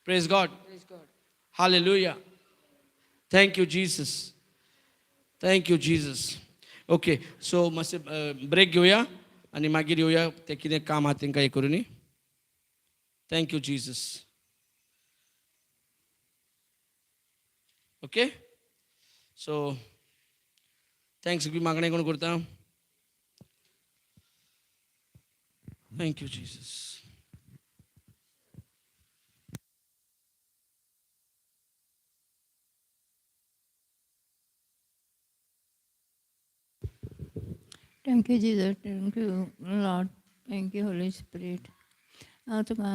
Praise God. Hallelujah. Thank you Jesus. Thank you Jesus. Okay so मातशें ब्रेक घेवया आनी मागीर येवया. तें कितें काम आहा तेंकां हें करून. Thank you Jesus. Okay. So thanks. मागणें कोण करता? Thank you Jesus. Thank you Jesus, thank you Lord, thank you Holy spirit. हांव तुका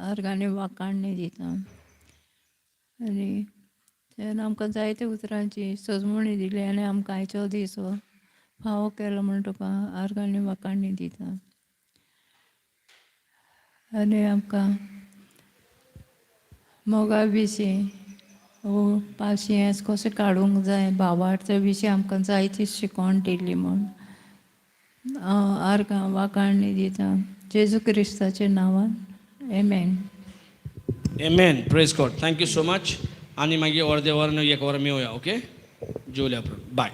आर्गांनी वाखाणणी दिता आनी तेणें आमकां जायत्या उतरांची सजमणी दिली आनी आमकां आयचो दीस हो फावो केलो म्हूण तुका आर्गांनी वाखाणणी दिता. आनी आमकां मोगा विशीं पाशियेंस कशें काडूंक जाय भावार्थे विशीं आमकां जायती शिकवण दिली म्हूण हांव आर्गां वाखाणणी दिता जेजू क्रिस्ताच्या नांवान. Amen. Amen. Praise God. Thank you so much. आनी मागीर अर्दे वर 1 वर मेळुया. ओके. जेवल्या बाय.